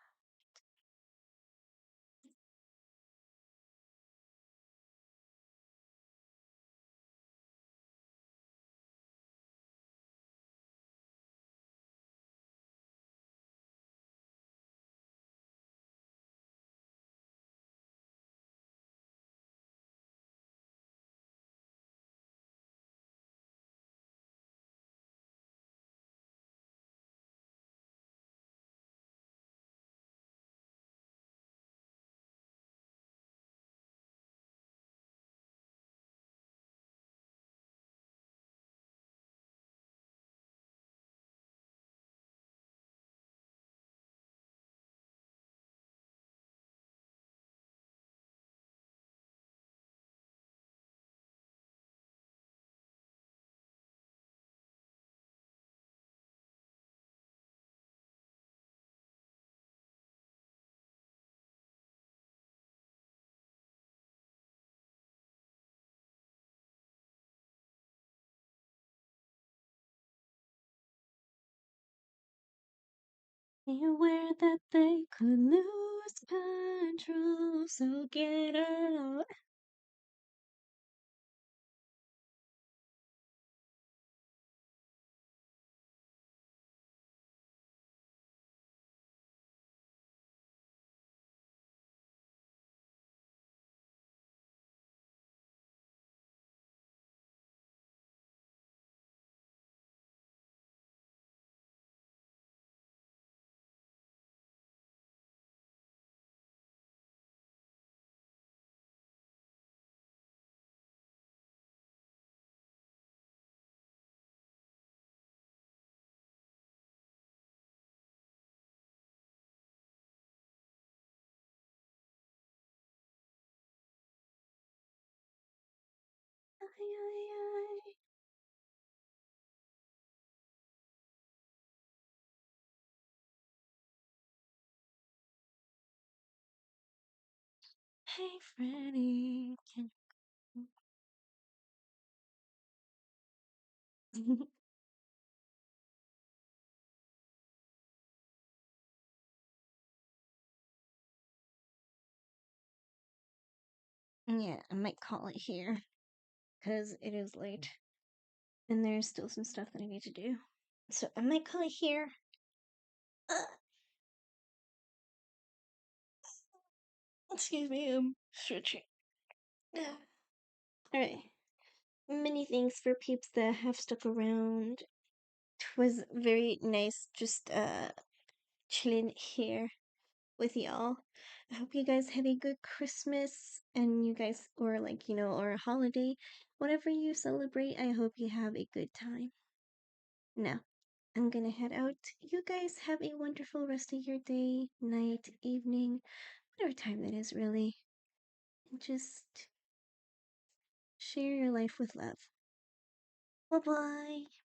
Anywhere that they could lose control, so get out. Ay, ay, ay. Hey, Freddy, can you? Yeah, I might call it here because it is late and there's still some stuff that I need to do. So I might call it here. Excuse me, I'm stretching. Alright. Many thanks for peeps that have stuck around. It was very nice just chilling here with y'all. I hope you guys have a good Christmas and you guys, or like, or a holiday. Whatever you celebrate, I hope you have a good time. Now, I'm gonna head out. You guys have a wonderful rest of your day, night, evening, whatever time that is, really. And just share your life with love. Bye bye.